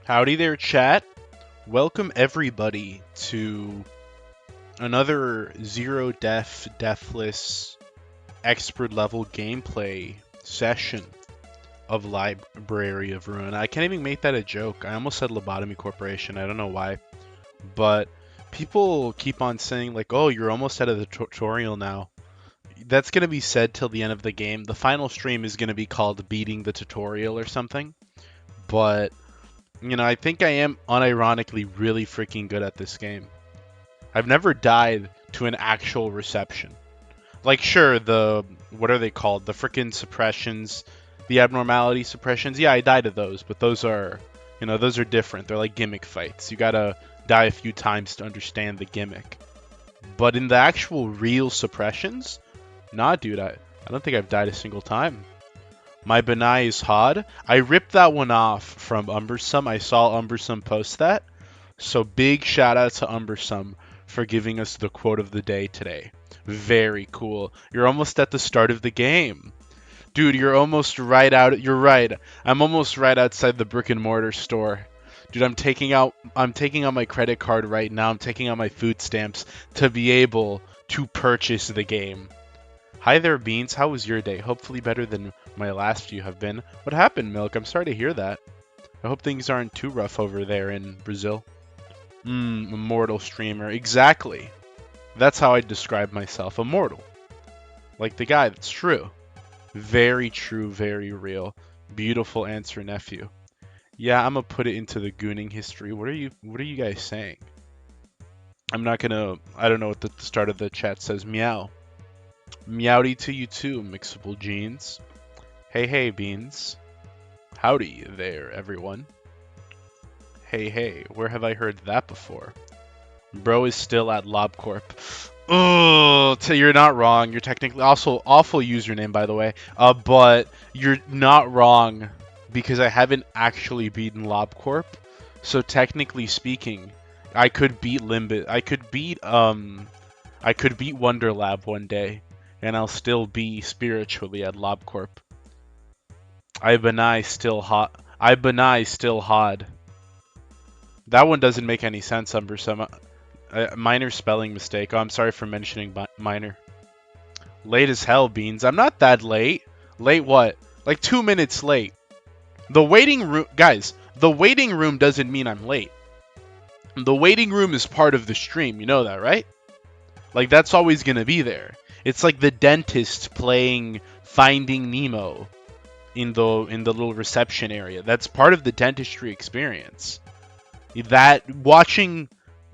Howdy there, chat. Welcome everybody to another zero deathless expert level gameplay session of Library of Ruina. I can't even make that a joke. I almost said Lobotomy Corporation. I don't know why, but people keep on saying like, "Oh, you're almost out of the tutorial now." That's gonna be said till the end of the game. The final stream is gonna be called "Beating the Tutorial" or something, but I think I am unironically really freaking good at this game. I've never died to an actual reception. Like, sure, what are they called? The freaking suppressions, the abnormality suppressions. Yeah, I died to those, but those are different. They're like gimmick fights. You gotta die a few times to understand the gimmick. But in the actual real suppressions, nah, dude, I don't think I've died a single time. My Binah is hard. I ripped that one off from Umbersum. I saw Umbersum post that. So big shout out to Umbersum for giving us the quote of the day today. Very cool. You're almost at the start of the game. Dude, you're almost right out. You're right. I'm almost right outside the brick and mortar store. Dude, I'm taking out my credit card right now. I'm taking out my food stamps to be able to purchase the game. Hi there, Beans. How was your day? Hopefully better than my last few have been. What happened, Milk? I'm sorry to hear that. I hope things aren't too rough over there in Brazil. Immortal streamer. Exactly. That's how I describe myself. Immortal. Like the guy. That's true. Very true, very real. Beautiful answer, nephew. Yeah, I'm gonna put it into the gooning history. What are you guys saying? I don't know what the start of the chat says. Meow. Meowdy to you too, Mixable Jeans. Hey, Beans. Howdy there, everyone. Hey, where have I heard that before? Bro is still at LobCorp. Oh, you're not wrong. You're technically also awful username, by the way. But you're not wrong because I haven't actually beaten LobCorp. So technically speaking, I could beat Limbit. I could beat Wonder Lab one day, and I'll still be spiritually at LobCorp. Binah still hot. That one doesn't make any sense, Umbersum. Minor spelling mistake. Oh, I'm sorry for mentioning minor. Late as hell, Beans. I'm not that late. Late what? Like 2 minutes late. The waiting room... Guys, the waiting room doesn't mean I'm late. The waiting room is part of the stream. You know that, right? Like, that's always going to be there. It's like the dentist playing Finding Nemo in the little reception area. That's part of the dentistry experience. That watching,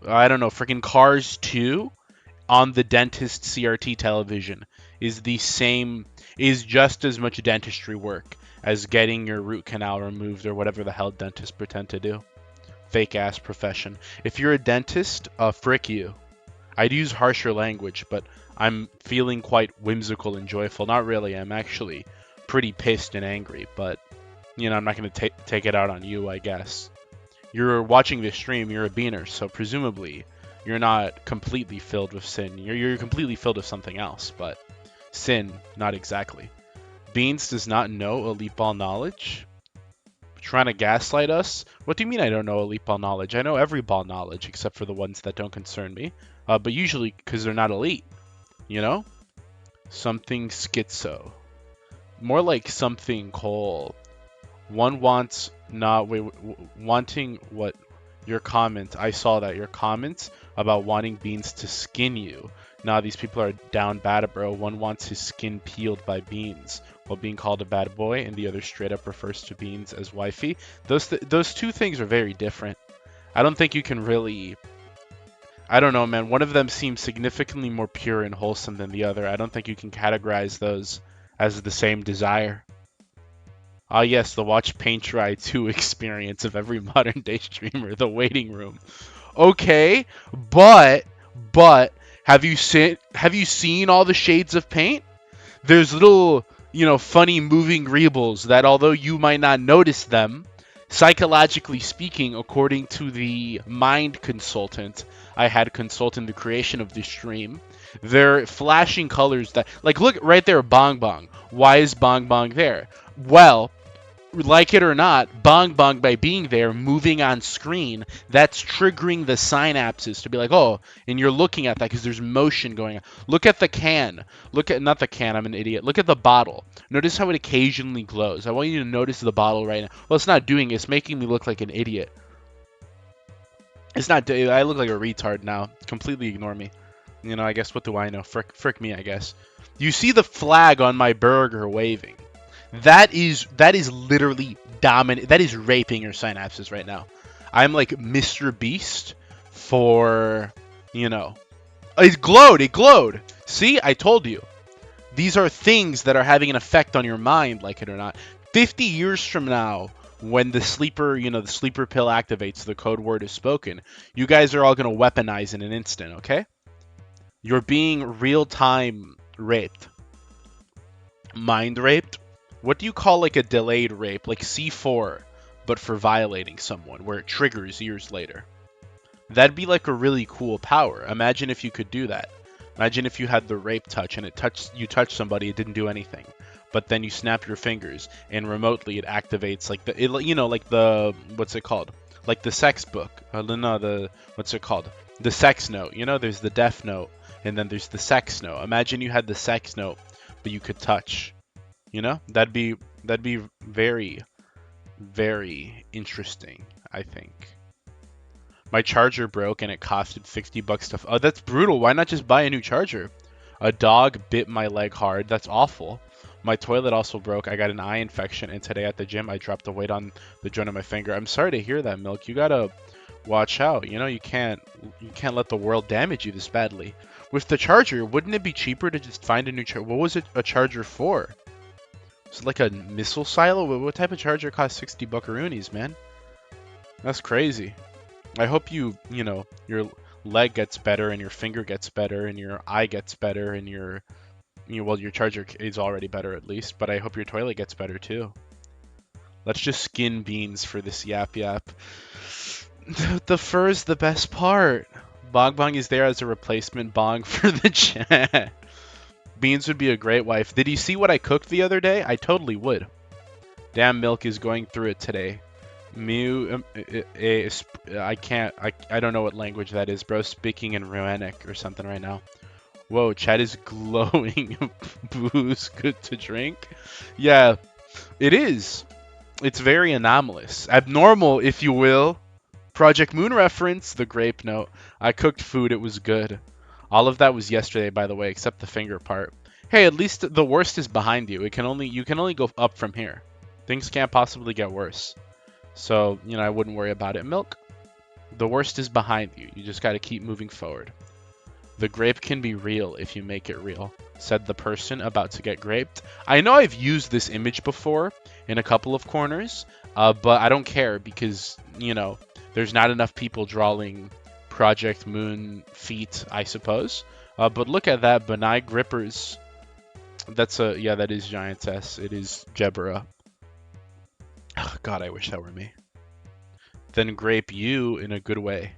I don't know, freaking Cars 2 on the dentist CRT television is just as much dentistry work as getting your root canal removed or whatever the hell dentists pretend to do. Fake ass profession. If you're a dentist, frick you. I'd use harsher language, but I'm feeling quite whimsical and joyful. Not really, I'm actually pretty pissed and angry, but I'm not going to take it out on you, I guess. You're watching this stream, you're a beaner, so presumably you're not completely filled with sin. You're completely filled with something else, but sin, not exactly. Beans does not know elite ball knowledge? Trying to gaslight us? What do you mean I don't know elite ball knowledge? I know every ball knowledge except for the ones that don't concern me, but usually because they're not elite, Something schizo. More like something Cole. One wants wanting what your comment. I saw that your comments about wanting Beans to skin you. Nah, these people are down bad, bro. One wants his skin peeled by Beans while being called a bad boy, and the other straight up refers to Beans as wifey. Those two things are very different. I don't think you can really. I don't know, man. One of them seems significantly more pure and wholesome than the other. I don't think you can categorize those as the same desire. Ah, yes, the Watch Paint Dry 2 experience of every modern day streamer, the waiting room. Okay, but have you seen all the shades of paint? There's little, funny moving greebles that although you might not notice them, psychologically speaking, according to the mind consultant I had consulting the creation of this stream, they're flashing colors that, like, look right there, Bong Bong. Why is Bong Bong there? Well, like it or not, Bong Bong, by being there, moving on screen, that's triggering the synapses to be like, oh, and you're looking at that because there's motion going on. Look at the can. Look at, not the can, I'm an idiot. Look at the bottle. Notice how it occasionally glows. I want you to notice the bottle right now. Well, it's not doing it. It's making me look like an idiot. It's not, I look like a retard now. Completely ignore me. You know, I guess, what do I know? Frick me, I guess. You see the flag on my burger waving. That is literally dominant. That is raping your synapses right now. I'm like Mr. Beast for, you know. It glowed. It glowed. See, I told you. These are things that are having an effect on your mind, like it or not. 50 years from now, when the sleeper, the sleeper pill activates, the code word is spoken, you guys are all going to weaponize in an instant, okay? You're being real-time raped. Mind raped? What do you call like a delayed rape? Like C4, but for violating someone, where it triggers years later. That'd be like a really cool power. Imagine if you could do that. Imagine if you had the rape touch and you touched somebody, it didn't do anything. But then you snap your fingers and remotely it activates like like the, what's it called? Like the sex book. What's it called? The sex note. There's the death note and then there's the sex note. Imagine you had the sex note, but you could touch. That'd be very, very interesting, I think. My charger broke and it costed $60 to... Oh, that's brutal. Why not just buy a new charger? A dog bit my leg hard. That's awful. My toilet also broke. I got an eye infection, and today at the gym, I dropped the weight on the joint of my finger. I'm sorry to hear that, Milk. You gotta watch out. You can't let the world damage you this badly. With the charger, wouldn't it be cheaper to just find a new charger? What was it a charger for? Is it like a missile silo? What type of charger costs 60 buckaroonies, man? That's crazy. I hope your leg gets better and your finger gets better and your eye gets better and your charger is already better at least, but I hope your toilet gets better too. Let's just skin beans for this yap yap. The fur is the best part. Bong Bong is there as a replacement bong for the chat. Beans would be a great wife. Did you see what I cooked the other day? I totally would. Damn, Milk is going through it today. I can't, I don't know what language that is, bro. Speaking in Ruinic or something right now. Whoa, chat is glowing. Booze good to drink? Yeah, it is. It's very anomalous. Abnormal, if you will. Project Moon reference, the grape note. I cooked food, it was good. All of that was yesterday, by the way, except the finger part. Hey, at least the worst is behind you. You can only go up from here. Things can't possibly get worse. So, I wouldn't worry about it. Milk, the worst is behind you. You just got to keep moving forward. The grape can be real if you make it real, said the person about to get graped. I know I've used this image before in a couple of corners, but I don't care because, there's not enough people drawing Project Moon feet, I suppose. But look at that, Binah grippers. That is Giantess. It is Jebera. Oh, God, I wish that were me. Then grape you in a good way.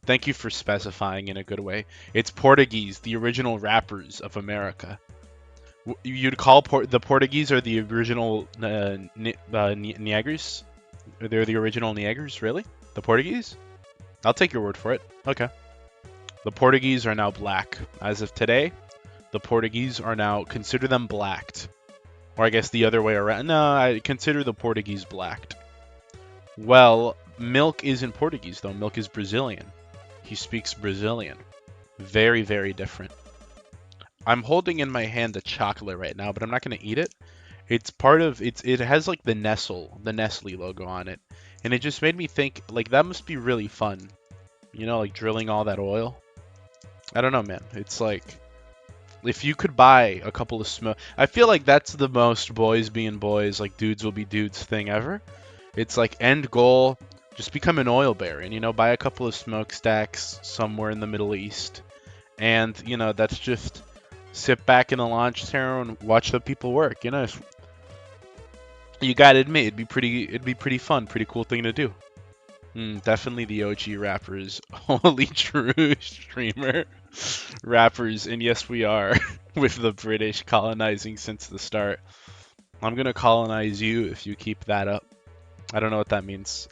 Thank you for specifying in a good way. It's Portuguese, the original rappers of America. You'd call the Portuguese are the original Niagars? They're the original Niagars, really? The Portuguese? I'll take your word for it. Okay. The Portuguese are now black. As of today, the Portuguese are now, consider them blacked. Or I guess the other way around. No, I consider the Portuguese blacked. Well, Milk isn't Portuguese, though. Milk is Brazilian. He speaks Brazilian. Very, very different. I'm holding in my hand a chocolate right now, but I'm not going to eat it. It's part of... It has, like, the Nestle logo on it. And it just made me think, like, that must be really fun. Like, drilling all that oil. I don't know, man. It's like... If you could buy a couple of smoke... I feel like that's the most boys being boys, like dudes will be dudes thing ever. It's like end goal, just become an oil baron, buy a couple of smokestacks somewhere in the Middle East. And, that's just sit back in a launch tower and watch the people work, You gotta admit, it'd be pretty fun, pretty cool thing to do. Definitely the OG rappers. Holy true streamer rappers. And yes, we are with the British colonizing since the start. I'm gonna colonize you if you keep that up. I don't know what that means.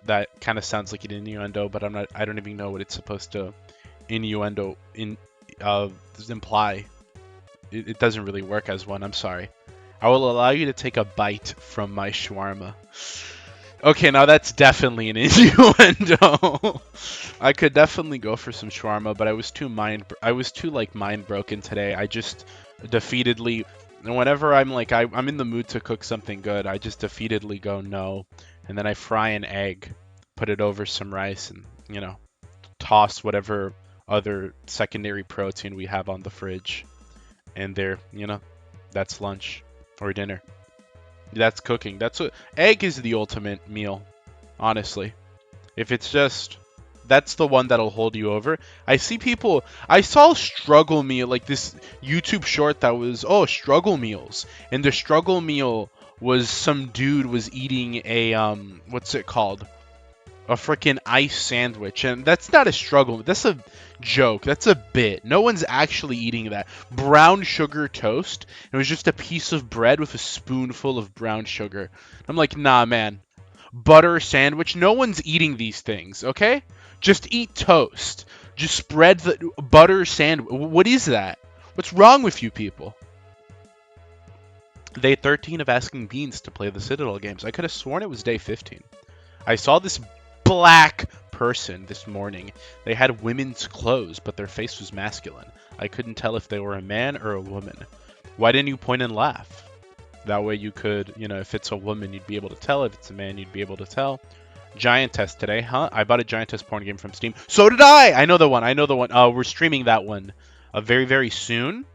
That kind of sounds like an innuendo, but I'm not. I don't even know what it's supposed to uh imply. It doesn't really work as one. I'm sorry. I will allow you to take a bite from my shawarma. Okay, now that's definitely an innuendo. I could definitely go for some shawarma, but I was too like mind broken today. I just defeatedly, and whenever I'm in the mood to cook something good, I just defeatedly go no, and then I fry an egg, put it over some rice, and toss whatever other secondary protein we have on the fridge, and that's lunch or dinner. That's cooking. That's what egg is the ultimate meal, honestly. If it's just that's the one that'll hold you over. I saw struggle meal like this YouTube short that was struggle meals. And the struggle meal was some dude was eating a what's it called? A freaking ice sandwich, and that's not a struggle. That's a joke. That's a bit. No one's actually eating that. Brown sugar toast. It was just a piece of bread with a spoonful of brown sugar. I'm like, nah, man. Butter sandwich. No one's eating these things, okay? Just eat toast. Just spread the butter sandwich. What is that? What's wrong with you people? Day 13 of asking Beans to play the Citadel games. I could have sworn it was day 15. I saw this black person this morning. They had women's clothes, but their face was masculine. I couldn't tell if they were a man or a woman. Why didn't you point and laugh? That way you could, if it's a woman, you'd be able to tell. If it's a man, you'd be able to tell. Giantess today, huh? I bought a Giantess porn game from Steam. So did I! I know the one. We're streaming that one very, very soon.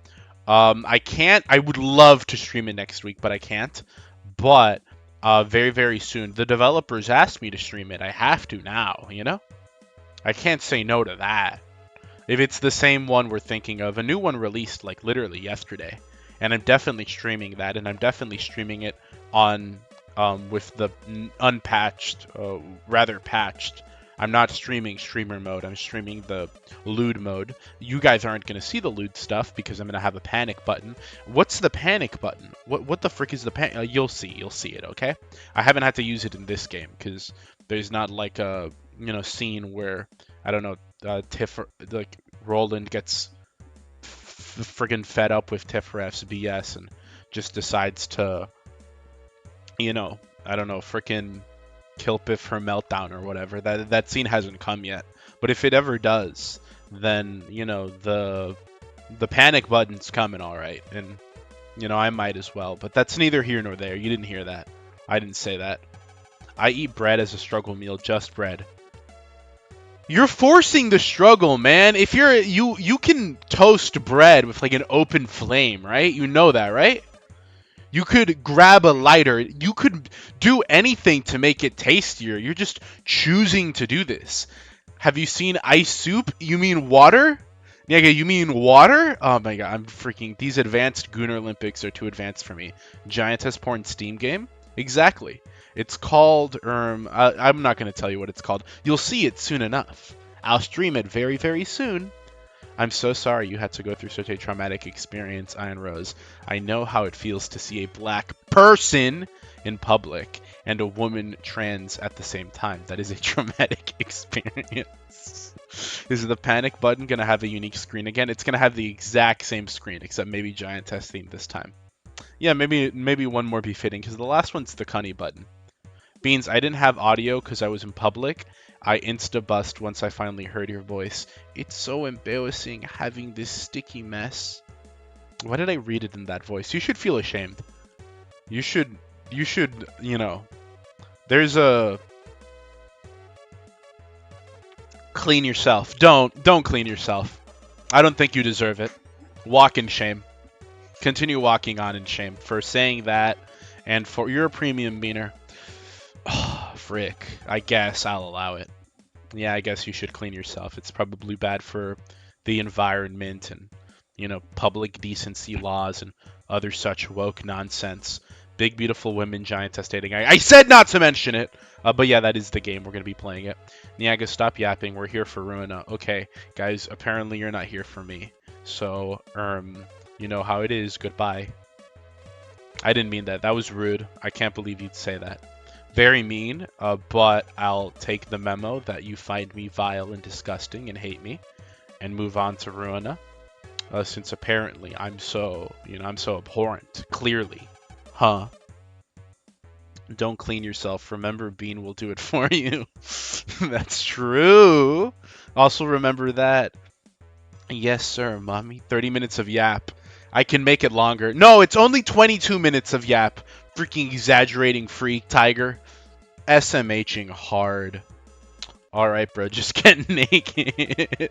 I can't. I would love to stream it next week, but I can't. But very, very soon. The developers asked me to stream it. I have to now, I can't say no to that. If it's the same one we're thinking of, a new one released like literally yesterday. And I'm definitely streaming that, and I'm definitely streaming it on with the unpatched, rather patched. I'm not streaming streamer mode. I'm streaming the lewd mode. You guys aren't going to see the lewd stuff because I'm going to have a panic button. What's the panic button? What the frick is the panic? You'll see it, okay? I haven't had to use it in this game because there's not like a, scene where, I don't know, Roland gets friggin' fed up with Tifref's BS and just decides to, I don't know, frickin' kill Biff her meltdown or whatever. That scene hasn't come yet. But if it ever does, then the panic button's coming, all right. And I might as well. But that's neither here nor there. You didn't hear that. I didn't say that. I eat bread as a struggle meal, just bread. You're forcing the struggle, man. If you can toast bread with like an open flame, right? You know that, right? You could grab a lighter. You could do anything to make it tastier. You're just choosing to do this. Have you seen ice soup? You mean water? Yeah, you mean water? Oh my god, I'm freaking... These advanced Gooner Olympics are too advanced for me. Giantess Porn Steam game? Exactly. It's called... I'm not going to tell you what it's called. You'll see it soon enough. I'll stream it very, very soon. I'm so sorry you had to go through such a traumatic experience, Iron Rose. I know how it feels to see a black person in public and a woman trans at the same time. That is a traumatic experience. Is the panic button going to have a unique screen again? It's going to have the exact same screen, except maybe Giantess themed this time. Yeah, maybe one more be fitting, because the last one's the Cunny button. Beans, I didn't have audio because I was in public. I insta-bust once I finally heard your voice. It's so embarrassing having this sticky mess. Why did I read it in that voice? You should feel ashamed. You should, there's a... Clean yourself. Don't clean yourself. I don't think you deserve it. Walk in shame. Continue walking on in shame for saying that, and for you're a premium beaner. Oh, frick. I guess I'll allow it. Yeah, I guess you should clean yourself. It's probably bad for the environment and, public decency laws and other such woke nonsense. Big, beautiful women, giantess dating. I said not to mention it! But yeah, that is the game. We're going to be playing it. Niaga, stop yapping. We're here for Ruina. Okay, guys, apparently you're not here for me. So, you know how it is. Goodbye. I didn't mean that. That was rude. I can't believe you'd say that. Very mean, but I'll take the memo that you find me vile and disgusting and hate me and move on to Ruina. Since apparently I'm so, I'm so abhorrent. Clearly. Huh? Don't clean yourself. Remember, Bean will do it for you. That's true. Also remember that. Yes, sir, mommy. 30 minutes of yap. I can make it longer. No, it's only 22 minutes of yap. Freaking exaggerating freak, tiger. SMHing hard. Alright, bro, just get naked.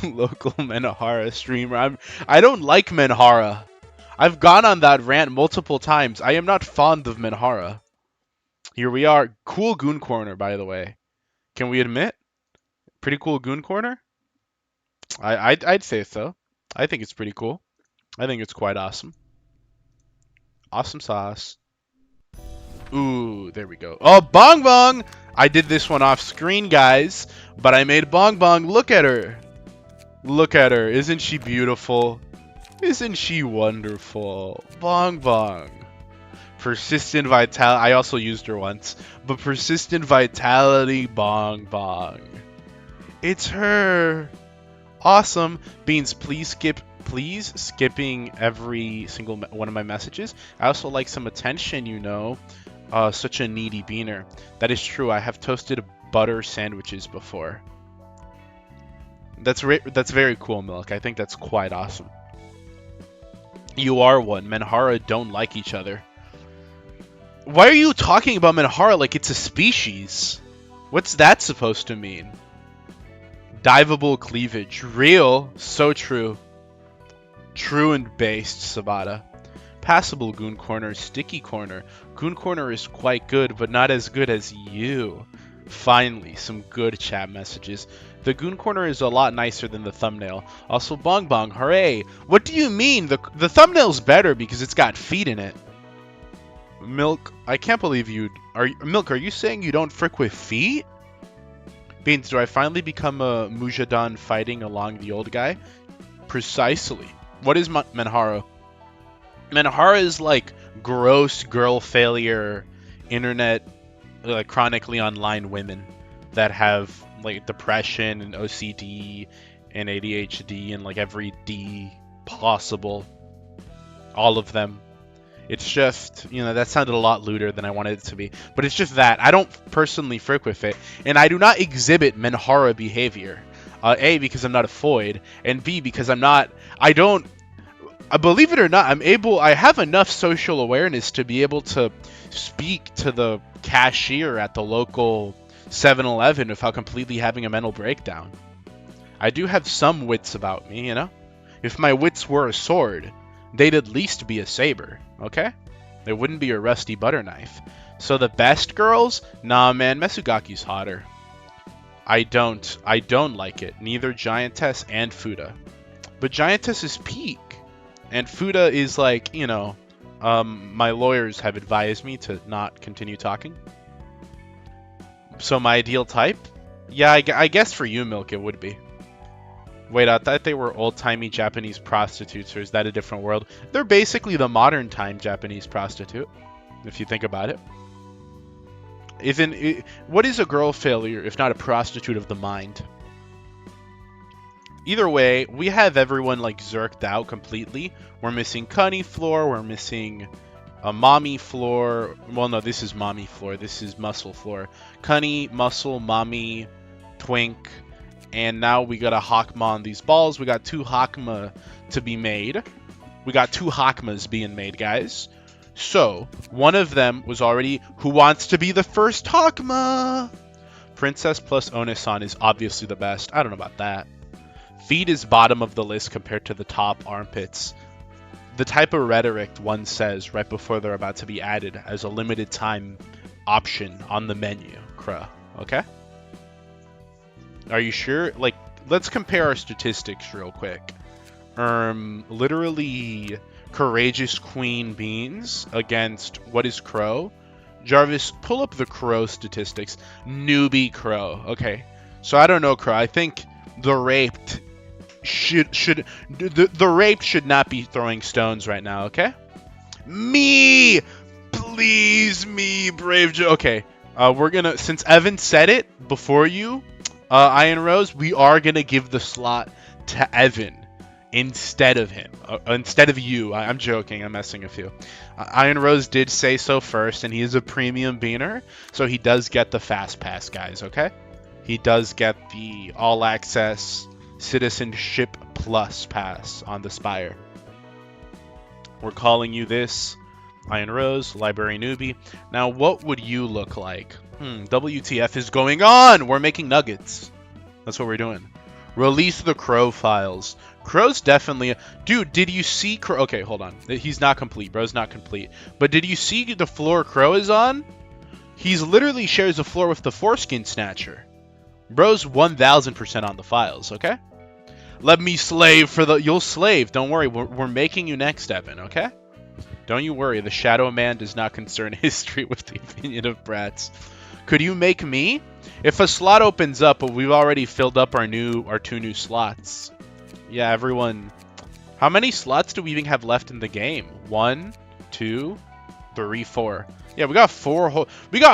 Local Menahara streamer. I don't like Menhara. I've gone on that rant multiple times. I am not fond of Menhara. Here we are. Cool Goon Corner, by the way. Can we admit? Pretty cool Goon Corner? I'd say so. I think it's pretty cool. I think it's quite awesome. Awesome sauce. Ooh, there we go. Oh, Bong Bong! I did this one off screen, guys, but I made Bong Bong. Look at her. Look at her. Isn't she beautiful? Isn't she wonderful? Bong Bong. Persistent vitality. I also used her once, but persistent vitality. Bong Bong. It's her. Awesome. Beans, please skipping every single one of my messages. I also like some attention, such a needy beaner. That is true. I have toasted butter sandwiches before. That's very cool, Milk. I think that's quite awesome. You are one. Menhara don't like each other. Why are you talking about Menhara like it's a species? What's that supposed to mean? Diveable cleavage. Real. So true. True and based, Sabata. Passable Goon Corner. Sticky Corner. Goon Corner is quite good, but not as good as you. Finally, some good chat messages. The Goon Corner is a lot nicer than the thumbnail. Also, Bong Bong, hooray! What do you mean? The thumbnail's better because it's got feet in it. Milk, I can't believe Milk, are you saying you don't frick with feet? Beans, do I finally become a Mujadon fighting along the old guy? Precisely. What is Menhara? Menhara is like gross girl failure, internet, like chronically online women that have like depression and OCD and ADHD and like every D possible. All of them. It's just, that sounded a lot lewder than I wanted it to be. But it's just that. I don't personally frick with it. And I do not exhibit Menhara behavior. A, because I'm not a foid. And B, because believe it or not, I have enough social awareness to be able to speak to the cashier at the local 7-Eleven without completely having a mental breakdown. I do have some wits about me, If my wits were a sword, they'd at least be a saber, okay? They wouldn't be a rusty butter knife. So the best girls? Nah, man, Mesugaki's hotter. I don't like it. Neither Giantess and Fuda. But Giantess is peak. And Fuda is like, my lawyers have advised me to not continue talking. So my ideal type? Yeah, I guess for you, Milk, it would be. Wait, I thought they were old-timey Japanese prostitutes, or is that a different world? They're basically the modern-time Japanese prostitute, if you think about it. What is a girl failure if not a prostitute of the mind? Either way, we have everyone like zerked out completely. We're missing Cunny Floor, we're missing a Mommy Floor. Well, no, this is Mommy Floor, this is Muscle Floor. Cunny, Muscle, Mommy, Twink, and now we got a Hakma on these balls. We got 2 Hakma to be made. We got 2 Hakmas being made, guys. So, one of them was already, who wants to be the first Hakma? Princess plus Onisan is obviously the best. I don't know about that. Feet is bottom of the list compared to the top armpits. The type of rhetoric one says right before they're about to be added as a limited time option on the menu, Kruh. Okay? Are you sure? Like, let's compare our statistics real quick. Literally, Courageous Queen Beans against what is Crow? Jarvis, pull up the Crow statistics. Newbie Crow. Okay. So I don't know, Crow. I think the raped should not be throwing stones right now, okay? Me! Please, me, Brave Joe. Okay, we're gonna, since Evan said it before you, Iron Rose, we are gonna give the slot to Evan instead of him, instead of you. I'm joking, I'm messing with you. Iron Rose did say so first, and he is a premium beaner, so he does get the fast pass, guys, okay? He does get the all access citizenship plus pass on the Spire. We're calling you this Iron Rose, Library Newbie. Now, what would you look like? WTF is going on? We're making nuggets. That's what we're doing. Release the Crow files. Crow's definitely... Dude, did you see Crow? Okay, hold on. He's not complete. Bro's not complete. But did you see the floor Crow is on? He's literally shares the floor with the Foreskin Snatcher. Bro's 1000% on the files, okay? Let me slave for the... You'll slave. Don't worry. We're making you next, Evan, okay? Don't you worry. The Shadow Man does not concern history with the opinion of brats. Could you make me? If a slot opens up, but we've already filled up our two new slots. Yeah, everyone. How many slots do we even have left in the game? 1, 2, 3, 4. Yeah, we got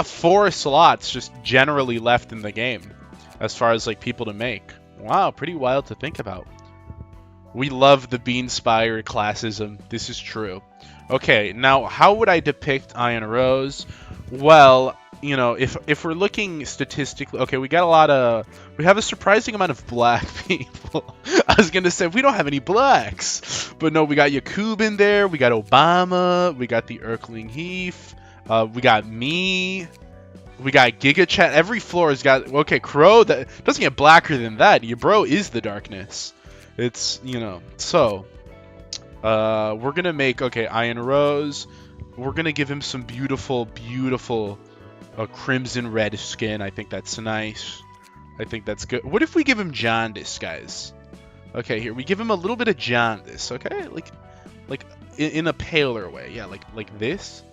four slots just generally left in the game, as far as like people to make. Wow, pretty wild to think about. We love the Beanspire classism. This is true. Okay, now how would I depict Iron Rose? Well, you know, if we're looking statistically, okay, we have a surprising amount of black people. I was gonna say we don't have any blacks, but no, we got Yakub in there, we got Obama, we got the Erkling Heath, we got me, we got Giga Chat. Every floor has got, okay, Crow, that doesn't get blacker than that. Your bro is the darkness. It's, you know, so we're gonna make, okay, Iron Rose. We're gonna give him some beautiful crimson red skin. I think that's nice. I think that's good. What if we give him jaundice, guys? Okay, here we give him a little bit of jaundice. Okay, like in a paler way. Yeah, like this.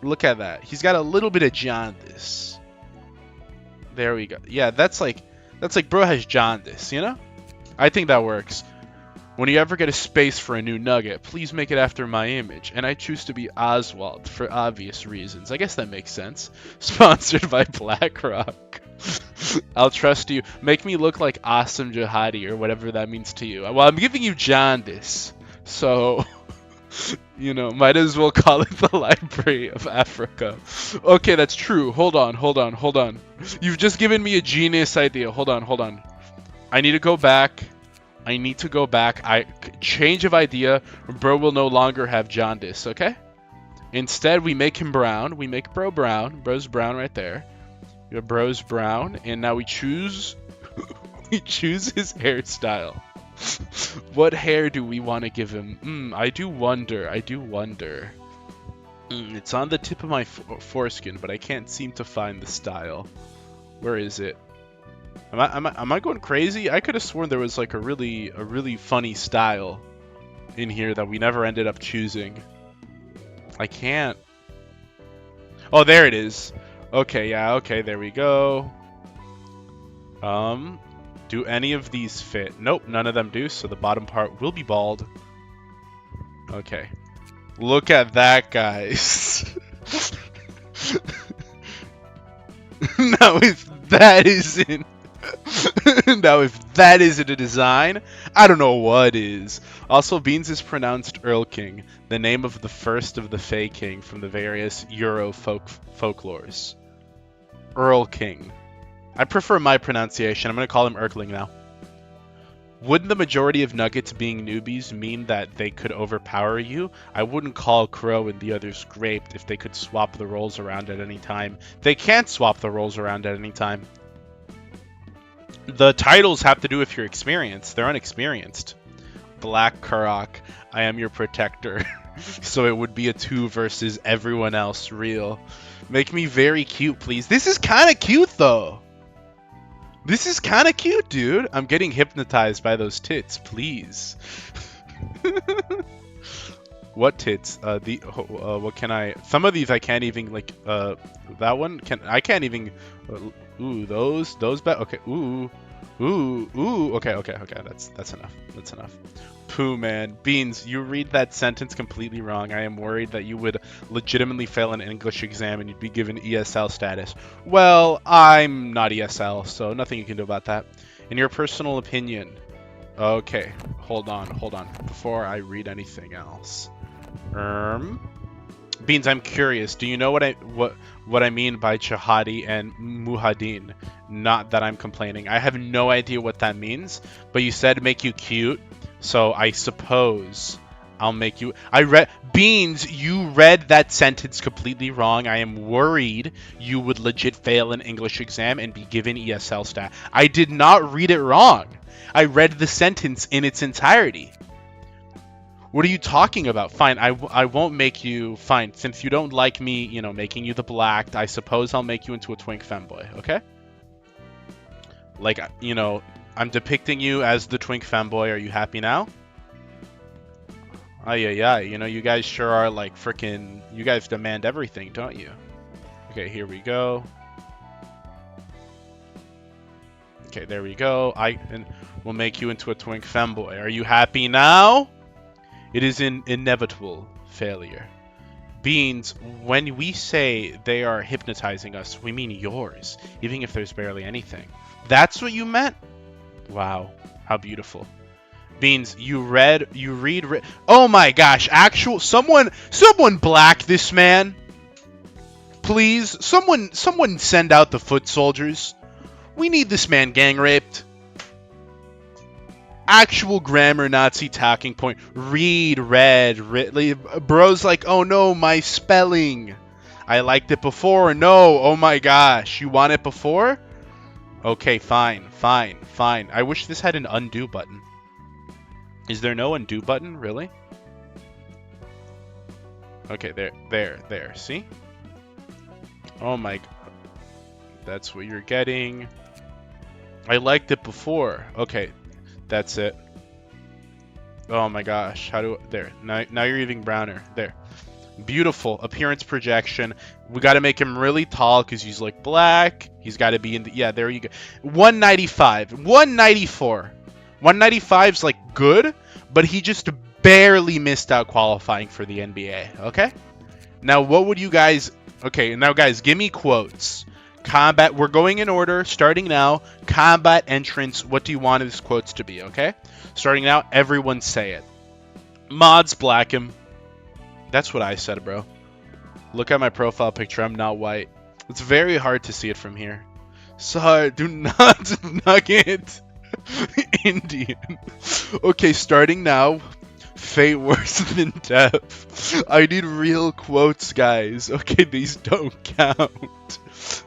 Look at that. He's got a little bit of jaundice. There we go. Yeah, that's like bro has jaundice. You know? I think that works. When you ever get a space for a new nugget, please make it after my image. And I choose to be Oswald for obvious reasons. I guess that makes sense. Sponsored by BlackRock. I'll trust you. Make me look like Awesome Jihadi or whatever that means to you. Well, I'm giving you jaundice. So, you know, might as well call it the Library of Africa. Okay, that's true. Hold on. You've just given me a genius idea. Hold on. I need to go back. Change of idea. Bro will no longer have jaundice, okay? Instead, we make him brown. We make bro brown. Bro's brown right there. Your bro's brown, and now we choose we choose his hairstyle. What hair do we want to give him? I do wonder. It's on the tip of my foreskin, but I can't seem to find the style. Where is it? Am I going crazy? I could have sworn there was like a really funny style in here that we never ended up choosing. I can't. Oh, there it is. Okay, yeah, okay, there we go. Do any of these fit? Nope, none of them do, so the bottom part will be bald. Okay. Look at that, guys. Now if that isn't now, if that isn't a design, I don't know what is. Also, Beans is pronounced Earl King, the name of the first of the Fae King from the various Euro folklores. Earl King. I prefer my pronunciation. I'm going to call him Erkling now. Wouldn't the majority of nuggets being newbies mean that they could overpower you? I wouldn't call Crow and the others graped if they could swap the roles around at any time. They can't swap the roles around at any time. The titles have to do with your experience. They're unexperienced. Black Karok, I am your protector. So it would be a 2 versus everyone else real. Make me very cute, please. This is kind of cute, though. This is kind of cute, dude. I'm getting hypnotized by those tits, please. What tits? What can I... Some of these I can't even, like, that one? I can't even... ooh, those... Okay, ooh. Okay, that's enough. That's enough. poo, man. Beans, you read that sentence completely wrong. I am worried that you would legitimately fail an English exam and you'd be given ESL status. Well, I'm not ESL, so nothing you can do about that. In your personal opinion... Okay, hold on. Before I read anything else. Beans, I'm curious. Do you know what I mean by jihadi and muhadin? Not that I'm complaining. I have no idea what that means, but you said make you cute, so I suppose I'll make you... Beans, you read that sentence completely wrong. I am worried you would legit fail an English exam and be given ESL stat. I did not read it wrong. I read the sentence in its entirety. What are you talking about? Fine, I won't make you... Fine, since you don't like me, you know, making you the black, I suppose I'll make you into a twink femboy, okay? Like, you know, I'm depicting you as the twink femboy. Are you happy now? Yeah, you know, you guys sure are like freaking... You guys demand everything, don't you? Okay, here we go. Okay, there we go. And we'll make you into a twink femboy. Are you happy now? It is an inevitable failure. Beans, when we say they are hypnotizing us, we mean yours, even if there's barely anything. That's what you meant? Wow, how beautiful. Beans, you read... Oh my gosh, someone black this man. Please, someone send out the foot soldiers. We need this man gang raped. Actual grammar Nazi talking point. Bro's like, oh no, my spelling. I liked it before. No, oh my gosh. You want it before? Okay, fine. I wish this had an undo button. Is there no undo button, really? Okay, there. See? Oh my... That's what you're getting. I liked it before. Okay. That's it. Oh my gosh. There. Now you're even browner. There. Beautiful. Appearance projection. We got to make him really tall because he's like black. He's got to be in the... Yeah, there you go. 195. 194. 195's like good, but he just barely missed out qualifying for the NBA. Okay? Now, what would you guys... Okay, now guys, give me quotes. Combat, we're going in order, starting now. Combat entrance, what do you want his quotes to be, okay? Starting now, everyone say it. Mods black him. That's what I said, bro. Look at my profile picture, I'm not white. It's very hard to see it from here. Sorry, do not nugget. Indian. Okay, starting now. Fate worse than death. I need real quotes, guys. Okay, these don't count.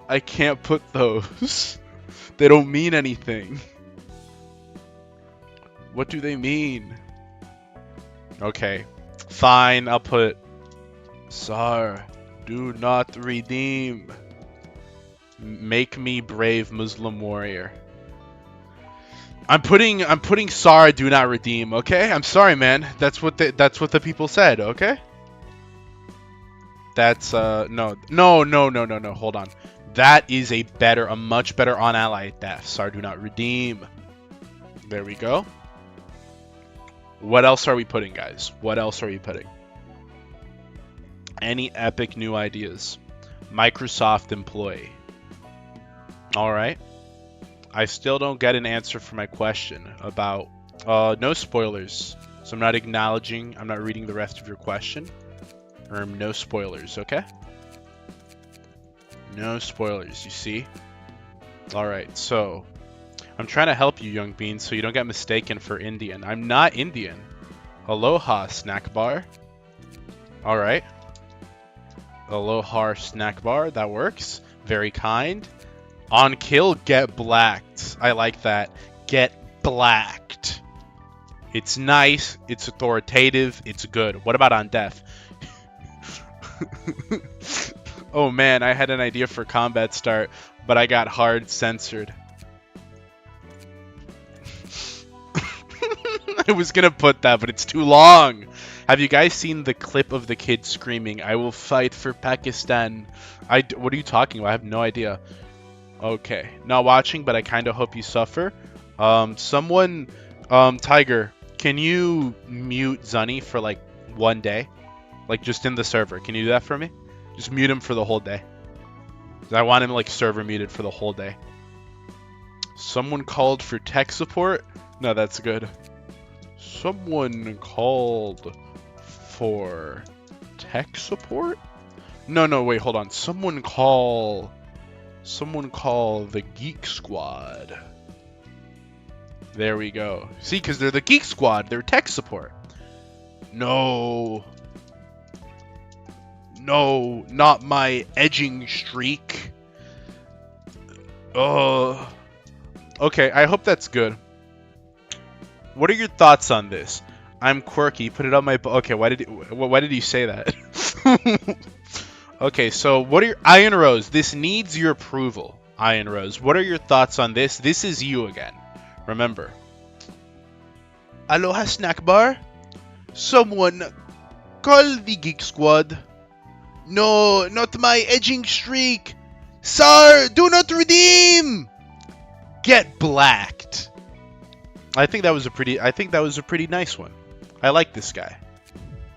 I can't put those. They don't mean anything. What do they mean? Okay, fine. I'll put Sar, do not redeem. Make me brave Muslim warrior. I'm putting Sar, do not redeem. Okay, I'm sorry, man. That's what the people said. Okay. That's no. Hold on. That is a much better on ally death. Sar, do not redeem. There we go. What else are we putting, guys? What else are we putting? Any epic new ideas? Microsoft employee. All right. I still don't get an answer for my question about no spoilers. So I'm not acknowledging. I'm not reading the rest of your question. No spoilers, okay? No spoilers, you see? Alright, so I'm trying to help you, Young Beans, so you don't get mistaken for Indian. I'm not Indian. Aloha, snack bar. Alright. Aloha, snack bar. That works. Very kind. On kill, get blacked. I like that. Get blacked. It's nice. It's authoritative. It's good. What about on death? Oh man, I had an idea for combat start, but I got hard censored. I was gonna put that, but it's too long. Have you guys seen the clip of the kid screaming, "I will fight for Pakistan"? What are you talking about? I have no idea. Okay, not watching, but I kind of hope you suffer. Tiger, Can you mute Zunny for like 1 day? Like just in the server. Can you do that for me? Just mute him for the whole day. I want him like server muted for the whole day. Someone called for tech support? No, that's good. Someone called for tech support? No, wait, hold on. Someone call the Geek Squad. There we go. See, because they're the Geek Squad. They're tech support. No. No, not my edging streak. Oh. Okay, I hope that's good. What are your thoughts on this? I'm quirky. Put it on my... Okay, why did you say that? Okay, so what are your... Iron Rose, this needs your approval. Iron Rose, what are your thoughts on this? This is you again. Remember. Aloha snack bar? Someone call the Geek Squad. No, not my edging streak. Sir, do not redeem. Get blacked. I think that was a pretty nice one. I like this guy.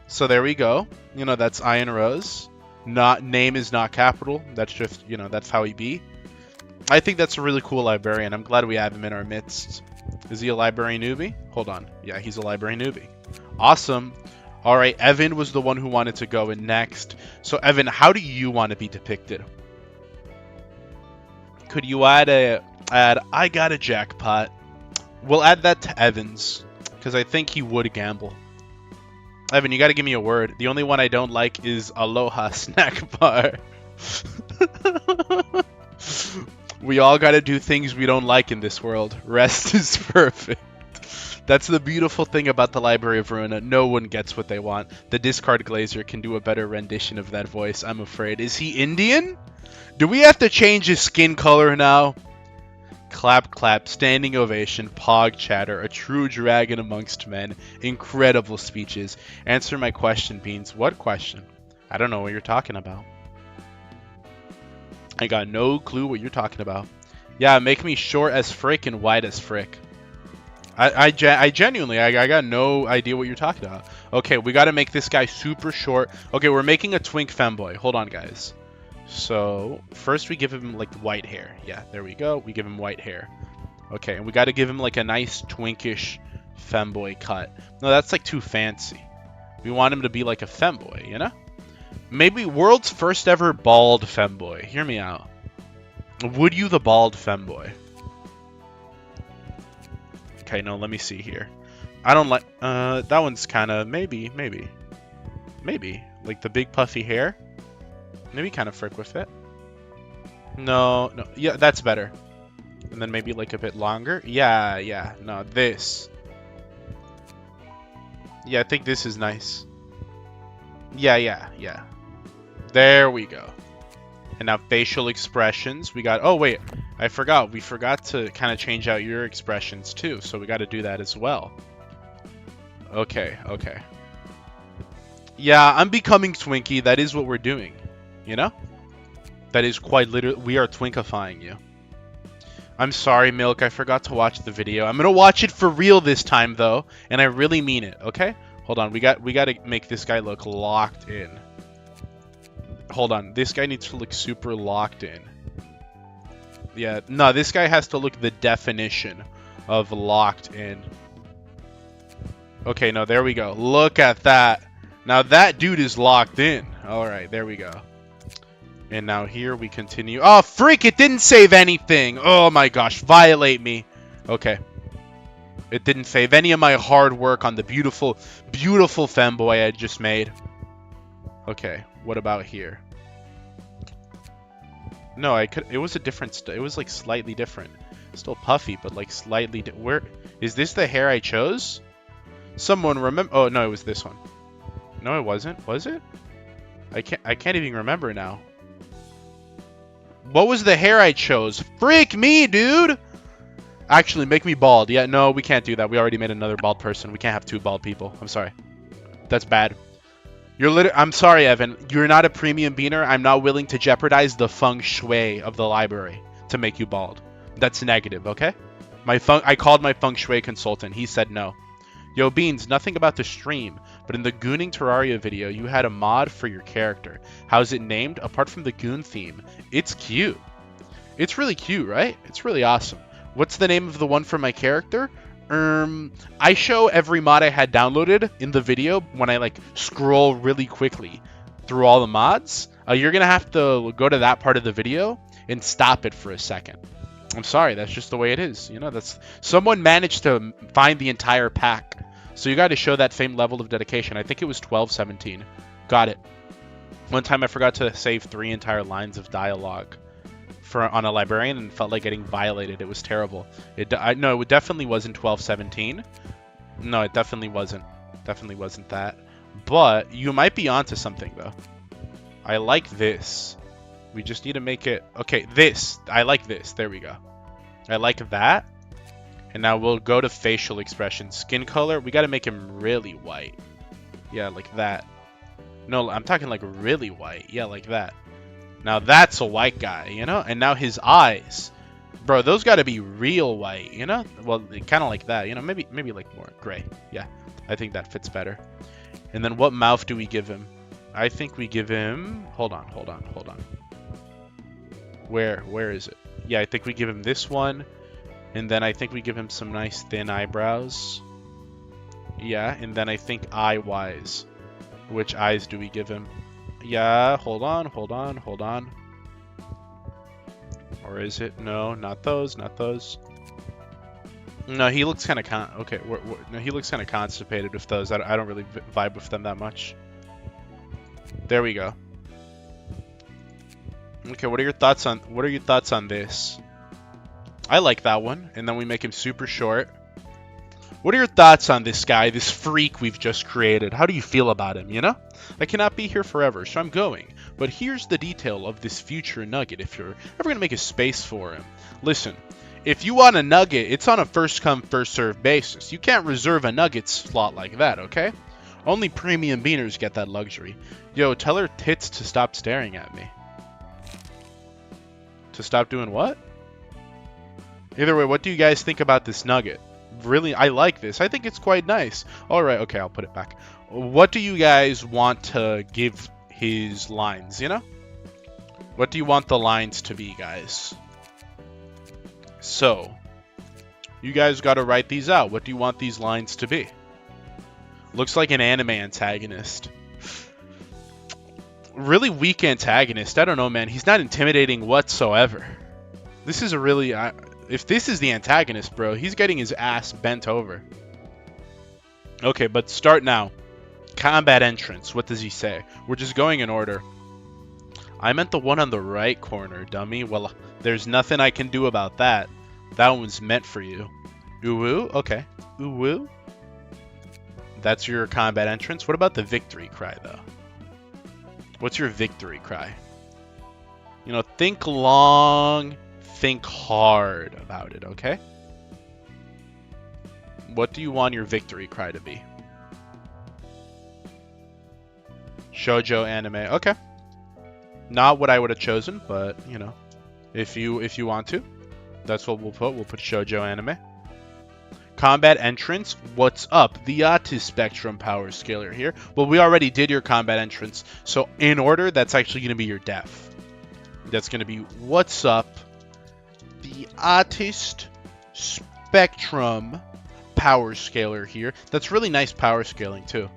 So there we go. You know, that's Iron Rose. Name is not capital. That's just, you know, that's how he be. I think that's a really cool librarian. I'm glad we have him in our midst. Is he a library newbie? Hold on. Yeah, he's a library newbie. Awesome. All right, Evan was the one who wanted to go in next. So Evan, how do you want to be depicted? Could you add I got a jackpot? We'll add that to Evan's because I think he would gamble. Evan, you got to give me a word. The only one I don't like is Aloha snack bar. We all got to do things we don't like in this world. Rest is perfect. That's the beautiful thing about the Library of Ruina. No one gets what they want. The Discard Glazer can do a better rendition of that voice, I'm afraid. Is he Indian? Do we have to change his skin color now? Clap, clap, standing ovation, pog chatter, a true dragon amongst men, incredible speeches. Answer my question, Beans. What question? I don't know what you're talking about. I got no clue what you're talking about. Yeah, make me short as frick and wide as frick. I genuinely, I got no idea what you're talking about. Okay, we got to make this guy super short. Okay, we're making a twink femboy. Hold on, guys. So, first we give him, like, white hair. Yeah, there we go. We give him white hair. Okay, and we got to give him, like, a nice twinkish femboy cut. No, that's, like, too fancy. We want him to be, like, a femboy, you know? Maybe world's first ever bald femboy. Hear me out. Would you the bald femboy? Okay, no, let me see here. I don't like... that one's kind of... Maybe. Like, the big puffy hair? Maybe kind of frick with it. No. Yeah, that's better. And then maybe like a bit longer. Yeah. No, this. Yeah, I think this is nice. Yeah. There we go. And now facial expressions. We got... Oh, wait. I forgot. We forgot to kind of change out your expressions too. So we got to do that as well. Okay. Yeah, I'm becoming Twinkie. That is what we're doing. You know? That is quite literally... We are twinkifying you. I'm sorry, Milk. I forgot to watch the video. I'm gonna watch it for real this time, though. And I really mean it, okay? Hold on. We got to make this guy look locked in. Hold on. This guy needs to look super locked in. Yeah. No, this guy has to look the definition of locked in. Okay, no, there we go. Look at that. Now that dude is locked in. Alright, there we go. And now here we continue. Oh, freak! It didn't save anything! Oh my gosh, violate me. Okay. It didn't save any of my hard work on the beautiful, beautiful femboy I just made. Okay, what about here? No, I could... It was a different... It was, like, slightly different. Still puffy, but, like, slightly... Where... Is this the hair I chose? Someone remember... Oh, no, it was this one. No, it wasn't. Was it? I can't even remember now. What was the hair I chose? Freak me, dude! Actually, make me bald. Yeah, no, we can't do that. We already made another bald person. We can't have two bald people. I'm sorry. That's bad. I'm sorry, Evan. You're not a premium beaner. I'm not willing to jeopardize the feng shui of the library to make you bald. That's negative, okay? I called my feng shui consultant. He said no. Yo, Beans, nothing about the stream, but in the Gooning Terraria video, you had a mod for your character. How's it named? Apart from the Goon theme, it's cute. It's really cute, right? It's really awesome. What's the name of the one for my character? I show every mod I had downloaded in the video when I like scroll really quickly through all the mods. You're gonna have to go to that part of the video and stop it for a second. I'm sorry, that's just the way it is. You know, that's someone managed to find the entire pack. So you got to show that same level of dedication. I think it was 1217. Got it. One time I forgot to save 3 entire lines of dialogue on a librarian and felt like getting violated. It was terrible. No, it definitely wasn't 1217. No, it definitely wasn't. Definitely wasn't that. But you might be onto something though. I like this. We just need to make it... Okay, this. I like this. There we go. I like that. And now we'll go to facial expression. Skin color, we got to make him really white. Yeah, like that. No, I'm talking like really white. Yeah, like that. Now that's a white guy, you know? And now his eyes. Bro, those got to be real white, you know? Well, kind of like that, you know? Maybe like more gray. Yeah, I think that fits better. And then what mouth do we give him? I think we give him... Hold on. Where is it? Yeah, I think we give him this one. And then I think we give him some nice thin eyebrows. Yeah, and then I think eye-wise. Which eyes do we give him? Yeah, hold on. Or is it? No, not those. No, he looks kind of okay. No, he looks kind of constipated with those. I don't really vibe with them that much. There we go. Okay, what are your thoughts on this? I like that one. And then we make him super short. What are your thoughts on this guy, this freak we've just created? How do you feel about him, you know? I cannot be here forever, so I'm going. But here's the detail of this future nugget if you're ever going to make a space for him. Listen, if you want a nugget, it's on a first-come, first-served basis. You can't reserve a nugget slot like that, okay? Only premium beaners get that luxury. Yo, tell her tits to stop staring at me. To stop doing what? Either way, what do you guys think about this nugget? Really, I like this. I think it's quite nice. Alright, okay, I'll put it back. What do you guys want to give his lines, you know? What do you want the lines to be, guys? So, you guys got to write these out. What do you want these lines to be? Looks like an anime antagonist. Really weak antagonist. I don't know, man. He's not intimidating whatsoever. This is a really... if this is the antagonist, bro, he's getting his ass bent over. Okay, but start now. Combat entrance. What does he say? We're just going in order. I meant the one on the right corner, dummy. Well, there's nothing I can do about that. That one's meant for you. Uwu? Okay. Uwu? That's your combat entrance? What about the victory cry, though? What's your victory cry? You know, think long, think hard about it, okay? What do you want your victory cry to be? Shoujo anime. Okay. Not what I would have chosen, but, you know, if you want to, that's what we'll put. We'll put shoujo anime. Combat entrance. What's up? The autism spectrum power scaler here. Well, we already did your combat entrance, so in order, that's actually going to be your def. That's going to be what's up? The autism spectrum power scaler here. That's really nice power scaling too.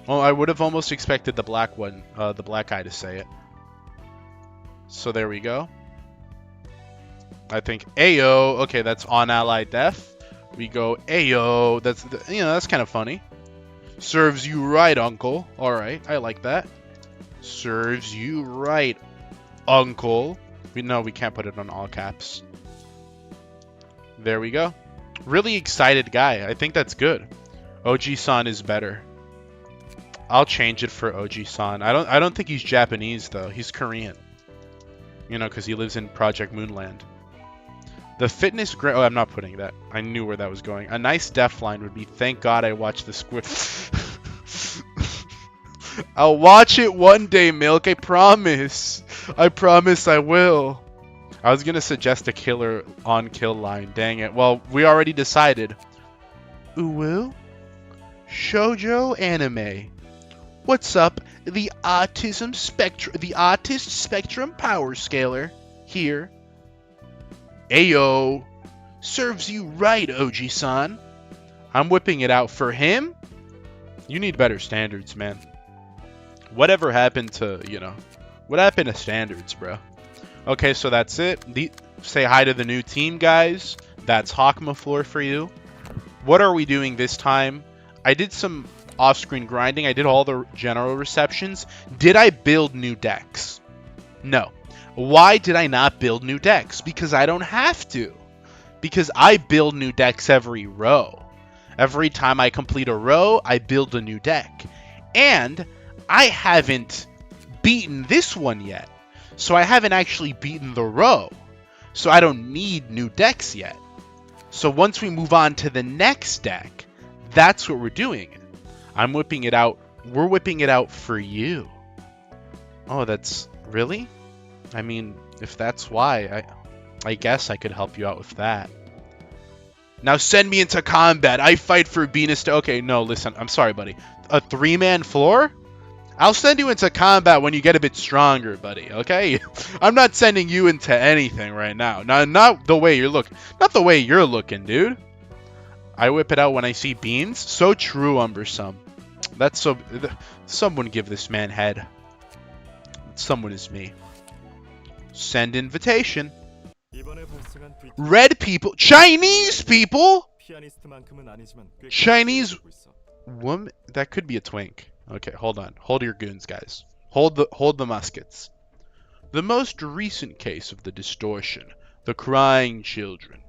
Well, I would have almost expected the black one, the black guy to say it. So there we go. I think Ayo. Okay, that's on ally def. We go Ayo. That's that's kind of funny. Serves you right, uncle. All right, I like that. Serves you right, uncle. We can't put it on all caps. There we go. Really excited guy. I think that's good. OG-san is better. I'll change it for OG-san. I don't think he's Japanese though. He's Korean. You know, because he lives in Project Moonland. The fitness oh, I'm not putting that. I knew where that was going. A nice def line would be, thank God I watched the squid. I'll watch it one day, Milk. I promise. I promise I will. I was going to suggest a killer on kill line. Dang it. Well, we already decided. Uwu? Shoujo anime. What's up? The autism spectrum, the autist spectrum power scaler here. Ayo, serves you right, Oji-san. I'm whipping it out for him. You need better standards, man. Whatever happened to, what happened to standards, bro? Okay, so that's it. Say hi to the new team, guys. That's Hakma Floor for you. What are we doing this time? I did some off-screen grinding. I did all the general receptions. Did I build new decks? No. Why did I not build new decks? Because I don't have to. Because I build new decks every row. Every time I complete a row, I build a new deck. And I haven't beaten this one yet. So I haven't actually beaten the row. So I don't need new decks yet. So once we move on to the next deck, that's what we're doing. I'm whipping it out. We're whipping it out for you. Oh, that's... Really? I mean, if that's why, I guess I could help you out with that. Now send me into combat. I fight for Binah. Okay, no, listen. I'm sorry, buddy. A 3-man floor? I'll send you into combat when you get a bit stronger, buddy, okay? I'm not sending you into anything right now. Not the way you're looking. Not the way you're looking, dude. I whip it out when I see beans. So true, Umbersome. That's so... Someone give this man head. Someone is me. Send invitation. Red people... Chinese people?! Chinese... Woman... That could be a twink. Okay, hold on. Hold your goons, guys. Hold the muskets. The most recent case of the distortion. The crying children.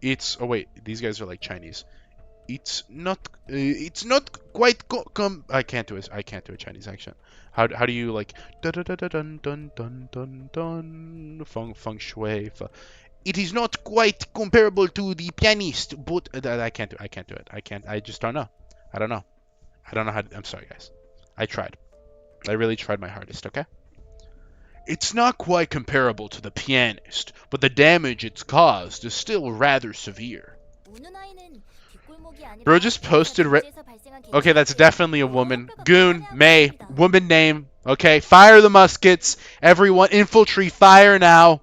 It's... Oh, wait. These guys are like Chinese. It's not quite... I can't do a Chinese accent. How do you, like... Dun dun dun dun dun dun dun. Feng shui. It is not quite comparable to the pianist, but... I can't do it. I just don't know. I don't know how to... I'm sorry, guys. I tried. I really tried my hardest, okay? It's not quite comparable to the pianist, but the damage it's caused is still rather severe. Bro just posted... Okay, that's definitely a woman. Goon, May, woman name. Okay, fire the muskets. Everyone, infantry, fire now.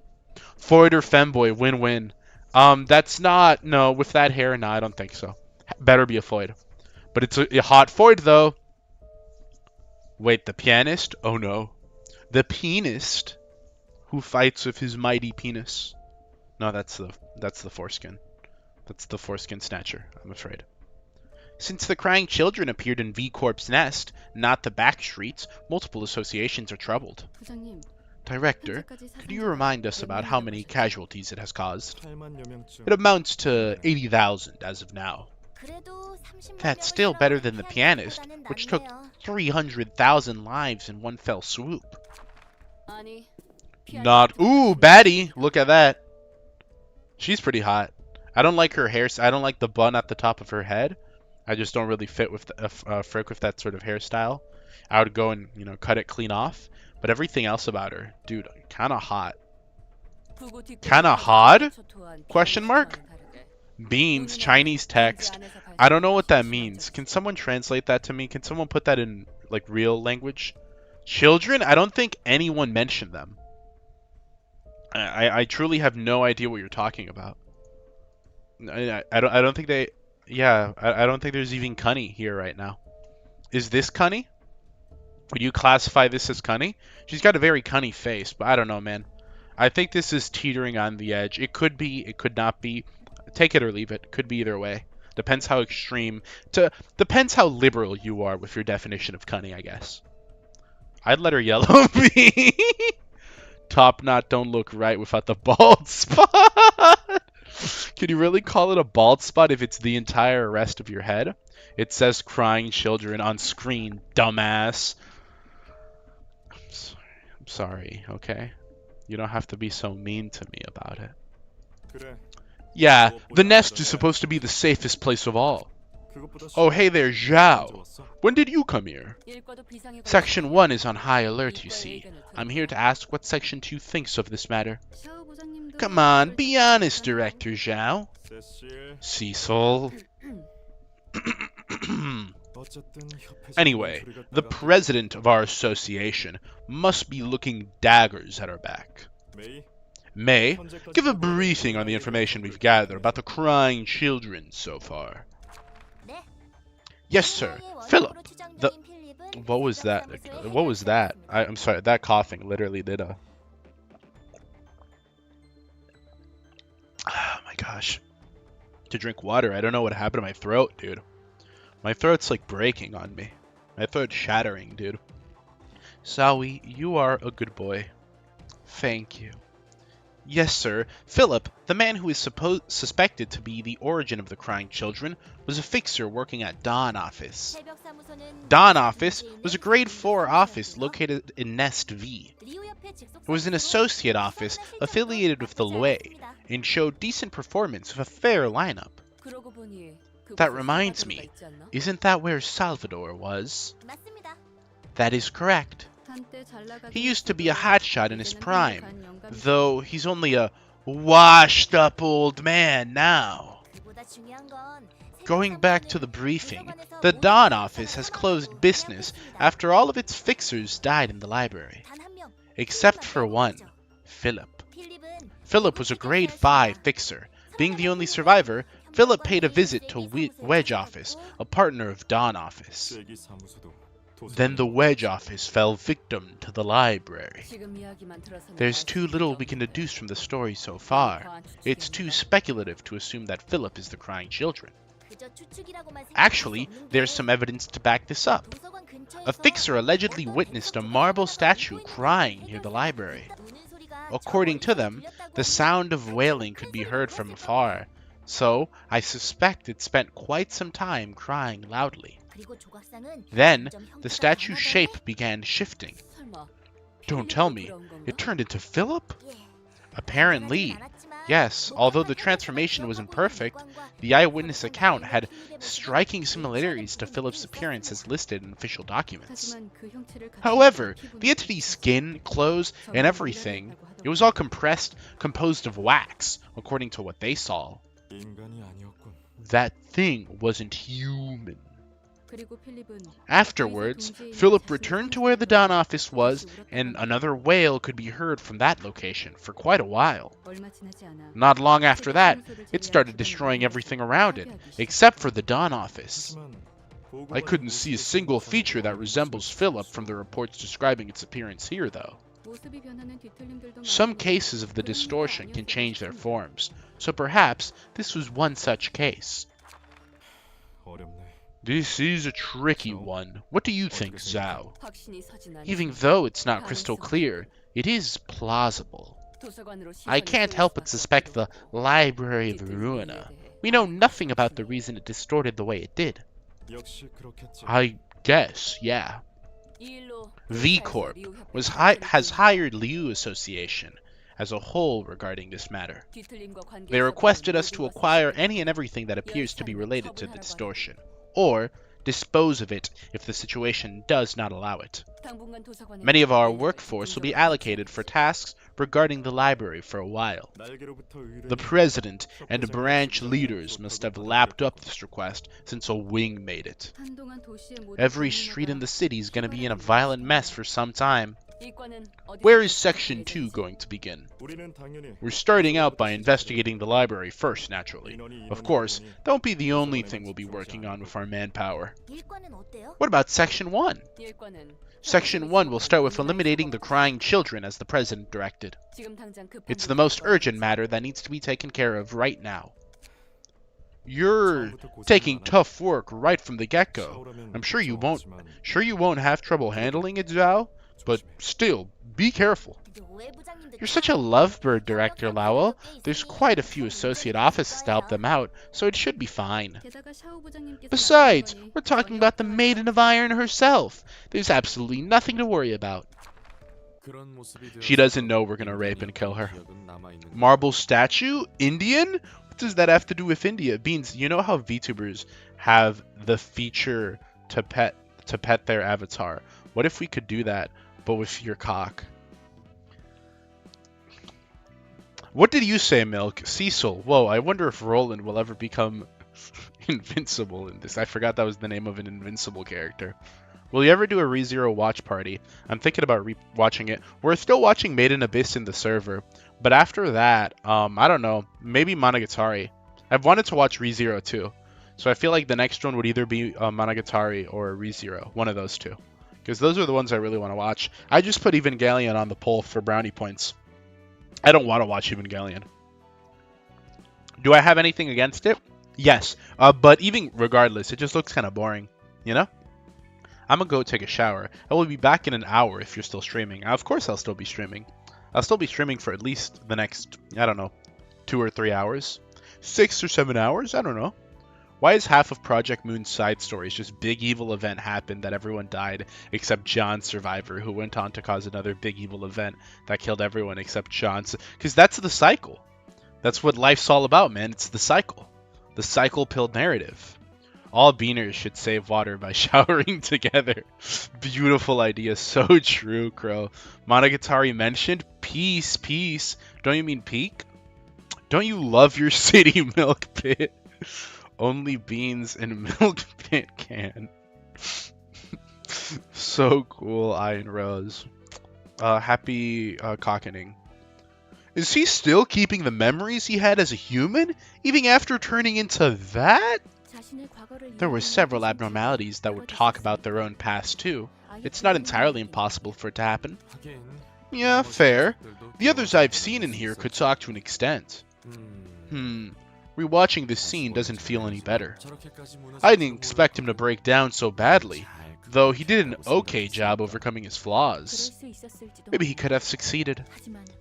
Foid or femboy, win-win. That's not... No, with that hair, no, I don't think so. Better be a Foid. But it's a hot Foid, though. Wait, the pianist? Oh no. The pianist who fights with his mighty penis. No, that's the foreskin. That's the foreskin snatcher, I'm afraid. Since the crying children appeared in V Corp's nest, not the back streets, multiple associations are troubled. Director, could you remind us about how many casualties it has caused? It amounts to 80,000 as of now. That's still better than the pianist, which took 300,000 lives in one fell swoop. Not... Ooh, baddie! Look at that. She's pretty hot. I don't like her hair. I don't like the bun at the top of her head. I just don't really fit with Frick with that sort of hairstyle. I would go and, cut it clean off. But everything else about her, dude, kind of hot. Kind of hot? Question mark? Beans, Chinese text. I don't know what that means. Can someone translate that to me? Can someone put that in, like, real language? Children? I don't think anyone mentioned them. I truly have no idea what you're talking about. I don't think they... Yeah, I don't think there's even Cunny here right now. Is this Cunny? Would you classify this as Cunny? She's got a very Cunny face, but I don't know, man. I think this is teetering on the edge. It could be, it could not be. Take it or leave it. Could be either way. Depends how extreme... Depends how liberal you are with your definition of Cunny, I guess. I'd let her yellow me. Top knot don't look right without the bald spot. Can you really call it a bald spot if it's the entire rest of your head? It says crying children on screen, dumbass. I'm sorry, okay? You don't have to be so mean to me about it. Yeah, the nest is supposed to be the safest place of all. Oh, hey there, Zhao. When did you come here? Section 1 is on high alert, you see. I'm here to ask what Section 2 thinks of this matter. Come on, be honest, Director Zhao. Cecil. Anyway, the president of our association must be looking daggers at our back. May, give a briefing on the information we've gathered about the crying children so far. Yes, sir. Philip, What was that? What was that? I'm sorry, that coughing literally did a... Oh my gosh. To drink water, I don't know what happened to my throat, dude. My throat's like breaking on me. My throat's shattering, dude. Sawi, you are a good boy. Thank you. Yes, sir. Philip, the man who is suspected to be the origin of the crying children, was a fixer working at Dawn Office. Dawn Office was a grade 4 office located in Nest V. It was an associate office affiliated with the Lue and showed decent performance with a fair lineup. That reminds me, isn't that where Salvador was? That is correct. He used to be a hotshot in his prime, though he's only a washed-up old man now. Going back to the briefing, the Dawn office has closed business after all of its fixers died in the library. Except for one, Philip. Philip was a grade 5 fixer. Being the only survivor, Philip paid a visit to Wedge office, a partner of Dawn office. Then the Wedge office fell victim to the library. There's too little we can deduce from the story so far. It's too speculative to assume that Philip is the crying children. Actually, there's some evidence to back this up. A fixer allegedly witnessed a marble statue crying near the library. According to them, the sound of wailing could be heard from afar, so I suspect it spent quite some time crying loudly. Then, the statue's shape began shifting. Don't tell me, it turned into Philip? Apparently, yes, although the transformation wasn't perfect, the eyewitness account had striking similarities to Philip's appearance as listed in official documents. However, the entity's skin, clothes, and everything, it was all composed of wax, according to what they saw. That thing wasn't human. Afterwards, Philip returned to where the Dawn office was, and another wail could be heard from that location for quite a while. Not long after that, it started destroying everything around it, except for the Dawn office. I couldn't see a single feature that resembles Philip from the reports describing its appearance here, though. Some cases of the distortion can change their forms, so perhaps this was one such case. This is a tricky one. What do you think, Zhao? Even though it's not crystal clear, it is plausible. I can't help but suspect the Library of Ruina. We know nothing about the reason it distorted the way it did. I guess, yeah. V-Corp has hired Liu Association as a whole regarding this matter. They requested us to acquire any and everything that appears to be related to the distortion, or dispose of it if the situation does not allow it. Many of our workforce will be allocated for tasks regarding the library for a while. The president and branch leaders must have lapped up this request since a wing made it. Every street in the city is going to be in a violent mess for some time. Where is Section 2 going to begin? We're starting out by investigating the library first, naturally. Of course, that won't be the only thing we'll be working on with our manpower. What about Section 1? Section 1 will start with eliminating the crying children as the president directed. It's the most urgent matter that needs to be taken care of right now. You're taking tough work right from the get-go. I'm sure you won't have trouble handling it, Zhao? But still, be careful. You're such a lovebird, Director Lowell. There's quite a few associate offices to help them out, so it should be fine. Besides, we're talking about the Maiden of Iron herself. There's absolutely nothing to worry about. She doesn't know we're gonna rape and kill her. Marble statue? Indian? What does that have to do with India? Beans, you know how VTubers have the feature to pet their avatar? What if we could do that, but with your cock? What did you say, Milk? Cecil. Whoa, I wonder if Roland will ever become Invincible in this. I forgot that was the name of an Invincible character. Will you ever do a ReZero watch party? I'm thinking about watching it. We're still watching Made in Abyss in the server, but after that, I don't know. Maybe Monogatari. I've wanted to watch ReZero too, so I feel like the next one would either be Monogatari or ReZero, one of those two, because those are the ones I really want to watch. I just put Evangelion on the poll for brownie points. I don't want to watch Evangelion. Do I have anything against it? Yes, but even regardless, it just looks kind of boring, you know? I'm gonna go take a shower. I will be back in an hour if you're still streaming. Of course I'll still be streaming. I'll still be streaming for at least the next, I don't know, 2 or 3 hours. 6 or 7 hours? I don't know. Why is half of Project Moon's side stories just big evil event happened that everyone died except John Survivor, who went on to cause another big evil event that killed everyone except John? Because that's the cycle. That's what life's all about, man. It's the cycle. The cycle pill narrative. All beaners should save water by showering together. Beautiful idea. So true, Crow. Monogatari mentioned? Peace, peace. Don't you mean peak? Don't you love your city milk pit? Only beans in milk pit can. So cool, Iron Rose. Happy cockening. Is he still keeping the memories he had as a human, even after turning into that? There were several abnormalities that would talk about their own past too. It's not entirely impossible for it to happen. Yeah, fair. The others I've seen in here could talk to an extent. Rewatching this scene doesn't feel any better. I didn't expect him to break down so badly, though he did an okay job overcoming his flaws. Maybe he could have succeeded.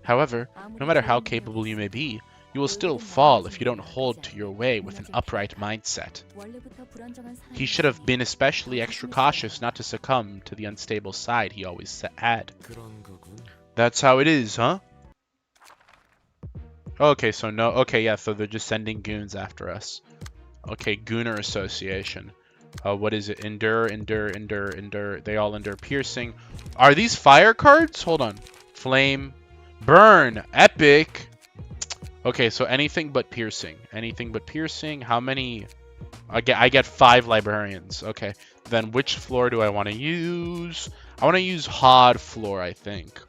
However, no matter how capable you may be, you will still fall if you don't hold to your way with an upright mindset. He should have been especially extra cautious not to succumb to the unstable side he always had. That's how it is, huh? Okay, so no. Okay, yeah, so they're just sending goons after us. Okay, Gooner Association. What is it? Endure, endure, endure, endure. They all endure piercing. Are these fire cards? Hold on. Flame. Burn. Epic. Okay, so anything but piercing. Anything but piercing. How many? I get 5 librarians. Okay. Then which floor do I want to use? I want to use Hod floor, I think.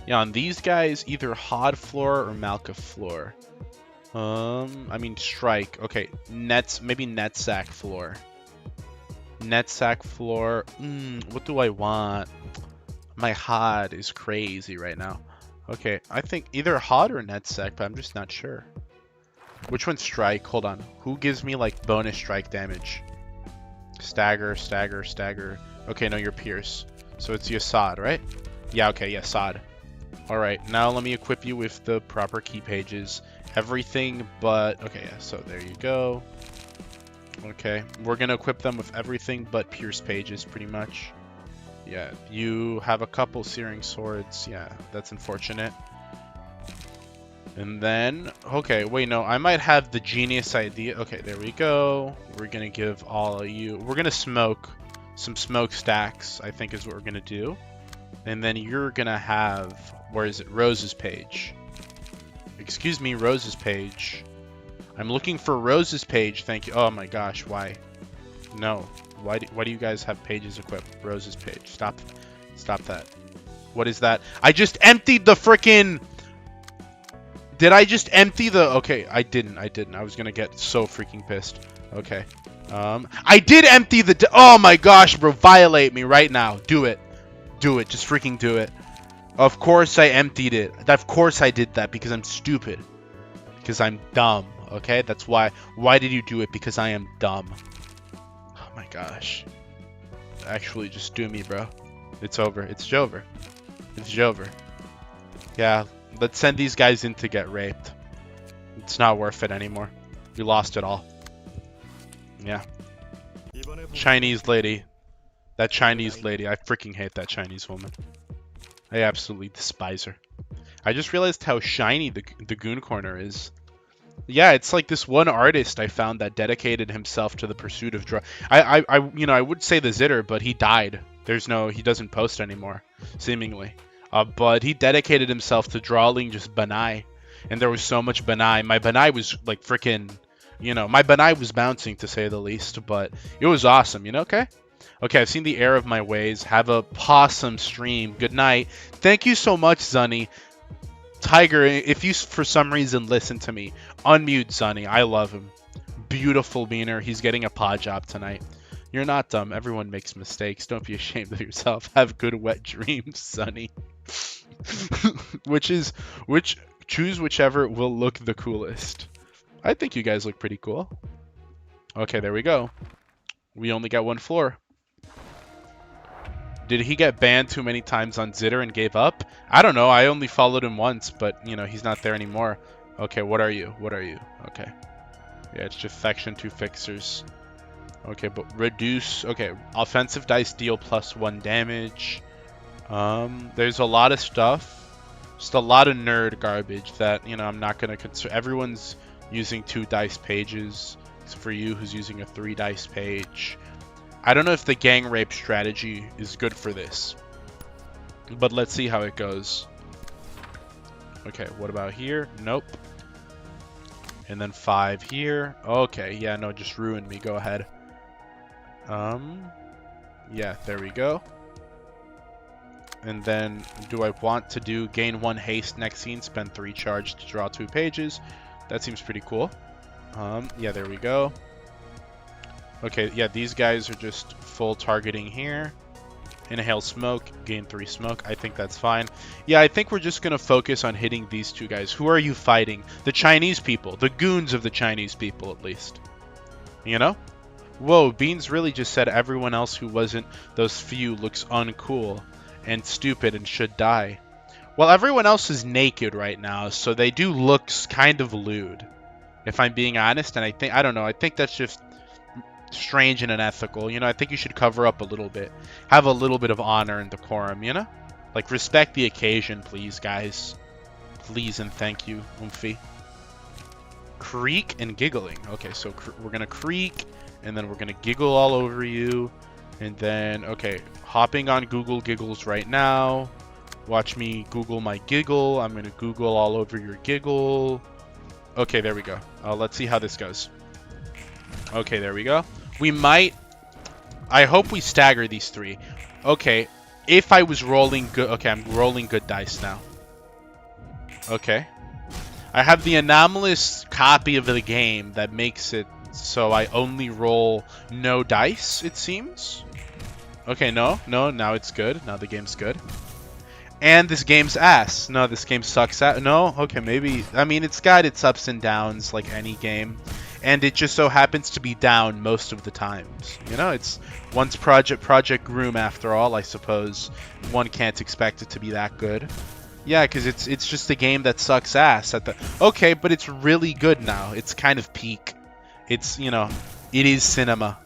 Yeah, on these guys, either Hod floor or Malka floor. I mean strike. Okay, maybe Netsack floor. Netsack floor. What do I want? My Hod is crazy right now. Okay, I think either Hod or Netsack, but I'm just not sure. Which one's strike? Hold on. Who gives me like bonus strike damage? Stagger, stagger, stagger. Okay, no, you're Pierce. So it's Yasad, right? Yeah, okay, Yasad. Alright, now let me equip you with the proper key pages. Everything but... Okay, yeah, so there you go. Okay, we're gonna equip them with everything but Pierce pages, pretty much. Yeah, you have a couple Searing Swords. Yeah, that's unfortunate. And then... Okay, wait, no, I might have the genius idea. Okay, there we go. We're gonna give all of you... We're gonna smoke some smoke stacks, I think is what we're gonna do. And then you're gonna have... Where is it? Rose's page. Excuse me, Rose's page. I'm looking for Rose's page, thank you. Oh my gosh, why? No. Why do you guys have pages equipped? Rose's page. Stop that. What is that? I just emptied the frickin'... Did I just empty the... Okay, I didn't. I was gonna get so freaking pissed. Okay. I did empty the... Oh my gosh, bro. Violate me right now. Do it. Do it. Just freaking do it. Of course I emptied it. Of course I did that because I'm stupid. Because I'm dumb. Okay? That's why. Why did you do it? Because I am dumb. Oh my gosh. Actually, just do me, bro. It's over. It's Jover. It's Jover. Yeah. Let's send these guys in to get raped. It's not worth it anymore. We lost it all. Yeah. Chinese lady. That Chinese lady. I freaking hate that Chinese woman. I absolutely despise her. I just realized how shiny the Goon Corner is. Yeah, it's like this one artist I found that dedicated himself to the pursuit of drug. I would say the Zitter, but he died. He doesn't post anymore, seemingly. But he dedicated himself to drawing just Binah, and there was so much Binah. My Binah was like freaking You know, my Binah was bouncing to say the least, but it was awesome, you know, okay? Okay, I've seen the error of my ways. Have a possum stream. Good night. Thank you so much, Zunny. Tiger, if you for some reason listen to me, unmute Zunny. I love him. Beautiful beaner. He's getting a pod job tonight. You're not dumb. Everyone makes mistakes. Don't be ashamed of yourself. Have good wet dreams, Sonny. Choose whichever will look the coolest. I think you guys look pretty cool. Okay, there we go. We only got one floor. Did he get banned too many times on Zitter and gave up? I don't know. I only followed him once, but you know, he's not there anymore. Okay, what are you? What are you? Okay. Yeah, it's just Faction 2 fixers. Okay, but reduce... Okay, offensive dice deal +1 damage. There's a lot of stuff. Just a lot of nerd garbage that, you know, I'm not going to consider. Everyone's using 2 dice pages. Except for you, who's using a 3 dice page. I don't know if the gang rape strategy is good for this. But let's see how it goes. Okay, what about here? Nope. And then 5 here. Okay, yeah, no, just ruin me. Go ahead. Yeah, there we go. And then, do I want to do gain 1 haste next scene, spend 3 charge to draw 2 pages? That seems pretty cool. Yeah, there we go. Okay, yeah, these guys are just full targeting here. Inhale smoke, gain 3 smoke. I think that's fine. Yeah, I think we're just going to focus on hitting these 2 guys. Who are you fighting? The Chinese people. The goons of the Chinese people, at least. You know? Whoa, Beans really just said everyone else who wasn't those few looks uncool and stupid and should die. Well, everyone else is naked right now, so they do look kind of lewd, if I'm being honest. And I don't know, I think that's just strange and unethical. You know, I think you should cover up a little bit. Have a little bit of honor and decorum, you know? Like, respect the occasion, please, guys. Please and thank you, Oomphy. Creak and giggling. Okay, so we're going to creak, and then we're going to giggle all over you. And then, okay, hopping on Google Giggles right now. Watch me Google my giggle. I'm going to Google all over your giggle. Okay, there we go. Let's see how this goes. Okay, there we go. We might... I hope we stagger these 3. Okay, if I was rolling good... Okay, I'm rolling good dice now. Okay. I have the anomalous copy of the game that makes it so I only roll no dice, it seems. Okay, no, now it's good. Now the game's good. And this game's ass. No, this game sucks ass. No? Okay, maybe... I mean, it's got its ups and downs like any game. And it just so happens to be down most of the times. You know, it's... Once Project Groom, after all, I suppose. One can't expect it to be that good. Yeah, because it's just a game that sucks ass at the... Okay, but it's really good now. It's kind of peak. It's, you know, it is cinema.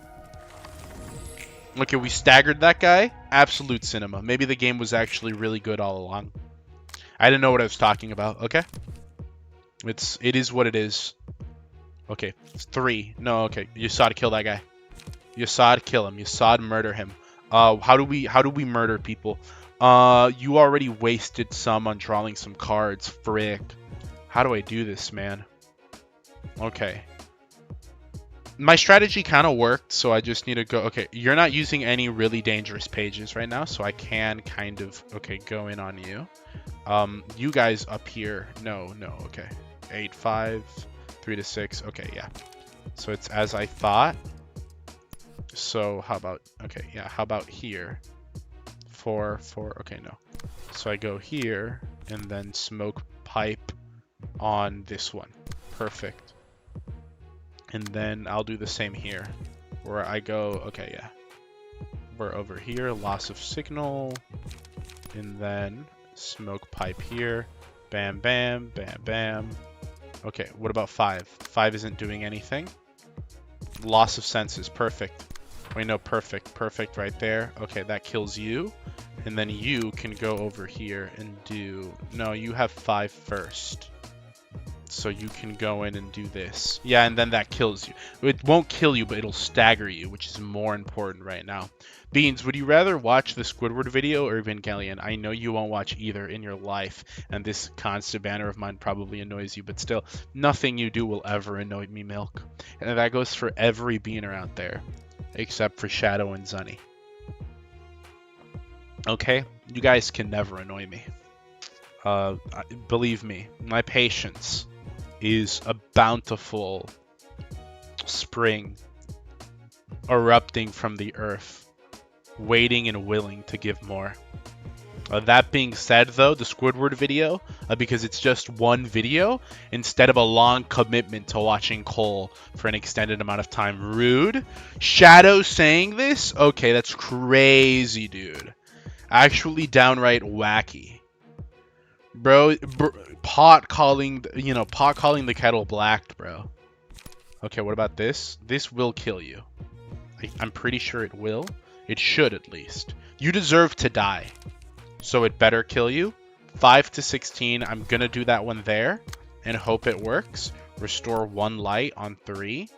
Okay, we staggered that guy. Absolute cinema. Maybe the game was actually really good all along. I didn't know what I was talking about. Okay. It is what it is. Okay, it's 3. No, okay. You saw to kill that guy. You saw to kill him. You saw to murder him. How do we murder people? You already wasted some on drawing some cards. Frick. How do I do this, man? Okay. My strategy kind of worked, so I just need to go... Okay, you're not using any really dangerous pages right now, so I can kind of... Okay, go in on you. You guys up here... No, okay. 8, 5, 3 to 6. Okay, yeah. So it's as I thought. So how about... Okay, yeah, how about here? 4, 4... Okay, no. So I go here, and then smoke pipe on this one. Perfect. And then I'll do the same here, where I go, okay, yeah. We're over here, loss of signal, and then smoke pipe here. Bam, bam, bam, bam. Okay, what about 5? 5 isn't doing anything. Loss of senses, perfect. Wait, no, perfect right there. Okay, that kills you. And then you can go over here and do... No, you have 5 first. So you can go in and do this. Yeah, and then that kills you. It won't kill you, but it'll stagger you, which is more important right now. Beans, would you rather watch the Squidward video or Evangelion? I know you won't watch either in your life, and this constant banner of mine probably annoys you, but still, nothing you do will ever annoy me, Milk. And that goes for every beaner out there, except for Shadow and Zunny. Okay? You guys can never annoy me. Believe me, my patience is a bountiful spring erupting from the earth, waiting and willing to give more. That being said, though, the Squidward video, because it's just one video, instead of a long commitment to watching Cole for an extended amount of time. Rude. Shadow saying this? Okay, that's crazy, dude. Actually downright wacky. Bro, pot calling the kettle black, bro. Okay, what about this? This will kill you. I'm pretty sure it will. It should, at least. You deserve to die, so it better kill you. 5 to 16. I'm gonna do that one there and hope it works. Restore 1 light on 3.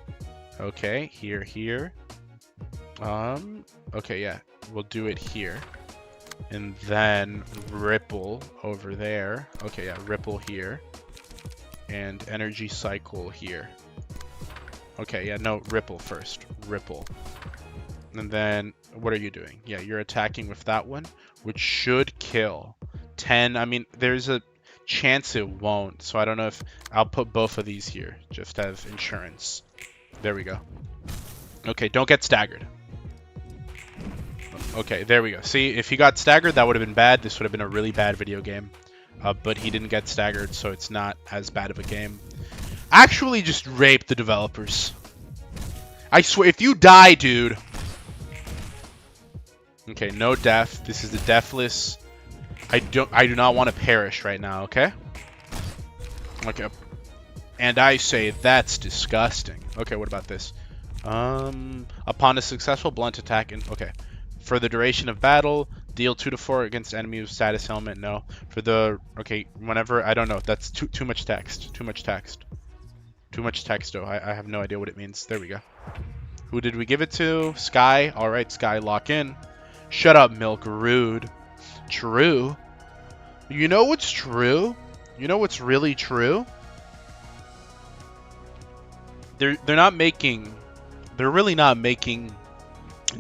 Okay, here. Okay, yeah, we'll do it here. And then ripple over there. Okay, yeah, ripple here. And energy cycle here. Okay, yeah, no, ripple first. Ripple. And then, what are you doing? Yeah, you're attacking with that one, which should kill. 10, I mean, there's a chance it won't. So I don't know if I'll put both of these here, just to have insurance. There we go. Okay, don't get staggered. Okay, there we go. See, if he got staggered, that would have been bad. This would have been a really bad video game. But he didn't get staggered, so it's not as bad of a game. Actually, just rape the developers. I swear, if you die, dude. Okay, no death. This is the deathless. I do not want to perish right now, okay? Okay. And I say that's disgusting. Okay, what about this? Upon a successful blunt attack in for the duration of battle, deal 2 to 4 against enemy with status element. No. For the whenever, I don't know. That's too much text. Too much text. Too much texto. I have no idea what it means. There we go. Who did we give it to? Sky. All right, Sky, lock in. Shut up, Milk. Rude. True. You know what's true? You know what's really true? They're really not making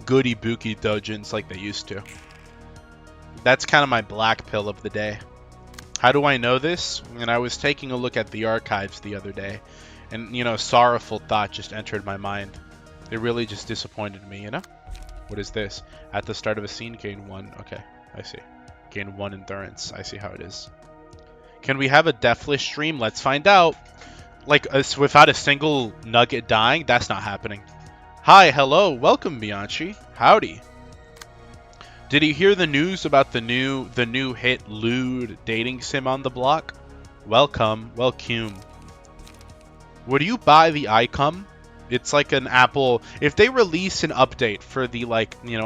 good Ibuki dojins like they used to. That's kind of my black pill of the day. How do I know this? And I was taking a look at the archives the other day, and sorrowful thought just entered my mind. It really just disappointed me, What is this? At the start of a scene, gain 1. Okay, I see. Gain 1 endurance. I see how it is. Can we have a deathless stream? Let's find out. Like, without a single nugget dying? That's not happening. Hi, hello, welcome, Bianchi. Howdy. Did you hear the news about the new hit lewd dating sim on the block? Welcome. Would you buy the icon? It's like an Apple. If they release an update for the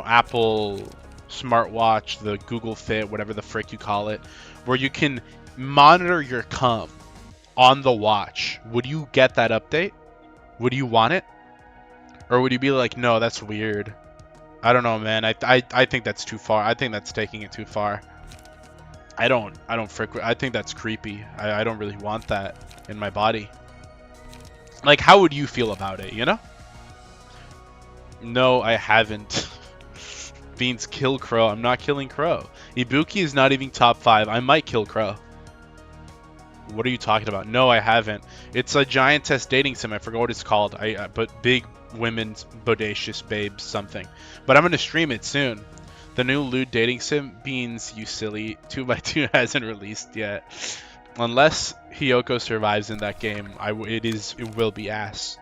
Apple smartwatch, the Google Fit, whatever the frick you call it, where you can monitor your cum on the watch, would you get that update? Would you want it? Or would you be like, no, that's weird? I don't know, man. I think that's too far. I think that's taking it too far. I think that's creepy. I don't really want that in my body. Like, how would you feel about it, No, I haven't. Beans, kill Crow. I'm not killing Crow. Ibuki is not even top 5. I might kill Crow. What are you talking about? No, I haven't. It's a giantess dating sim. I forgot what it's called. But big women's bodacious babes something. But I'm gonna stream it soon. The new lewd dating sim. Beans, you silly. 2x2 hasn't released yet. Unless Hiyoko survives in that game, it will be ass.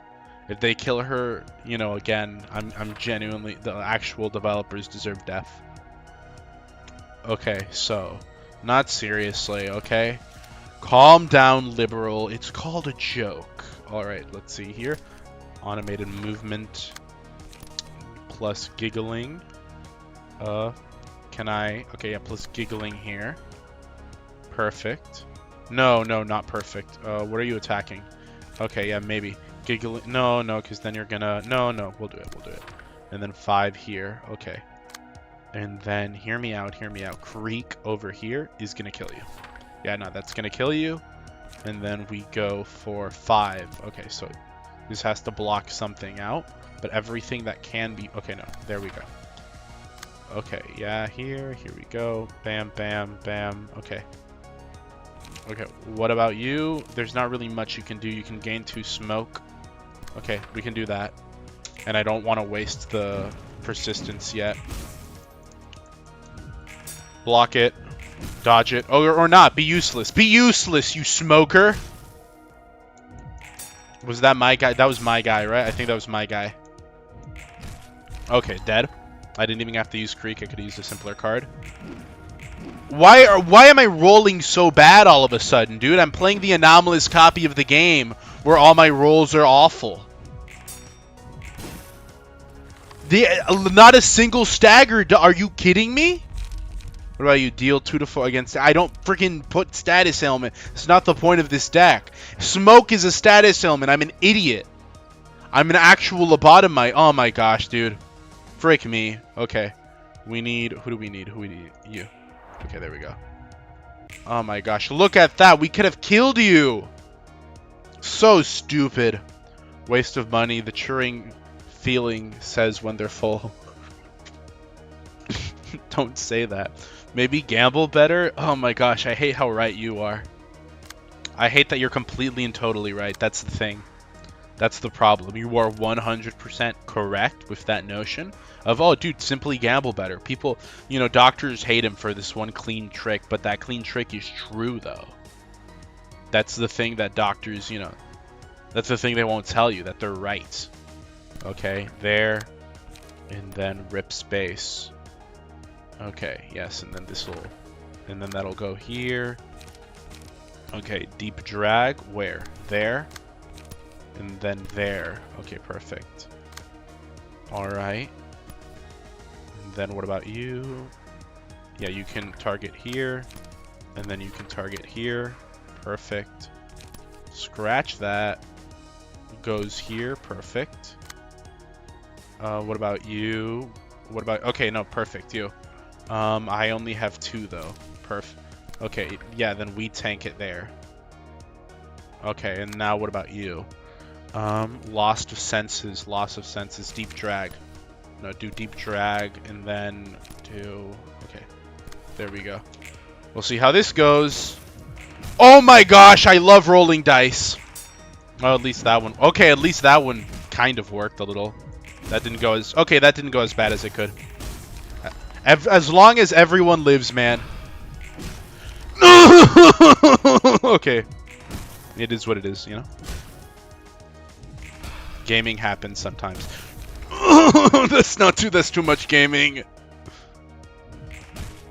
If they kill her, again, I'm genuinely, the actual developers deserve death. Okay, so not seriously, okay? Calm down, liberal. It's called a joke. All right, let's see here. Automated movement plus giggling. Okay, yeah, plus giggling here. Perfect. No, no, not perfect. What are you attacking? Okay, yeah, maybe. Giggling. No, no, because then you're gonna... No, no, we'll do it, we'll do it. And then 5 here. Okay. And then, hear me out, hear me out. Creek over here is gonna kill you. Yeah, no, that's gonna kill you. And then we go for 5. Okay, so this has to block something out. But everything that can be... Okay, no, there we go. Okay, yeah, here we go. Bam, bam, bam. Okay. Okay, what about you? There's not really much you can do. You can gain 2 smoke. Okay, we can do that. And I don't want to waste the persistence yet. Block it. Dodge it. Oh, or not. Be useless. Be useless, you smoker! Was that my guy? That was my guy, right? I think that was my guy. Okay, dead. I didn't even have to use Creek. I could have used a simpler card. Why am I rolling so bad all of a sudden, dude? I'm playing the anomalous copy of the game where all my rolls are awful. Not a single stagger. Are you kidding me? What about you? Deal 2 to 4 against... I don't freaking put status element. It's not the point of this deck. Smoke is a status element. I'm an idiot. I'm an actual lobotomite. Oh my gosh, dude. Frick me. Okay. We need... Who do we need? Who do we need? You. Okay, there we go. Oh my gosh. Look at that. We could have killed you. So stupid. Waste of money. The Turing feeling says when they're full. Don't say that. Maybe gamble better? Oh my gosh. I hate how right you are. I hate that you're completely and totally right. That's the thing. That's the problem. You are 100% correct with that notion of, oh, dude, simply gamble better. People, you know, doctors hate him for this one clean trick, but that clean trick is true, though. That's the thing that doctors, you know, that's the thing they won't tell you, that they're right. Okay, there, and then rip space. Okay, yes, and then this will, and then that'll go here. Okay, deep drag, where? There. And then there. Okay, perfect. Alright. And then what about you? Yeah, you can target here. And then you can target here. Perfect. Scratch that. Goes here. Perfect. What about you? What about... Okay, no, perfect. You. I only have 2, though. Perfect. Okay, yeah, then we tank it there. Okay, and now what about you? Loss of senses, deep drag. No, do deep drag, and then do... Okay, there we go. We'll see how this goes. Oh my gosh, I love rolling dice. Oh, at least that one. Okay, at least that one kind of worked a little. That didn't go as... Okay, that didn't go as bad as it could. As long as everyone lives, man. Okay. It is what it is, you know? Gaming happens sometimes. That's too much gaming.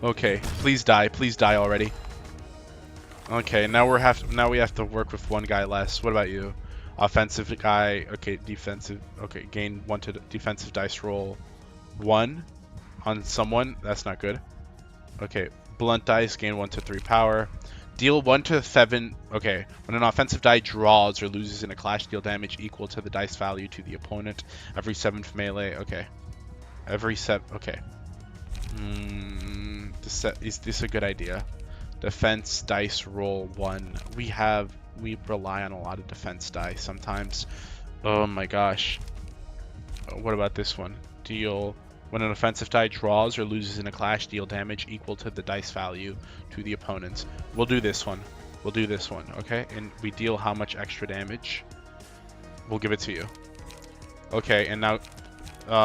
Okay, please die already. Okay, now we have to work with one guy less. What about you? Offensive guy. Okay, defensive. Okay, gain 1 to defensive dice roll 1 on someone. That's not good. Okay, blunt dice, gain 1 to 3 power. Deal 1 to 7. Okay, when an offensive die draws or loses in a clash, deal damage equal to the dice value to the opponent. Every 7th melee. Okay. Every 7. Okay. Is this a good idea? Defense dice roll 1. We rely on a lot of defense dice sometimes. Oh my gosh. What about this one? Deal... When an offensive die draws or loses in a clash, deal damage equal to the dice value to the opponents. We'll do this one. We'll do this one, okay? And we deal how much extra damage? We'll give it to you. Okay, and now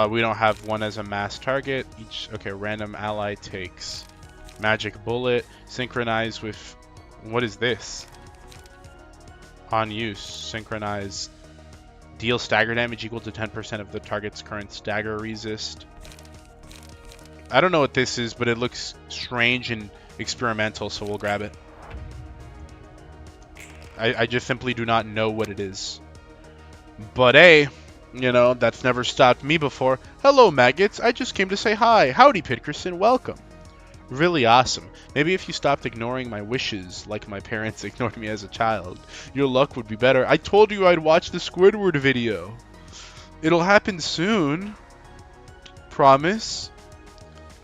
we don't have one as a mass target. Okay, random ally takes magic bullet. Synchronize with... What is this? On use. Synchronize. Deal stagger damage equal to 10% of the target's current stagger resist. I don't know what this is, but it looks strange and experimental, so we'll grab it. I just simply do not know what it is. But hey, you know, that's never stopped me before. Hello, maggots. I just came to say hi. Howdy, Pitkerson. Welcome. Really awesome. Maybe if you stopped ignoring my wishes like my parents ignored me as a child, your luck would be better. I told you I'd watch the Squidward video. It'll happen soon. Promise.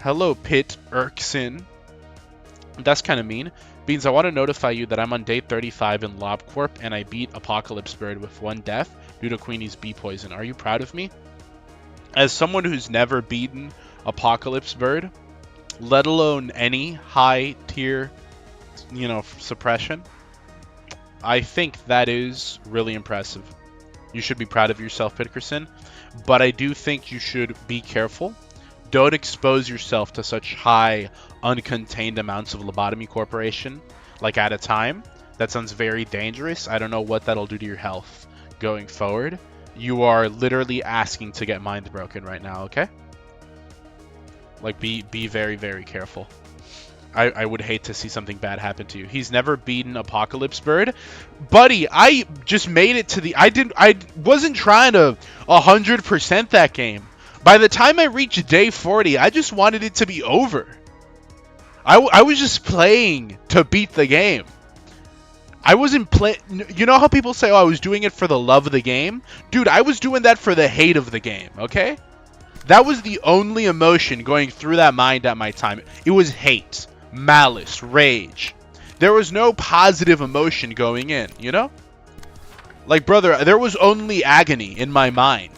Hello, Pit Erkson. That's kind of mean. Beans, I want to notify you that I'm on day 35 in LobCorp, and I beat Apocalypse Bird with 1 death due to Queenie's bee poison. Are you proud of me? As someone who's never beaten Apocalypse Bird, let alone any high tier, suppression, I think that is really impressive. You should be proud of yourself, Pitkerson, but I do think you should be careful. Don't expose yourself to such high, uncontained amounts of Lobotomy Corporation, like at a time. That sounds very dangerous. I don't know what that'll do to your health going forward. You are literally asking to get mind broken right now, okay? Like, be very, very careful. I would hate to see something bad happen to you. He's never beaten Apocalypse Bird. Buddy, I just made it to the... I wasn't trying to 100% that game. By the time I reached day 40, I just wanted it to be over. I was just playing to beat the game. I wasn't playing... You know how people say, oh, I was doing it for the love of the game? Dude, I was doing that for the hate of the game, okay? That was the only emotion going through that mind at my time. It was hate, malice, rage. There was no positive emotion going in, you know? Like, brother, there was only agony in my mind.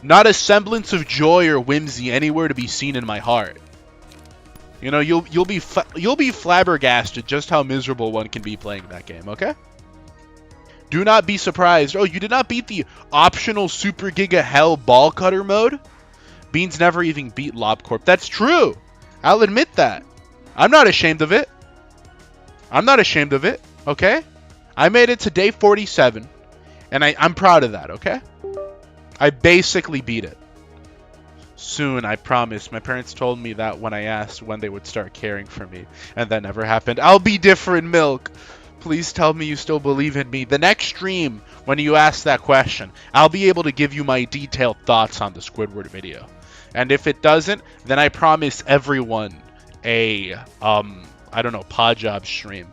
Not a semblance of joy or whimsy anywhere to be seen in my heart. You know, you'll be flabbergasted just how miserable one can be playing that game, okay? Do not be surprised. Oh, you did not beat the optional Super Giga Hell Ball Cutter mode? Beans never even beat LobCorp. That's true. I'll admit that. I'm not ashamed of it. I'm not ashamed of it, okay? I made it to day 47, and I'm proud of that, okay? I basically beat it. Soon, I promise. My parents told me that when I asked when they would start caring for me, and that never happened. I'll be different, Milk. Please tell me you still believe in me. The next stream, when you ask that question, I'll be able to give you my detailed thoughts on the Squidward video. And if it doesn't, then I promise everyone a, I don't know, pod job stream.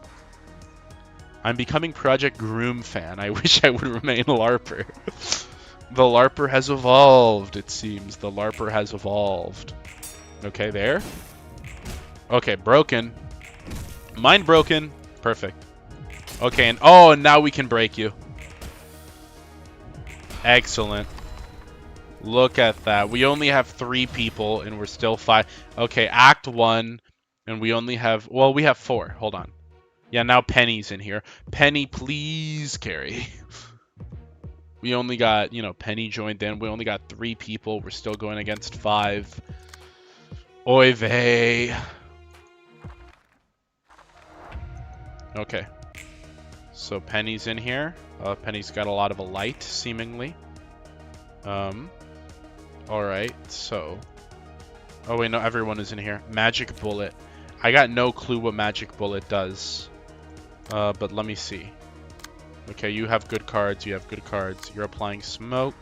I'm becoming Project Groom fan. I wish I would remain LARPer. The LARPer has evolved, it seems. The LARPer has evolved. Okay, there. Okay, broken. Mine broken. Perfect. Okay, and oh, and now we can break you. Excellent. Look at that. We only have 3 people, and we're still 5. Okay, Act 1, and we only have... Well, we have 4. Hold on. Yeah, now Penny's in here. Penny, please carry. We only got, Penny joined in. We only got 3 people. We're still going against 5. Oy vey. Okay. So Penny's in here. Penny's got a lot of a light, seemingly. Alright, so... Oh wait, no, everyone is in here. Magic Bullet. I got no clue what Magic Bullet does. But let me see. Okay, you have good cards. You have good cards. You're applying smoke.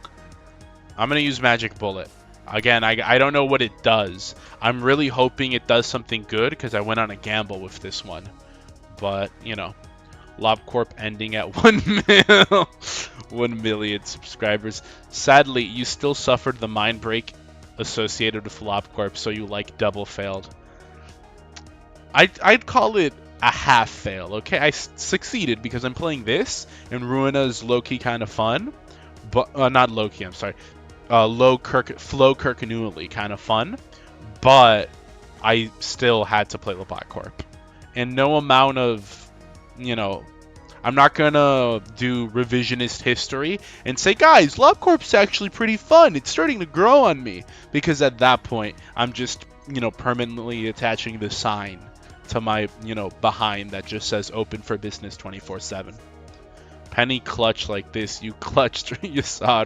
I'm going to use Magic Bullet. Again, I don't know what it does. I'm really hoping it does something good because I went on a gamble with this one. But, LobCorp ending at 1 million subscribers. Sadly, you still suffered the mind break associated with LobCorp, so you double failed. I'd call it a half fail, okay? I succeeded because I'm playing this, and Ruina is low-key kind of fun. But, not low-key, I'm sorry. Flo Kirknewly kind of fun. But I still had to play LobCorp. And no amount of, I'm not gonna do revisionist history and say, guys, LobCorp's actually pretty fun. It's starting to grow on me. Because at that point, I'm just, permanently attaching the sign to my, behind that just says open for business 24/7. Penny clutch like this. You clutched you saw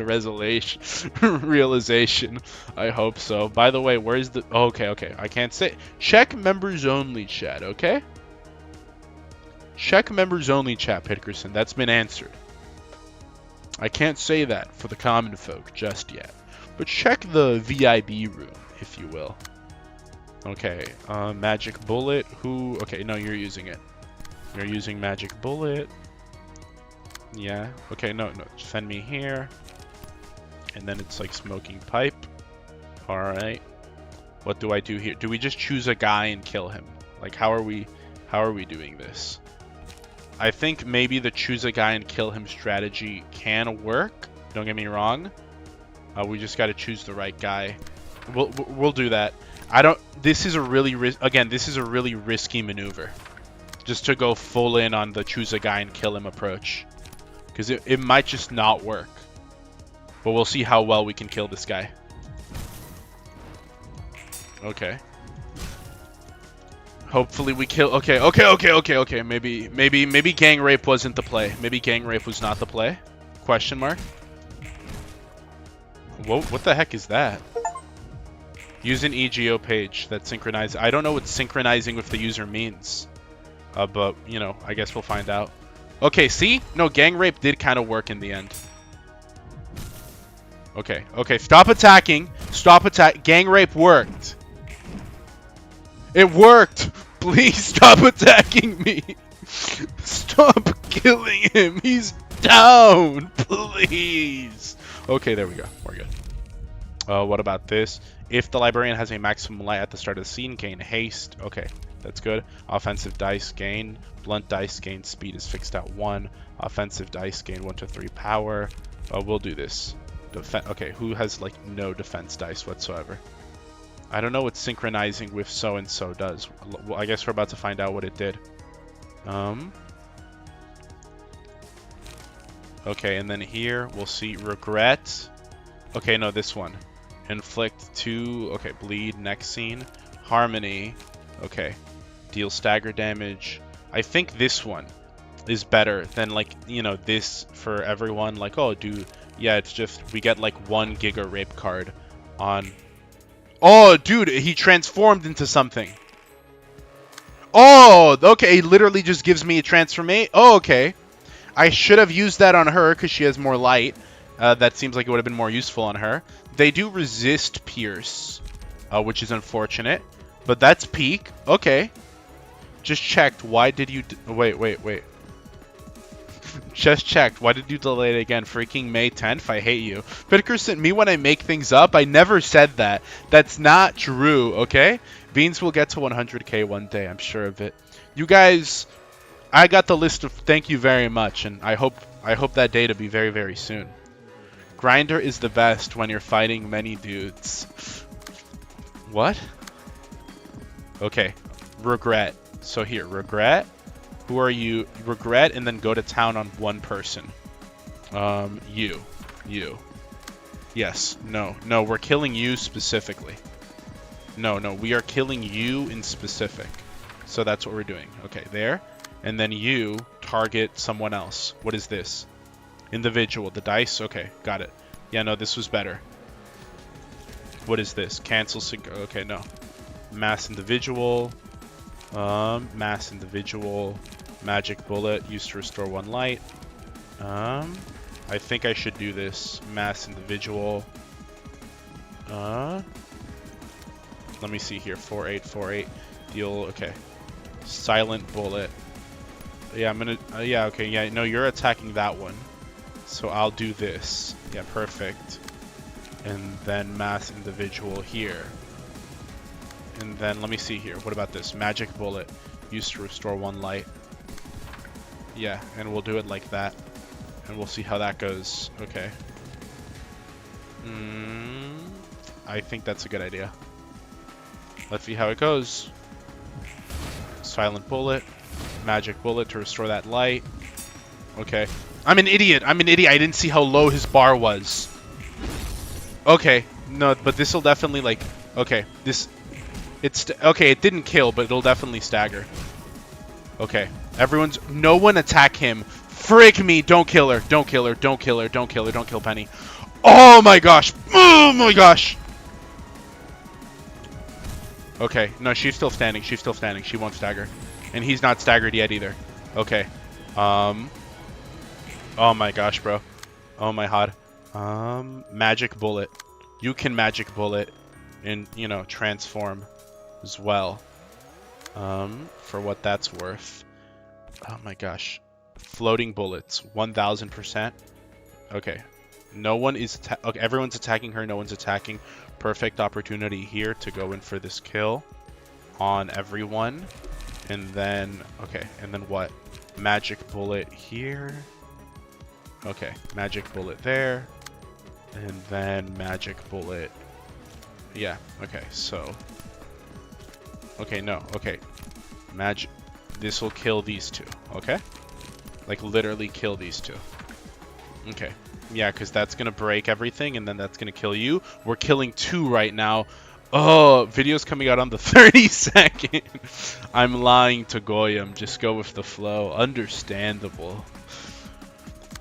realization. I hope so. By the way, where's the... Oh, okay. I can't say... Check members only, chat, okay? Check members only, chat, Pitkerson. That's been answered. I can't say that for the common folk just yet. But check the VIB room, if you will. Okay, magic bullet. Who? Okay, no, you're using it. You're using magic bullet. Yeah. Okay, no, defend me here. And then it's like smoking pipe. All right. What do I do here? Do we just choose a guy and kill him? Like, how are we doing this? I think maybe the choose a guy and kill him strategy can work. Don't get me wrong. We just got to choose the right guy. We'll do that. This is a really risky maneuver. Just to go full in on the choose a guy and kill him approach. Because it might just not work. But we'll see how well we can kill this guy. Okay. Hopefully we kill. Okay. Maybe gang rape wasn't the play. Maybe gang rape was not the play. Question mark. Whoa, what the heck is that? Use an EGO page that synchronizes. I don't know what synchronizing with the user means. But, you know, I guess we'll find out. Okay, see? No, gang rape did kind of work in the end. Okay, stop attacking. Gang rape worked. It worked! Please stop attacking me! Stop killing him! He's down! Please! Okay, there we go. We're good. What about this? If the librarian has a maximum light at the start of the scene, gain haste. Okay, that's good. Offensive dice gain. Blunt dice gain. Speed is fixed at 1. Offensive dice gain 1 to 3 power. We'll do this. Okay, who has, like, no defense dice whatsoever? I don't know what synchronizing with so-and-so does. Well, I guess we're about to find out what it did. Okay, and then here we'll see regret. Okay, no, this one. Inflict 2. Okay, bleed. Next scene. Harmony. Okay. Deal stagger damage. I think this one is better than, like, you know, this for everyone. Like, oh, yeah, it's just we get like 1 Giga Rape card on. Oh, dude, he transformed into something. Oh, okay, he literally just gives me a transformation. Oh, okay. I should have used that on her because she has more light. That seems like it would have been more useful on her. They do resist pierce, which is unfortunate. But that's peak. Okay. Just checked. Why did you... Wait. Just checked. Why did you delay it again? Freaking May 10th? I hate you. Pitkerson, me when I make things up? I never said that. That's not true, okay? Beans will get to 100k one day. I'm sure of it. You guys, I got the list of thank you very much, and I hope that day to be very, very soon. Grinder is the best when you're fighting many dudes. What? Okay. Regret. So here, regret. Who are you? Regret, and then go to town on one person. You. Yes. No, we're killing you specifically. No, we are killing you in specific. So that's what we're doing. Okay, there. And then you target someone else. What is this? Individual. The dice? Okay, got it. Yeah, no, this was better. What is this? Cancel sync. Okay, no. Mass individual. Mass individual. Magic bullet. Used to restore 1 light. I think I should do this. Mass individual. Let me see here. 4848. Deal. Okay. Silent bullet. Yeah, I'm gonna. Yeah, okay. Yeah, no, you're attacking that one. So I'll do this. Yeah, perfect. And then mass individual here. And then let me see here. What about this? Magic bullet. Used to restore 1 light. Yeah, and we'll do it like that. And we'll see how that goes. Okay. I think that's a good idea. Let's see how it goes. Silent bullet. Magic bullet to restore that light. Okay. I'm an idiot. I didn't see how low his bar was. Okay. No, but this will definitely, like... Okay. Okay, it didn't kill, but it'll definitely stagger. Okay. No one attack him. Frick me. Don't kill her. Don't kill her. Don't kill her. Don't kill her. Don't kill Penny. Oh my gosh. Oh my gosh. Okay. No, she's still standing. She's still standing. She won't stagger. And he's not staggered yet either. Okay. Oh my gosh, bro. Oh my god. Magic bullet. You can magic bullet and, you know, transform. as well. For what that's worth. Oh my gosh. Floating bullets, 1000%. Okay. No one is okay, everyone's attacking her, no one's attacking. Perfect opportunity here to go in for this kill on everyone. And then, okay, and then what? Magic bullet here. Okay, magic bullet there. And then magic bullet. Yeah, okay, so. Okay, no, okay. Magic. This will kill these two, okay? Like, literally kill these two. Okay. Yeah, because that's going to break everything, and then that's going to kill you. We're killing two right now. Oh, video's coming out on the 32nd. I'm lying to Goyam. Just go with the flow. Understandable.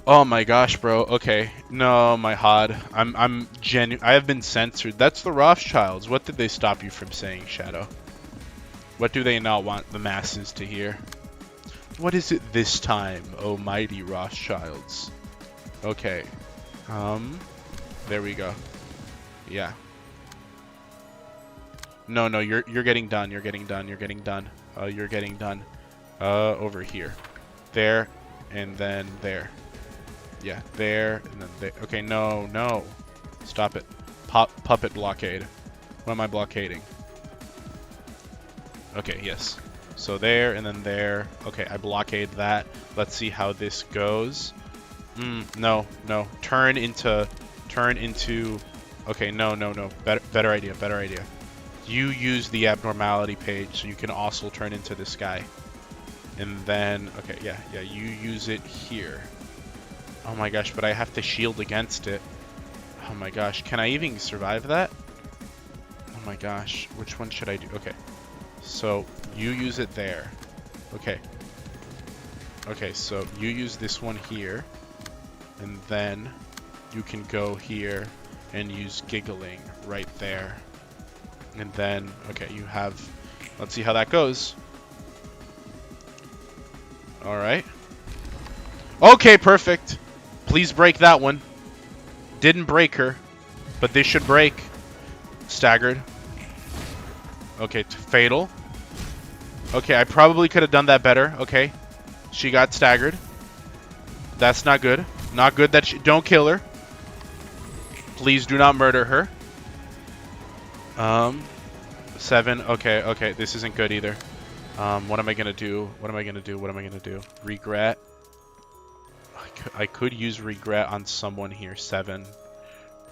Oh my gosh, bro. Okay. No, my HOD. I have been censored. That's the Rothschilds. What did they stop you from saying, Shadow? What do they not want the masses to hear? What is it this time, oh mighty Rothschilds? Okay. There we go. Yeah. No, you're getting done. You're getting done. You're getting done. You're getting done. Over here. There, and then there. Yeah, there, and then there. Okay, no. Stop it. Puppet blockade. What am I blockading? Okay, yes. So there, and then there. Okay, I blockade that. Let's see how this goes. No. Turn into... Okay, no. Better idea. You use the abnormality page, so you can also turn into this guy. And then... Okay, yeah, you use it here. Oh my gosh, but I have to shield against it. Oh my gosh, can I even survive that? Oh my gosh, which one should I do? Okay, so you use it there. Okay, so you use this one here, and then you can go here and use giggling right there. And then, okay, you have... Let's see how that goes. Alright. Okay, perfect. Please break that one. Didn't break her, but this should break. Staggered. Okay, fatal. Okay, I probably could have done that better. Okay, she got staggered. That's not good. Not good that she... Don't kill her. Please do not murder her. 7. Okay, this isn't good either. What am I gonna do? Regret. I could use regret on someone here. 7.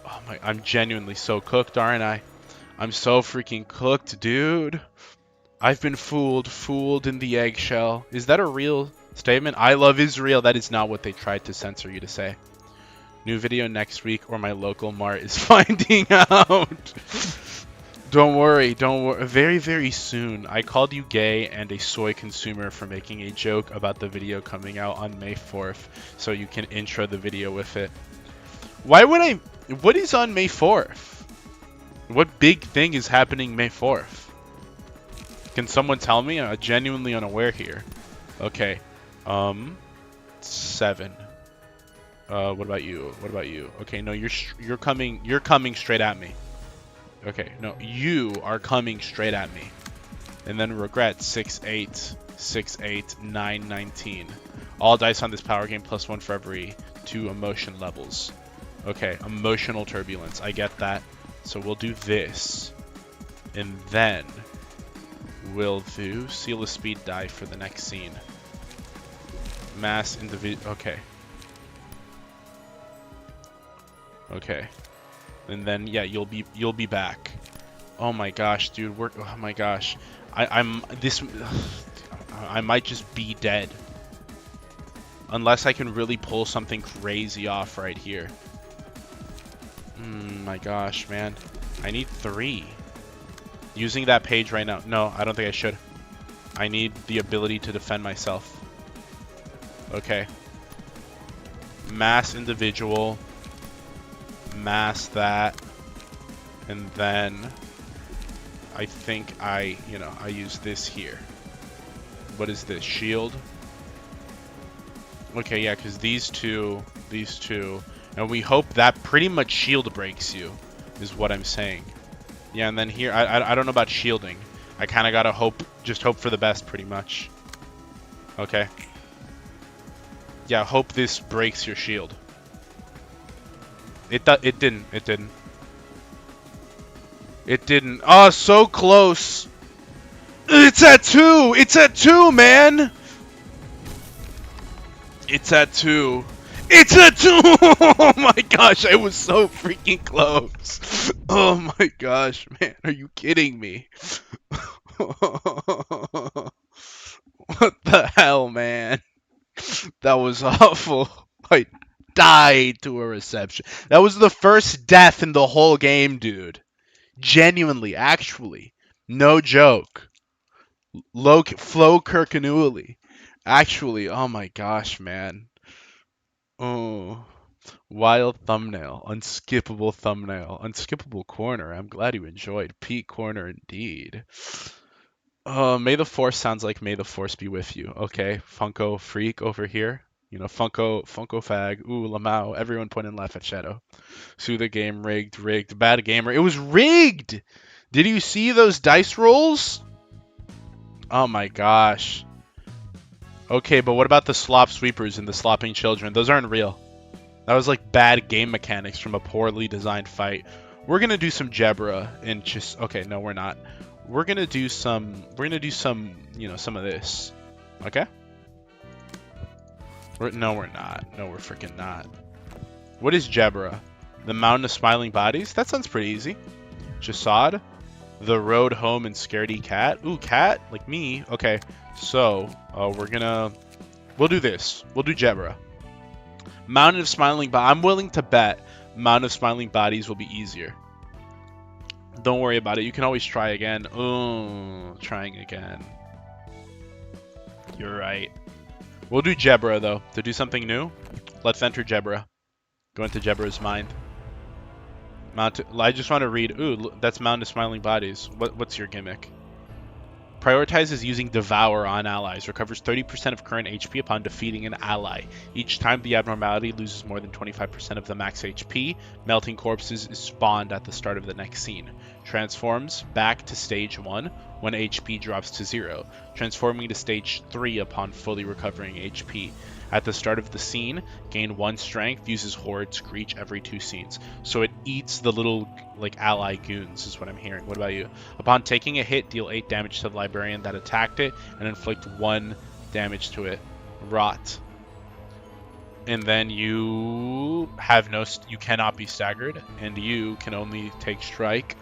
Oh my, I'm genuinely so cooked, aren't I? I'm so freaking cooked, dude. I've been fooled in the eggshell. Is that a real statement? I love Israel. That is not what they tried to censor you to say. New video next week or my local mart is finding out. Don't worry. Very, very soon. I called you gay and a soy consumer for making a joke about the video coming out on May 4th, so you can intro the video with it. Why would I... What is on May 4th? What big thing is happening May 4th? Can someone tell me? I'm genuinely unaware here. Okay. 7. What about you? Okay, no, you're coming straight at me. Okay, no, you are coming straight at me. And then regret 6, 8, 6, 8, 9, 19. All dice on this power game +1 for every 2 emotion levels. Okay, emotional turbulence. I get that. So we'll do this. And then we'll do seal of speed die for the next scene. Mass individual. Okay. And then yeah, you'll be back. Oh my gosh, dude, oh my gosh. I might just be dead. Unless I can really pull something crazy off right here. My gosh, man. I need 3. Using that page right now. No, I don't think I should. I need the ability to defend myself. Okay. Mass individual. Mass that. And then I think I use this here. What is this? Shield? Okay, yeah, because these two, and we hope that pretty much shield breaks you, is what I'm saying. Yeah, and then here, I don't know about shielding. I kind of gotta hope, just hope for the best, pretty much. Okay. Yeah, hope this breaks your shield. It didn't. It didn't. It didn't. Oh, so close. It's at 2. It's at 2, man. It's at 2. It's at 2. Oh my gosh, I was so freaking close. Oh my gosh, man. Are you kidding me? What the hell, man? That was awful. I died to a reception. That was the first death in the whole game, dude. Genuinely, actually. No joke. Flo Kirkanually. Actually, oh my gosh, man. Oh. Wild thumbnail. Unskippable thumbnail. Unskippable corner. I'm glad you enjoyed. Peak corner indeed. May the Force sounds like May the Force be with you. Okay, Funko Freak over here. You know, Funko Fag. Ooh, Lamau. Everyone point and laugh at Shadow. Sue the game rigged. Bad gamer. It was rigged! Did you see those dice rolls? Oh my gosh. Okay, but what about the slop sweepers and the slopping children? Those aren't real. That was like bad game mechanics from a poorly designed fight. We're gonna do some Jebra and just okay, no we're not. We're gonna do some you know, some of this. Okay? No we're not. No we're freaking not. What is Jebra? The Mountain of Smiling Bodies? That sounds pretty easy. Jasad? The Road Home and Scaredy Cat? Ooh, cat? Like me? Okay. So, we'll do this. We'll do Jebra. Mountain of Smiling Bodies. I'm willing to bet Mountain of Smiling Bodies will be easier. Don't worry about it. You can always try again. Ooh, trying again. You're right. We'll do Jebra, though. To do something new, let's enter Jebra. Go into Jebra's mind. I just want to read. Ooh, that's Mountain of Smiling Bodies. What's your gimmick? Prioritizes using Devour on allies. Recovers 30% of current HP upon defeating an ally. Each time the abnormality loses more than 25% of the max HP, melting corpses is spawned at the start of the next scene. Transforms back to stage 1 when HP drops to 0. Transforming to stage 3 upon fully recovering HP. At the start of the scene, gain 1 strength, uses Horde Screech every 2 scenes. So it eats the little, like, ally goons, is what I'm hearing. What about you? Upon taking a hit, deal 8 damage to the librarian that attacked it, and inflict 1 damage to it. Rot. And then you have you cannot be staggered, and you can only take strike.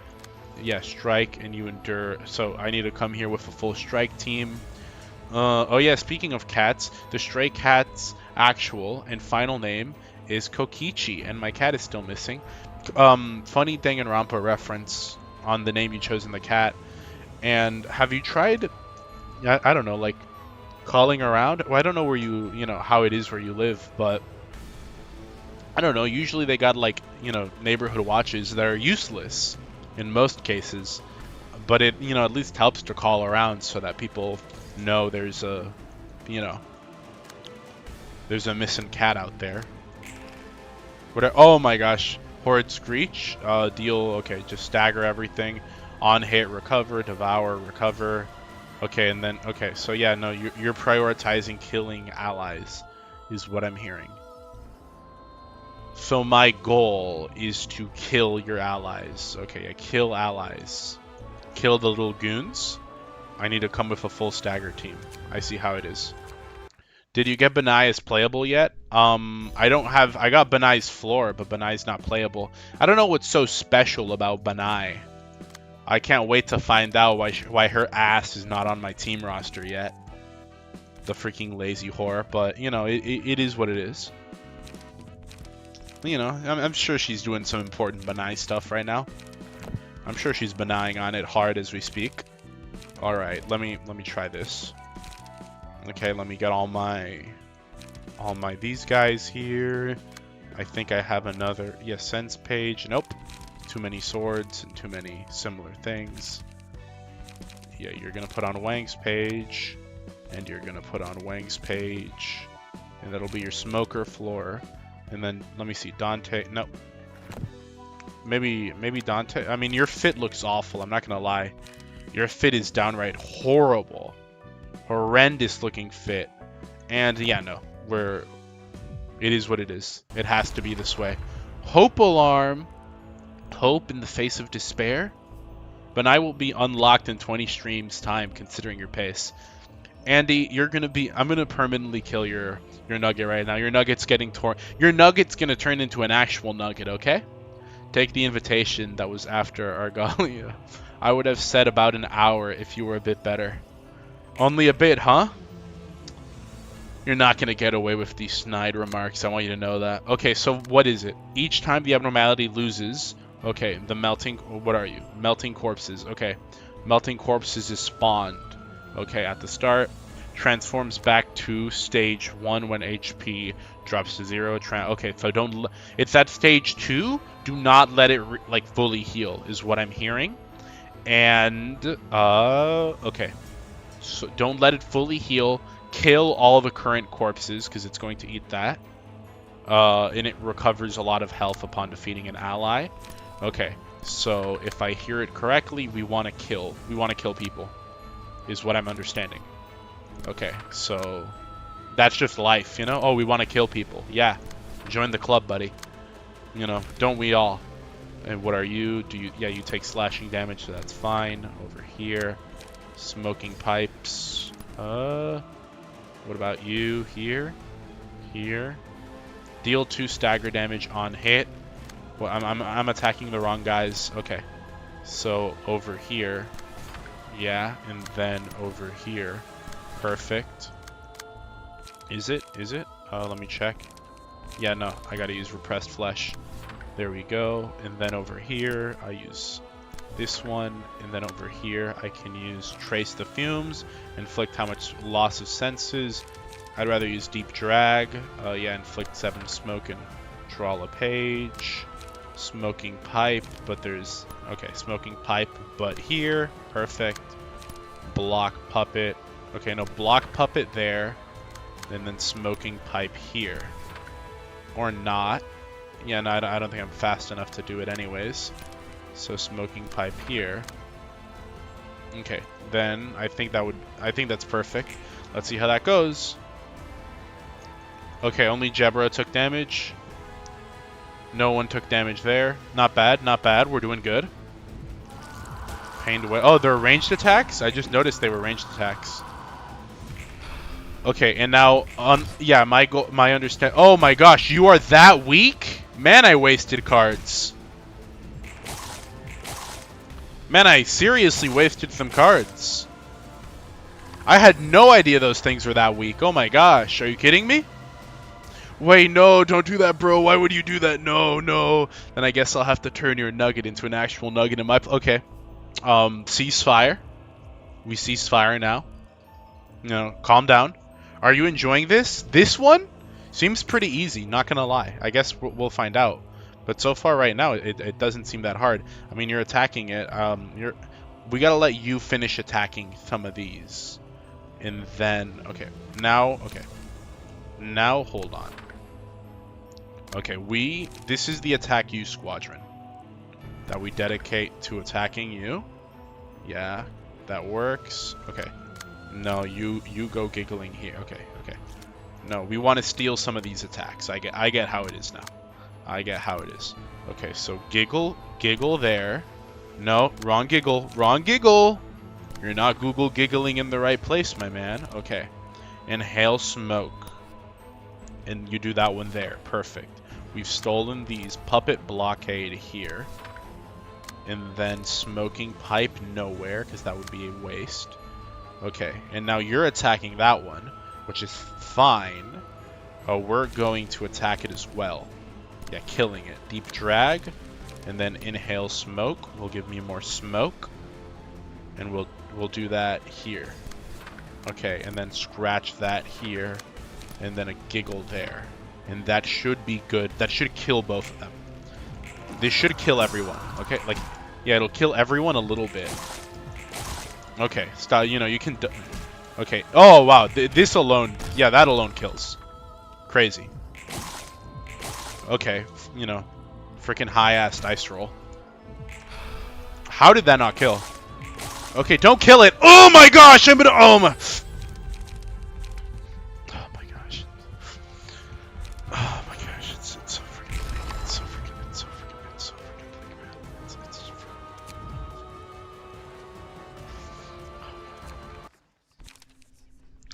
Yeah, strike, and you endure. So I need to come here with a full strike team. Oh yeah, speaking of cats, the stray cat's actual and final name is Kokichi, and my cat is still missing. Funny Danganronpa reference on the name you chose in the cat. And have you tried, I don't know, like, calling around? Well, I don't know where you know, how it is where you live, but I don't know, usually they got, like, you know, neighborhood watches that are useless in most cases. But it, you know, at least helps to call around so that people know there's a, you know, there's a missing cat out there. Oh my gosh, Horde Screech, deal, okay, just stagger everything, on hit, recover, devour, recover, okay, and then, okay, so yeah, no, you're prioritizing killing allies, is what I'm hearing. So my goal is to kill your allies. Okay, I kill allies. Kill the little goons. I need to come with a full stagger team. I see how it is. Did you get Binah as playable yet? I got Binah's floor, but Binah's not playable. I don't know what's so special about Binah. I can't wait to find out why her ass is not on my team roster yet. The freaking lazy whore, but you know, it is what it is. You know, I'm sure she's doing some important Binah stuff right now. I'm sure she's Binahing on it hard as we speak. All right, let me try this. Okay, let me get all my these guys here. I think I have another sense page. Nope. Too many swords and too many similar things. Yeah, you're gonna put on Wang's page, and you're gonna put on Wang's page, and that'll be your smoker floor. And then let me see, Dante. No. Maybe Dante. I mean, your fit looks awful. I'm not gonna lie. Your fit is downright horrible. Horrendous looking fit. And yeah, no. It is what it is. It has to be this way. Hope alarm. Hope in the face of despair. But I will be unlocked in 20 streams time considering your pace. Andy, I'm gonna permanently kill your nugget right now. Your nugget's getting torn. Your nugget's gonna turn into an actual nugget, okay? Take the invitation that was after Argalia. I would have said about an hour if you were a bit better. Only a bit, huh? You're not going to get away with these snide remarks. I want you to know that. Okay, so what is it? Each time the abnormality loses... Okay, the melting... What are you? Melting corpses. Okay. Melting corpses is spawned. Okay, at the start. Transforms back to stage 1 when HP drops to 0. Okay, so don't... It's at stage 2. Do not let it, like, fully heal, is what I'm hearing. And... Okay. So don't let it fully heal. Kill all the current corpses, because it's going to eat that. And it recovers a lot of health upon defeating an ally. Okay, so if I hear it correctly, we want to kill. We want to kill people, is what I'm understanding. Okay, so that's just life, you know? Oh, we want to kill people. Yeah, join the club, buddy. You know, don't we all? And what are you? Yeah, you take slashing damage, so that's fine. Over here, smoking pipes. What about you? Here. Deal 2 stagger damage on hit. Well, I'm attacking the wrong guys. Okay. So over here. Yeah, and then over here. Perfect. Is it? Let me check. Yeah, no, I gotta use repressed flesh. There we go. And then over here, I use this one, and then over here I can use trace the fumes, inflict how much loss of senses. I'd rather use deep drag. Yeah, inflict 7 smoke and draw a page. Smoking pipe, but there's smoking pipe, but here, perfect. Block puppet. Okay, no, block puppet there, and then smoking pipe here, or not. Yeah, no, I don't think I'm fast enough to do it anyways. So smoking pipe here. Okay, then I think that's perfect. Let's see how that goes. Okay, only Jebra took damage. No one took damage there. Not bad, not bad. We're doing good. Pained away. Oh, they're ranged attacks? I just noticed they were ranged attacks. Okay, and now yeah, my understand. Oh my gosh, you are that weak? Man, I wasted cards. Man, I seriously wasted some cards. I had no idea those things were that weak. Oh my gosh, are you kidding me? Wait, no, don't do that, bro. Why would you do that? No, no. Then I guess I'll have to turn your nugget into an actual nugget in my... Okay. Ceasefire. We ceasefire now. You know, calm down. Are you enjoying this? This one seems pretty easy, not gonna lie. I guess we'll find out. But so far right now, it doesn't seem that hard. I mean, you're attacking it. We gotta let you finish attacking some of these. And then... Okay. Now, hold on. Okay, this is the attack you squadron that we dedicate to attacking you. Yeah, that works. Okay. No, you go giggling here. Okay. No, we want to steal some of these attacks. I get how it is now. I get how it is. Okay, so giggle there. No, wrong giggle. You're not Google giggling in the right place, my man. Okay. Inhale smoke. And you do that one there. Perfect. We've stolen these. Puppet blockade here. And then smoking pipe nowhere, because that would be a waste. Okay, and now you're attacking that one, which is fine. We're going to attack it as well. Yeah, killing it. Deep drag, and then inhale smoke will give me more smoke. And we'll do that here. Okay, and then scratch that here. And then a giggle there. And that should be good. That should kill both of them. This should kill everyone. Okay, like, yeah, it'll kill everyone a little bit. Okay, stop, you know, you can... Okay, oh, wow, this alone... Yeah, that alone kills. Crazy. Okay, you know, freaking high-ass dice roll. How did that not kill? Okay, don't kill it. Oh my gosh, I'm gonna. Oh my. Oh my gosh. Oh my gosh, it's so freaking big. It's so freaking. It's so freaking. It's so freaking big, man.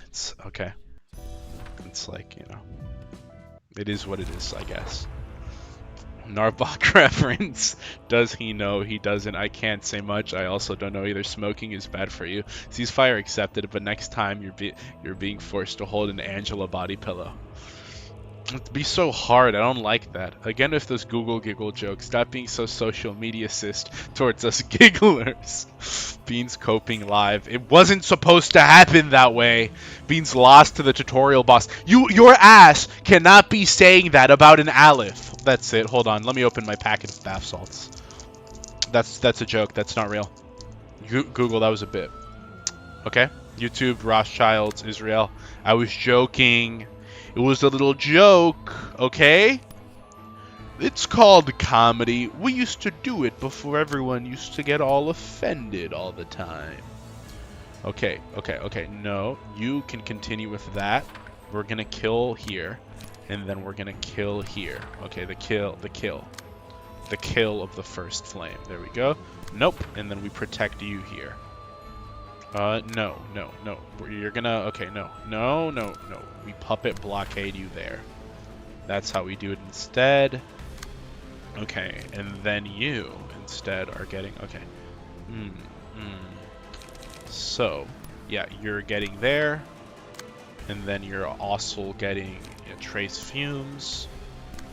It's okay. It's like, you know, it is what it is, I guess. Narbach reference. Does he know? He doesn't. I can't say much. I also don't know either. Smoking is bad for you. Ceasefire accepted, but next time you're being forced to hold an Angela body pillow. It'd be so hard. I don't like that. Again, with those Google giggle jokes. Stop being so social media assist towards us gigglers. Beans coping live. It wasn't supposed to happen that way. Beans lost to the tutorial boss. Your ass cannot be saying that about an Aleph. That's it. Hold on. Let me open my packet of bath salts. That's a joke. That's not real. Google, that was a bit. Okay? YouTube, Rothschilds, Israel. I was joking. It was a little joke, okay? It's called comedy. We used to do it before everyone used to get all offended all the time. Okay. No, you can continue with that. We're gonna kill here, and then we're gonna kill here. Okay, the kill of the first flame. There we go. Nope, and then we protect you here. No. You're gonna, okay, no. We puppet blockade you there. That's how we do it instead. Okay, and then you instead are getting, okay. So, yeah, you're getting there. And then you're also getting trace fumes.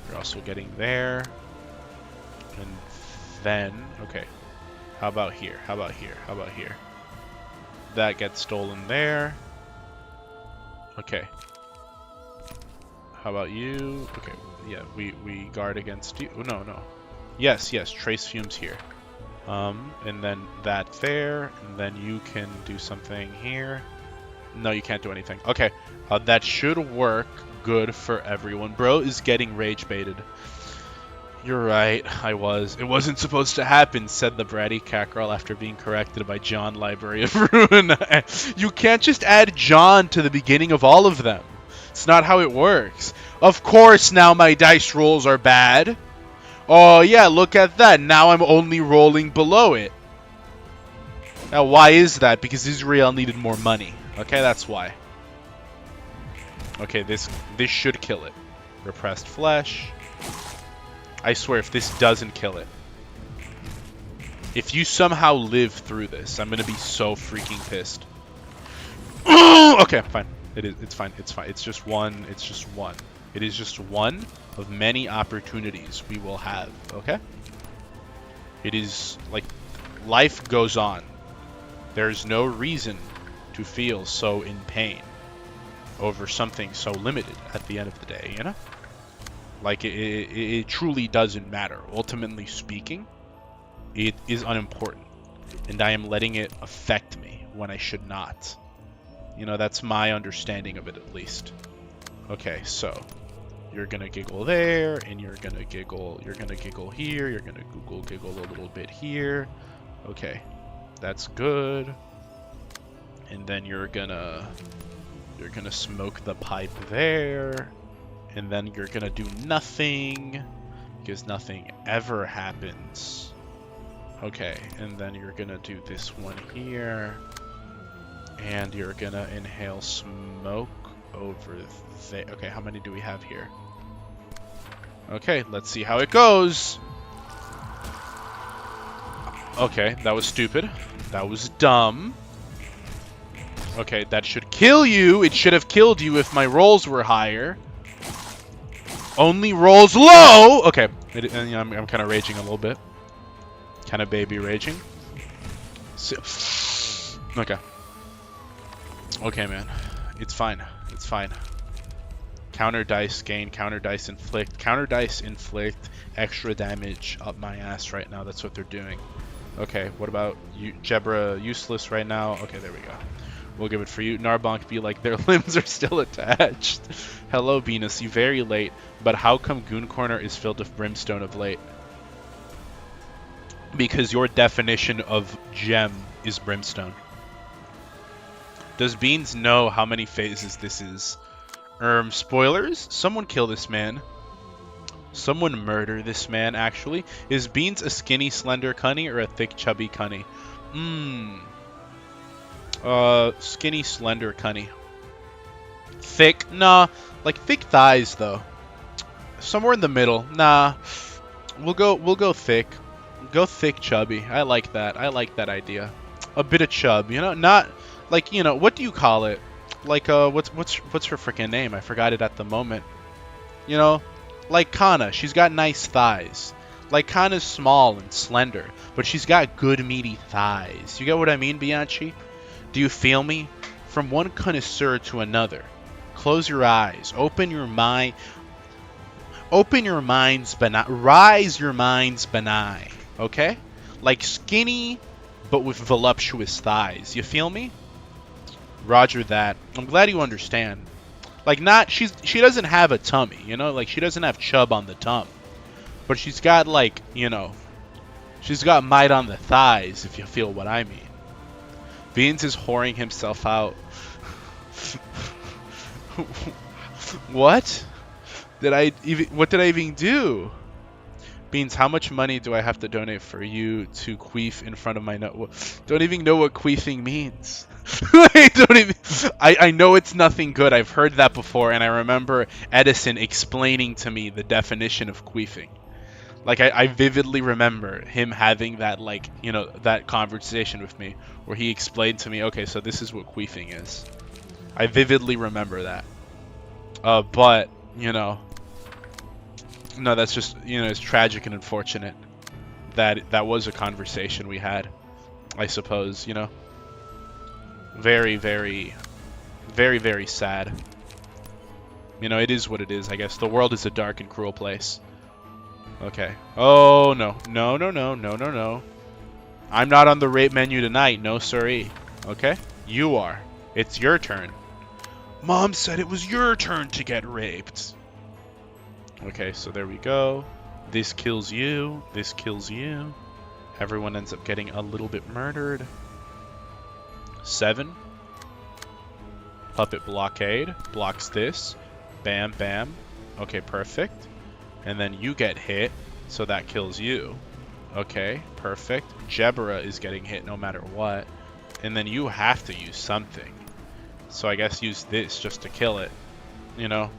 You're also getting there. And then, okay. How about here? That gets stolen there. Okay. How about you? Okay, yeah, we guard against you. Oh, no. Yes, trace fumes here. And then that there, and then you can do something here. No, you can't do anything. Okay, that should work good for everyone. Bro is getting rage baited. You're right, I was. It wasn't supposed to happen, said the bratty cat girl after being corrected by John, Library of Ruina. You can't just add John to the beginning of all of them. It's not how it works. Of course now my dice rolls are bad. Oh yeah, look at that. Now I'm only rolling below it. Now why is that? Because Israel needed more money. Okay, that's why. Okay, this should kill it. Repressed flesh. I swear, if this doesn't kill it. If you somehow live through this, I'm gonna be so freaking pissed. Okay, fine. It's fine. It's just one. It is just one of many opportunities we will have, okay? It is like life goes on. There's no reason to feel so in pain over something so limited at the end of the day, you know? Like, it truly doesn't matter. Ultimately speaking, it is unimportant. And I am letting it affect me when I should not. You know, that's my understanding of it, at least. Okay, so you're gonna giggle there, and you're gonna giggle here, you're gonna giggle a little bit here. Okay, that's good. And then you're gonna smoke the pipe there. And then you're gonna do nothing, because nothing ever happens. Okay, and then you're gonna do this one here. And you're gonna inhale smoke over there. Okay, how many do we have here? Okay, let's see how it goes. Okay, that was stupid. That was dumb. Okay, that should kill you. It should have killed you if my rolls were higher. Only rolls low! Okay, I'm kind of raging a little bit. Kind of baby raging. So, okay. Okay, man. It's fine. It's fine. Counter dice gain, counter dice inflict. Counter dice inflict extra damage up my ass right now. That's what they're doing. Okay, what about you? Jebra useless right now. Okay, there we go. We'll give it for you. Narbonk be like, their limbs are still attached. Hello, Binah. See, very late. But how come Goon Corner is filled with brimstone of late? Because your definition of gem is Brimstone. Does Beans know how many phases this is? Spoilers? Someone kill this man. Someone murder this man, actually. Is Beans a skinny, slender cunny or a thick, chubby cunny? Skinny, slender cunny. Thick? Nah. Like, thick thighs, though. Somewhere in the middle. Nah. We'll go thick. Go thick, chubby. I like that. I like that idea. A bit of chub, you know? Not, like, you know, what do you call it? Like, what's her freaking name? I forgot it at the moment. You know? Like Kana, she's got nice thighs. Like Kana's small and slender, but she's got good meaty thighs. You get what I mean, Bianchi? Do you feel me? From one connoisseur to another. Close your eyes. Open your mind. Open your minds, rise your minds benign. Okay? Like skinny, but with voluptuous thighs. You feel me? Roger that. I'm glad you understand. Like, she doesn't have a tummy, you know? Like, she doesn't have chub on the tum. But she's got, like, you know, she's got might on the thighs, if you feel what I mean. Beans is whoring himself out. What? What did I even do? Beans, how much money do I have to donate for you to queef in front of my nose? Don't even know what queefing means. I know it's nothing good. I've heard that before, and I remember Edison explaining to me the definition of queefing. Like, I vividly remember him having that, like, you know, that conversation with me where he explained to me, okay, so this is what queefing is. I vividly remember that. But, you know, no, that's just, you know, it's tragic and unfortunate that that was a conversation we had, I suppose, you know. Very, very, very, very sad. You know, it is what it is, I guess. The world is a dark and cruel place. Okay. Oh, no. No, no, no, no, no, no. I'm not on the rape menu tonight. No, siree. Okay? You are. It's your turn. Mom said it was your turn to get raped. Okay, so there we go. This kills you. This kills you. Everyone ends up getting a little bit murdered. 7. Puppet blockade. Blocks this. Bam, bam. Okay, perfect. And then you get hit, so that kills you. Okay, perfect. Jebra is getting hit no matter what. And then you have to use something. So I guess use this just to kill it. You know?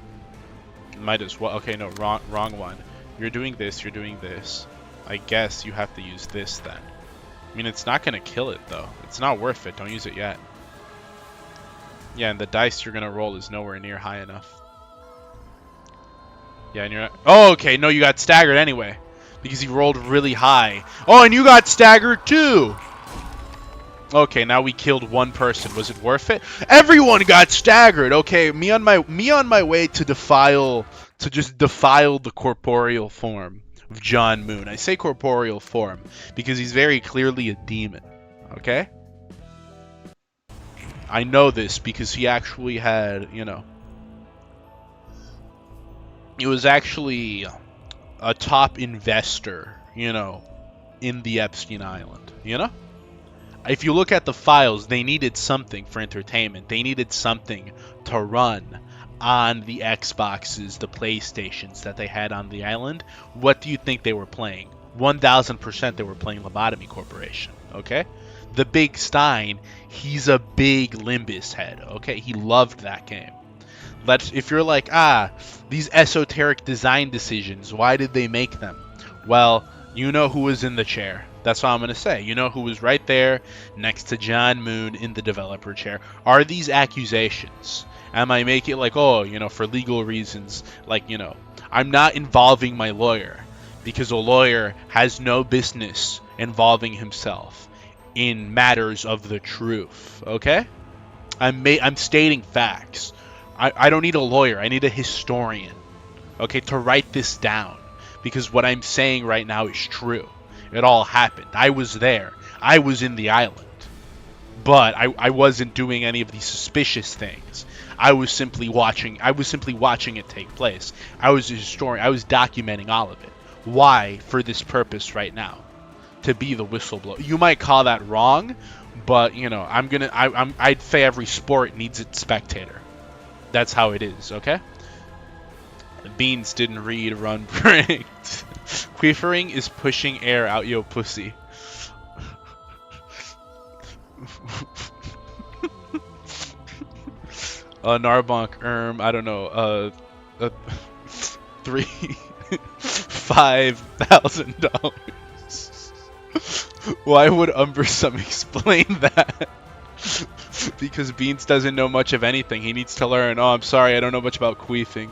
Might as well. Okay, no, wrong one. You're doing this, you're doing this. I guess you have to use this then. I mean, it's not going to kill it, though. It's not worth it. Don't use it yet. Yeah, and the dice you're going to roll is nowhere near high enough. Yeah, and you're not... Oh, okay. No, you got staggered anyway. Because you rolled really high. Oh, and you got staggered, too! Okay, now we killed one person. Was it worth it? Everyone got staggered! Okay, me on my way to just defile the corporeal form of John Moon. I say corporeal form because he's very clearly a demon. Okay? I know this because he actually had, you know... He was actually a top investor, you know, in the Epstein Island, you know? If you look at the files, they needed something for entertainment. They needed something to run on the Xboxes, the PlayStations that they had on the island. What do you think they were playing? 1000% they were playing Lobotomy Corporation, okay? The Big Stein, he's a big Limbus head, okay? He loved that game. If you're like, these esoteric design decisions, why did they make them? Well, you know who was in the chair. That's all I'm going to say. You know who was right there next to John Moon in the developer chair. Are these accusations? Am I making it like, oh, you know, for legal reasons? Like, you know, I'm not involving my lawyer because a lawyer has no business involving himself in matters of the truth, okay? I'm stating facts. I don't need a lawyer. I need a historian, okay, to write this down because what I'm saying right now is true. It all happened. I was there. I was in the island. But I wasn't doing any of these suspicious things. I was simply watching it take place. I was a historian. I was documenting all of it. Why? For this purpose right now. To be the whistleblower. You might call that wrong, But you know, I'd say every sport needs its spectator. That's how it is, okay? Beans didn't read, run, predict. Queefering is pushing air out yo pussy. Narbonk, I don't know, three, $5,000. Why would Umbersome explain that? Because Beans doesn't know much of anything. He needs to learn. Oh, I'm sorry, I don't know much about queefing.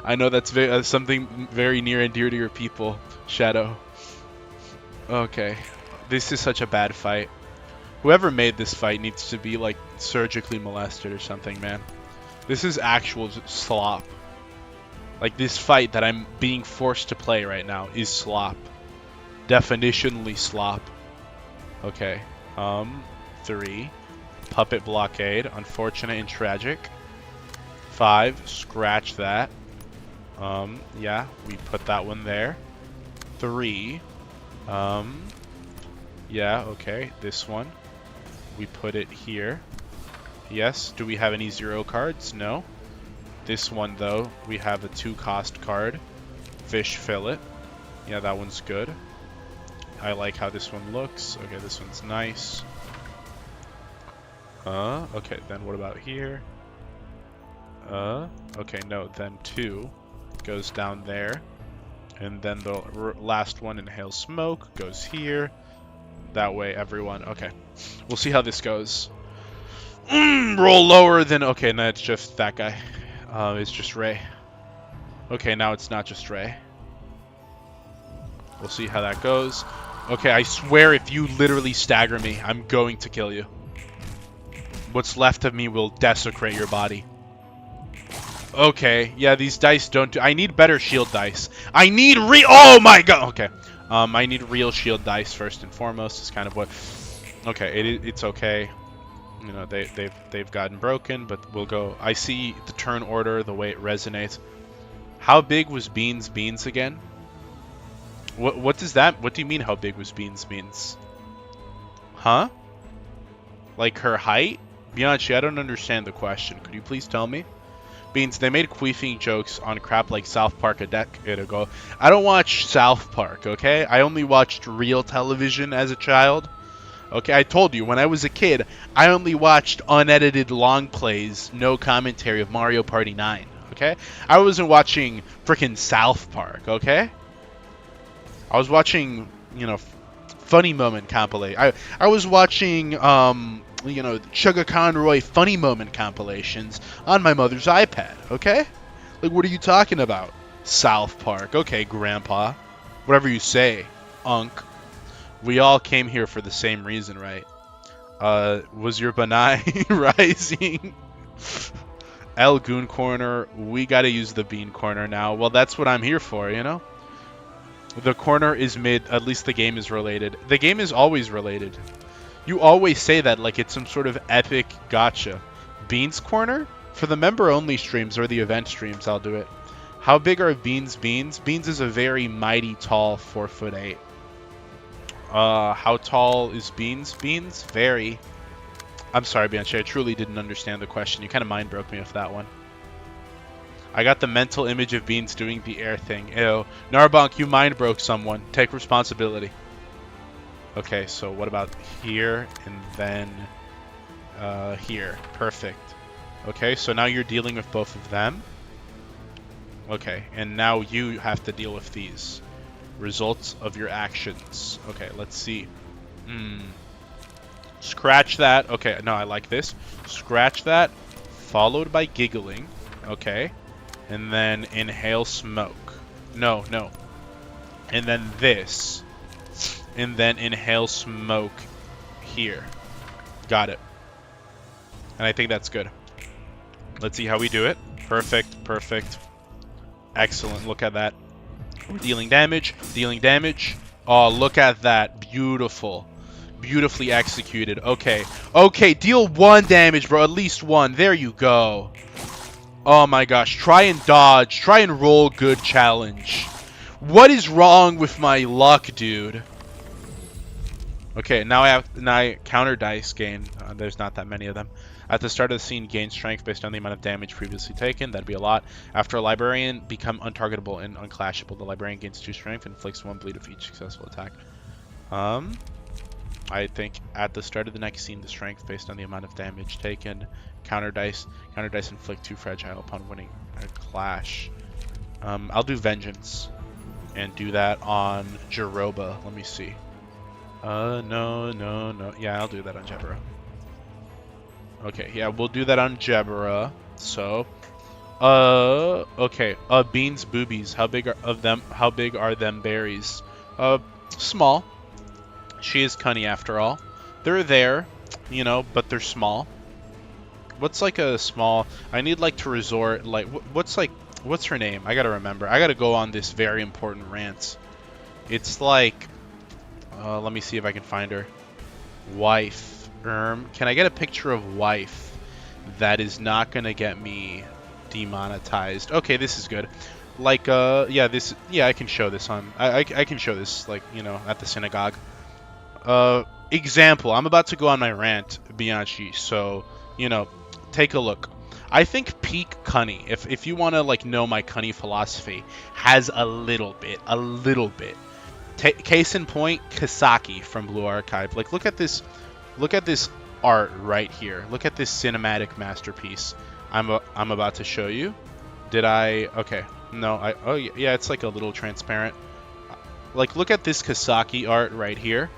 I know that's something very near and dear to your people, Shadow. Okay, this is such a bad fight. Whoever made this fight needs to be like surgically molested or something, man. This is actual slop. Like this fight that I'm being forced to play right now is slop. Definitionally slop. Okay. 3. Puppet blockade. Unfortunate and tragic. 5. Scratch that. Yeah, we put that one there. 3. Yeah, okay. This one. We put it here. Yes. Do we have any 0 cards? No. This one, though, we have a 2-cost card. Fish fillet. Yeah, that one's good. I like how this one looks. Okay, this one's nice. Okay, then what about here? Okay, no, then 2 goes down there. And then the last one, inhale smoke, goes here. That way, everyone... Okay, we'll see how this goes. Roll lower than... Okay, no, it's just that guy. It's just Ray. Okay, now it's not just Ray. We'll see how that goes. Okay, I swear if you literally stagger me, I'm going to kill you. What's left of me will desecrate your body. Okay, yeah, these dice don't do... I need better shield dice. I need Oh my god! Okay. I need real shield dice first and foremost. Is kind of what... Okay, it's okay. You know, they've gotten broken, but we'll go... I see the turn order, the way it resonates. How big was Beans again? What does that... What do you mean how big was Beans? Huh? Like her height? Bianchi, I don't understand the question. Could you please tell me? Beans, they made queefing jokes on crap like South Park a decade ago. I don't watch South Park, okay? I only watched real television as a child. Okay, I told you, when I was a kid, I only watched unedited long plays, no commentary of Mario Party 9, okay? I wasn't watching frickin' South Park, okay? I was watching, you know, funny moment compilation. I was watching, you know, Sugar Conroy funny moment compilations on my mother's iPad, okay? Like, what are you talking about? South Park. Okay, Grandpa. Whatever you say, Unc. We all came here for the same reason, right? Was your Binah rising? L Goon Corner. We gotta use the Bean Corner now. Well, that's what I'm here for, you know? The corner is mid. At least the game is related. The game is always related. You always say that like it's some sort of epic gotcha. Beans Corner? For the member-only streams or the event streams, I'll do it. How big are Beans? Beans is a very mighty tall 4'8". How tall is Beans? Very. I'm sorry, Bianchi, I truly didn't understand the question. You kind of mind broke me with that one. I got the mental image of Beans doing the air thing. Ew. Narbonk, you mind broke someone. Take responsibility. Okay, so what about here and then here? Perfect. Okay, so now you're dealing with both of them. Okay, and now you have to deal with these. Results of your actions. Okay, let's see. Scratch that. Okay, no, I like this. Scratch that, followed by giggling. Okay. And then inhale smoke. No. And then this. And then inhale smoke here. Got it. And I think that's good. Let's see how we do it. Perfect. Excellent. Look at that. Dealing damage. Oh, look at that. Beautiful. Beautifully executed. Okay, deal 1 damage, bro. At least 1. There you go. Oh my gosh. Try and dodge. Try and roll good challenge. What is wrong with my luck, dude? Okay, now I counter dice gain. There's not that many of them. At the start of the scene, gain strength based on the amount of damage previously taken. That'd be a lot. After a librarian become untargetable and unclashable, the librarian gains 2 strength and inflicts 1 bleed with each successful attack. I think at the start of the next scene, the strength based on the amount of damage taken. Counter dice inflict 2 fragile upon winning a clash. I'll do vengeance and do that on Jeroba. Let me see. No. Yeah, I'll do that on Jebera. Okay, yeah, we'll do that on Jebera. So, okay. Beans boobies. How big are them berries? Small. She is cunny after all. They're there, you know, but they're small. What's like a small? I need like to resort like what's her name? I gotta remember. I gotta go on this very important rant. It's like, let me see if I can find her. Wife. Can I get a picture of wife that is not gonna get me demonetized? Okay, this is good. Like, yeah, I can show this on. I can show this, like, you know, at the synagogue. Example. I'm about to go on my rant, Bianchi. So, you know, take a look. I think peak cunny, if you want to like know my cunny philosophy, has a little bit. Case in point, Kasaki from Blue Archive. Like, look at this art right here. Look at this cinematic masterpiece. I'm about to show you. Did I? Okay. No. Oh yeah. It's like a little transparent. Like, look at this Kasaki art right here.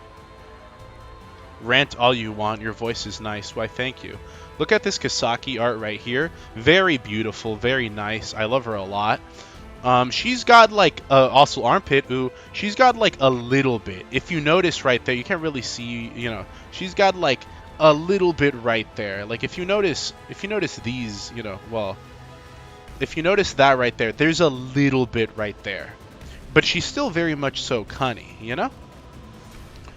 Rant all you want. Your voice is nice. Why, thank you. Look at this Kasaki art right here. Very beautiful. Very nice. I love her a lot. She's got like also armpit. Ooh, she's got like a little bit. If you notice right there, you can't really see. You know, she's got like a little bit right there. Like if you notice these, you know, well, if you notice that right there, there's a little bit right there. But she's still very much so cunny, you know.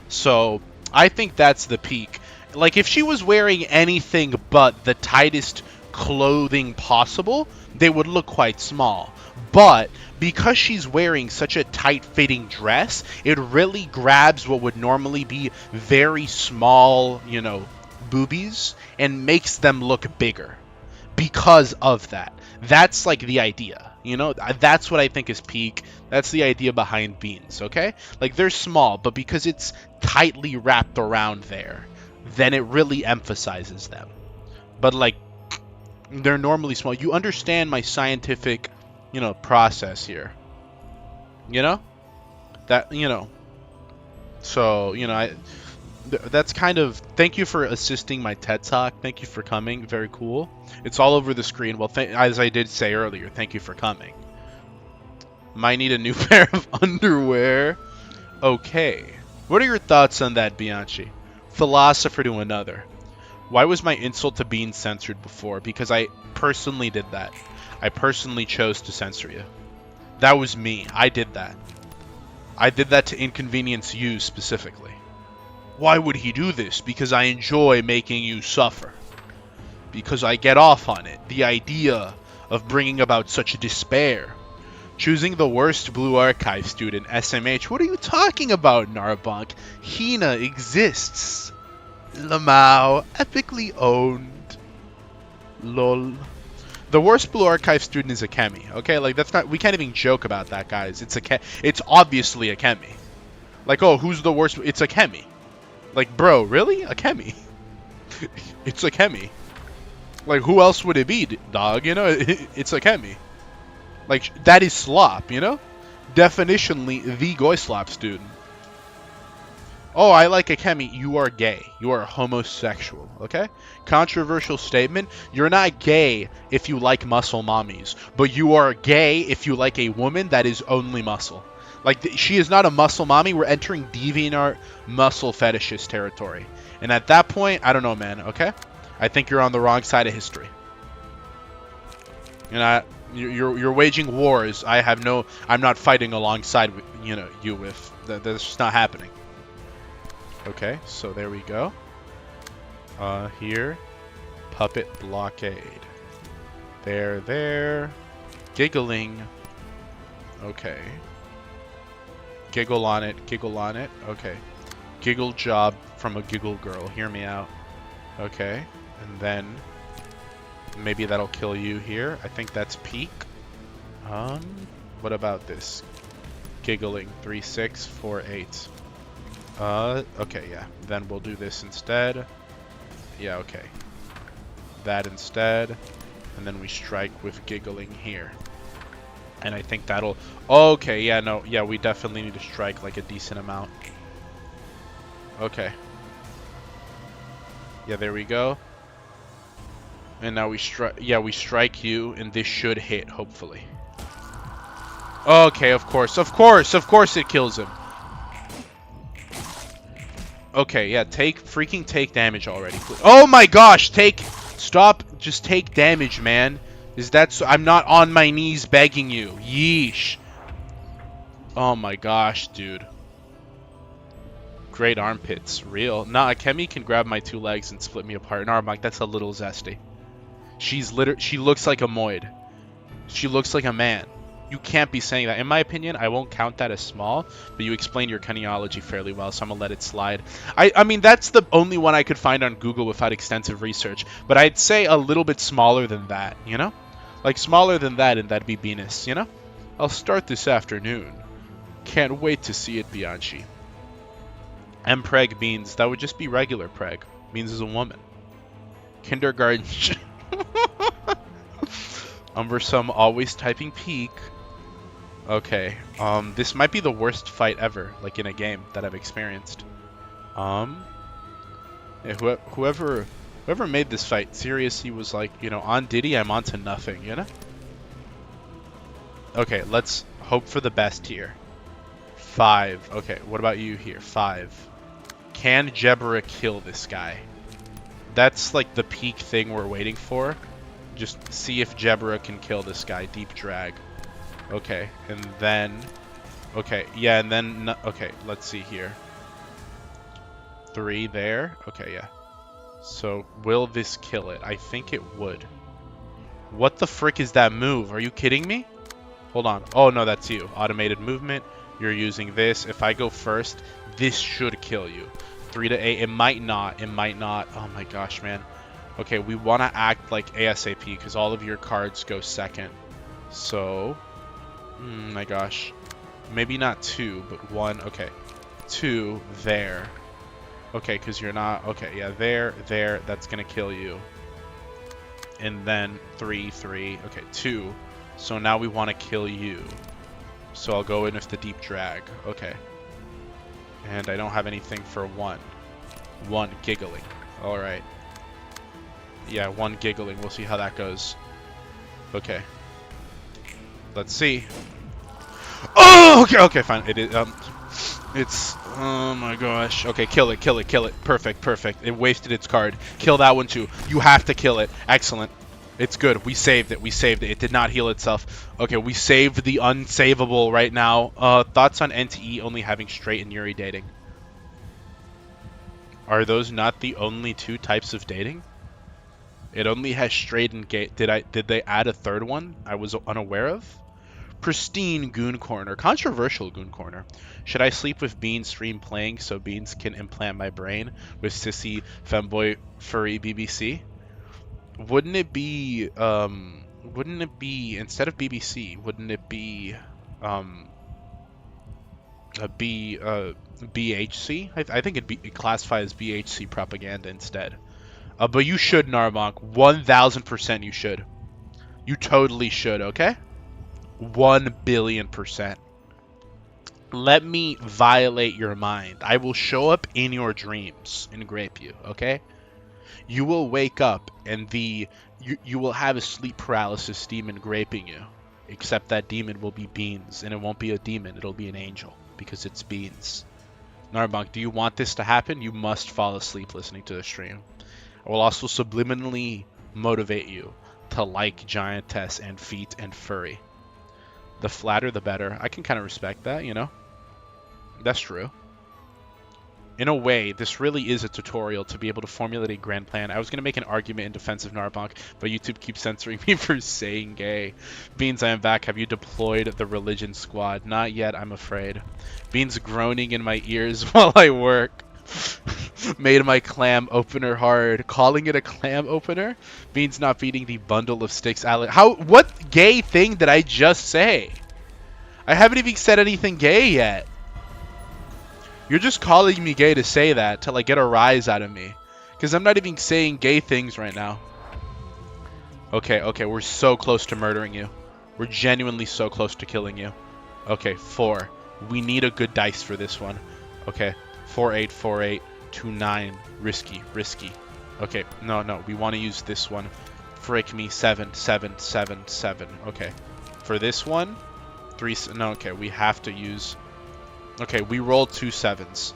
So I think that's the peak. Like if she was wearing anything but the tightest clothing possible, they would look quite small. But because she's wearing such a tight-fitting dress, it really grabs what would normally be very small, you know, boobies and makes them look bigger because of that. That's like the idea, you know? That's what I think is peak. That's the idea behind beans, okay? Like they're small, but because it's tightly wrapped around there, then it really emphasizes them. But like they're normally small. You understand my scientific, you know, process here. You know? That, you know. So, you know, that's kind of, thank you for assisting my TED Talk. Thank you for coming. Very cool. It's all over the screen. Well, as I did say earlier, thank you for coming. Might need a new pair of underwear. Okay. What are your thoughts on that, Bianchi? Philosopher to another. Why was my insult to Bean censored before? Because I personally did that. I personally chose to censor you. That was me. I did that. I did that to inconvenience you specifically. Why would he do this? Because I enjoy making you suffer. Because I get off on it. The idea of bringing about such despair. Choosing the worst Blue Archive student, SMH. What are you talking about, Narbonk? Hina exists. Lamau, epically owned. Lol. The worst Blue Archive student is a Chemi, okay? Like, that's not, we can't even joke about that, guys. It's obviously a Chemi. Like, oh, who's the worst? It's a Chemi. Like, bro, really? A Chemi? It's a Chemi. Like, who else would it be, dog? You know, it's a Chemi. Like, that is slop, you know? Definitionally, the Goyslop student. Oh, I like a Chemi. You are gay. You are homosexual, okay? Controversial statement. You're not gay if you like muscle mommies, but you are gay if you like a woman that is only muscle. Like, she is not a muscle mommy. We're entering DeviantArt muscle fetishist territory. And at that point, I don't know, man, okay? I think you're on the wrong side of history. You're waging wars. I'm not fighting alongside, you know, you with. That's just not happening. Okay, so there we go. Here. Puppet blockade. There. Giggling. Okay. Giggle on it. Okay. Giggle job from a giggle girl. Hear me out. Okay. And then maybe that'll kill you here. I think that's peak. What about this? Giggling. 3, 6, 4, 8. Okay, yeah. Then we'll do this instead. Yeah, okay. That instead. And then we strike with giggling here. And I think that'll... Okay, yeah, no. Yeah, we definitely need to strike like a decent amount. Okay. Yeah, there we go. And now we strike... Yeah, we strike you, and this should hit, hopefully. Okay, of course it kills him. Okay, yeah, freaking take damage already. Oh my gosh, stop, just take damage, man. I'm not on my knees begging you. Yeesh. Oh my gosh, dude. Great armpits, real. Nah, Kemi can grab my 2 legs and split me apart. And I'm like, that's a little zesty. She looks like a moid. She looks like a man. You can't be saying that. In my opinion, I won't count that as small, but you explained your kinesiology fairly well, so I'm gonna let it slide. I mean, that's the only one I could find on Google without extensive research, but I'd say a little bit smaller than that, you know? Like, smaller than that, and that'd be Venus, you know? I'll start this afternoon. Can't wait to see it, Bianchi. Preg Beans. That would just be regular Preg. Beans is a woman. Kindergarten. Umbersome always typing peak. Okay, this might be the worst fight ever, like in a game that I've experienced. Yeah, whoever made this fight seriously was like, you know, on Diddy, I'm on to nothing, you know? Okay, let's hope for the best here. 5. Okay, what about you here? 5. Can Jebra kill this guy? That's like the peak thing we're waiting for. Just see if Jebra can kill this guy. Deep drag. Okay, and then... Okay, yeah, and then... Okay, let's see here. 3 there. Okay, yeah. So, will this kill it? I think it would. What the frick is that move? Are you kidding me? Hold on. Oh, no, that's you. Automated movement. You're using this. If I go first, this should kill you. 3 to 8. It might not. It might not. Oh, my gosh, man. Okay, we want to act like ASAP because all of your cards go second. So... my gosh. Maybe not 2, but 1. Okay. 2, there. Okay, because you're not... Okay, yeah, there. That's going to kill you. And then 3. Okay, 2. So now we want to kill you. So I'll go in with the deep drag. Okay. And I don't have anything for 1. 1 giggling. Alright. Yeah, 1 giggling. We'll see how that goes. Okay. Let's see. Oh, okay, fine. It is, it's, oh my gosh. Okay, kill it. Perfect. It wasted its card. Kill that one too. You have to kill it. Excellent. It's good. We saved it. It did not heal itself. Okay, we saved the unsavable right now. Thoughts on NTE only having straight and Yuri dating? Are those not the only 2 types of dating? It only has straight and gay. Did they add a 3rd one I was unaware of? Pristine Goon Corner. Controversial Goon Corner. Should I sleep with Beans stream playing so Beans can implant my brain with sissy femboy furry BBC? Wouldn't it be instead of BBC, wouldn't it be BHC? I think it'd classify as BHC propaganda instead. But you should, Narbonk. 1000% you should. You totally should, okay? 1,000,000,000%. Let me violate your mind. I will show up in your dreams and grape you, okay? You will wake up and you will have a sleep paralysis demon graping you. Except that demon will be Beans, and it won't be a demon, it'll be an angel, because it's Beans. Narbonk, do you want this to happen? You must fall asleep listening to the stream. I will also subliminally motivate you to like Giantess and Feet and Furry. The flatter, the better. I can kind of respect that, you know? That's true. In a way, this really is a tutorial to be able to formulate a grand plan. I was going to make an argument in defense of Narbonk, but YouTube keeps censoring me for saying gay. Beans, I am back. Have you deployed the religion squad? Not yet, I'm afraid. Beans groaning in my ears while I work. Made my clam opener hard. Calling it a clam opener means not beating the bundle of sticks. How? What gay thing did I just say? I haven't even said anything gay yet. You're just calling me gay to say that, to like get a rise out of me. Because I'm not even saying gay things right now. Okay, okay, we're so close to murdering you. We're genuinely so close to killing you. Okay, 4. We need a good dice for this one. Okay, 4, 8, 4, 8, 2, 9. Risky, risky. Okay, no, no, we want to use this one. Frick me, 7, 7, 7, 7. Okay, for this one, 3, no, okay, we have to use... Okay, we rolled 2 7s.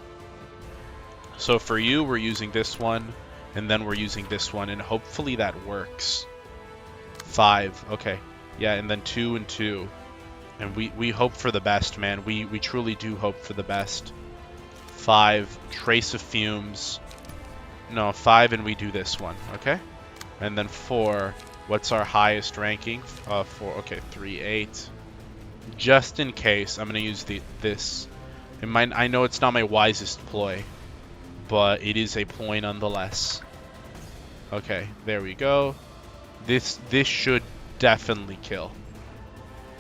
So for you, we're using this one, and then we're using this one, and hopefully that works. 5, okay. Yeah, and then 2 and 2. And we hope for the best, man. We truly do hope for the best. 5, trace of fumes. No, 5, and we do this one, okay? And then 4, what's our highest ranking? 4, okay, 3, 8. Just in case, I'm going to use this. I know it's not my wisest ploy, but it is a ploy nonetheless. Okay, there we go. This should definitely kill.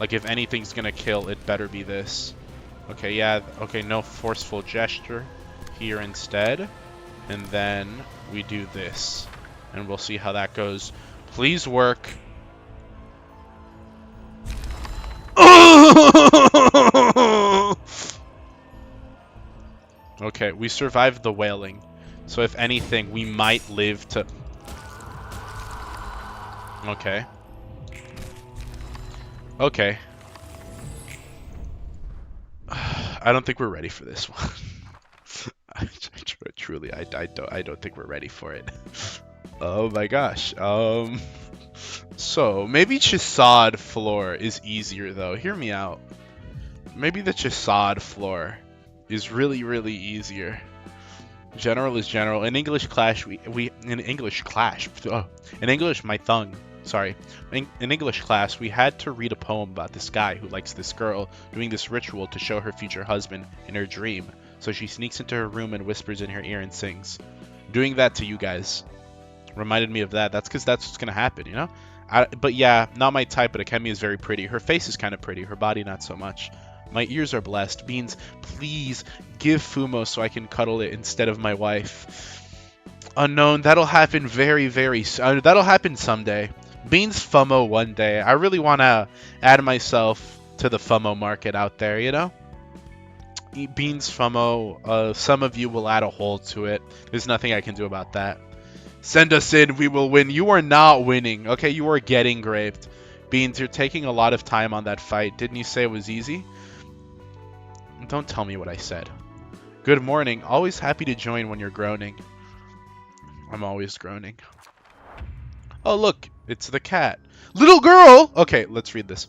Like, if anything's gonna kill, it better be this. Okay, yeah, okay, no forceful gesture here instead. And then we do this. And we'll see how that goes. Please work. Okay, we survived the wailing. So if anything, we might live to... Okay. Okay. I don't think we're ready for this one. Truly, I don't think we're ready for it. Oh my gosh. So maybe Chisad floor is easier though. Hear me out. Maybe the Chisad floor is really easier. General is general. In English clash, in English my tongue. Sorry. In English class, we had to read a poem about this guy who likes this girl doing this ritual to show her future husband in her dream. So she sneaks into her room and whispers in her ear and sings. Doing that to you guys reminded me of that. That's because that's what's gonna happen, you know? But yeah, not my type, but Akemi is very pretty. Her face is kind of pretty. Her body, not so much. My ears are blessed. Beans, please give Fumo so I can cuddle it instead of my wife. Unknown, that'll happen very soon. That'll happen someday. Beans FUMO one day. I really want to add myself to the FUMO market out there, you know? Beans FUMO, some of you will add a hole to it. There's nothing I can do about that. Send us in, we will win. You are not winning, okay? You are getting raped. Beans, you're taking a lot of time on that fight. Didn't you say it was easy? Don't tell me what I said. Good morning. Always happy to join when you're groaning. I'm always groaning. Oh, look. It's the cat. Little girl! Okay, let's read this.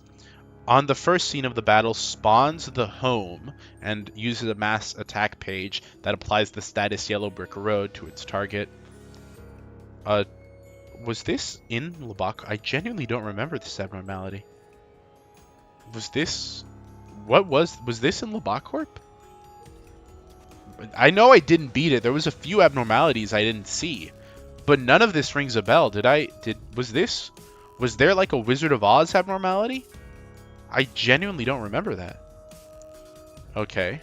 On the first scene of the battle, spawns the home and uses a mass attack page that applies the status Yellow Brick Road to its target. Was this in Labak? I genuinely don't remember this abnormality. Was this... What was this in Labacorp? I know I didn't beat it. There was a few abnormalities I didn't see, but none of this rings a bell. Was there like a Wizard of Oz abnormality? I genuinely don't remember that. Okay.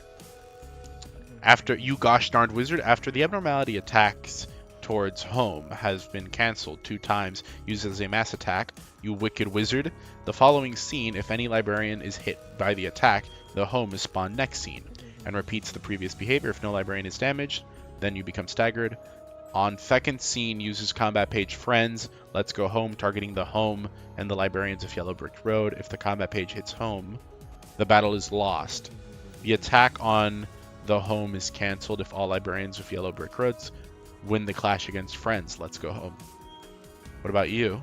After you gosh darned wizard, after the abnormality attacks towards home has been cancelled 2 times, used as a mass attack, you wicked wizard. The following scene, if any librarian is hit by the attack, the home is spawned next scene, and repeats the previous behavior. If no librarian is damaged, then you become staggered. On second scene, uses combat page friends, let's go home, targeting the home and the librarians of Yellow Brick Road. If the combat page hits home, the battle is lost. The attack on the home is cancelled if all librarians of Yellow Brick Roads win the clash against friends. Let's go home. What about you?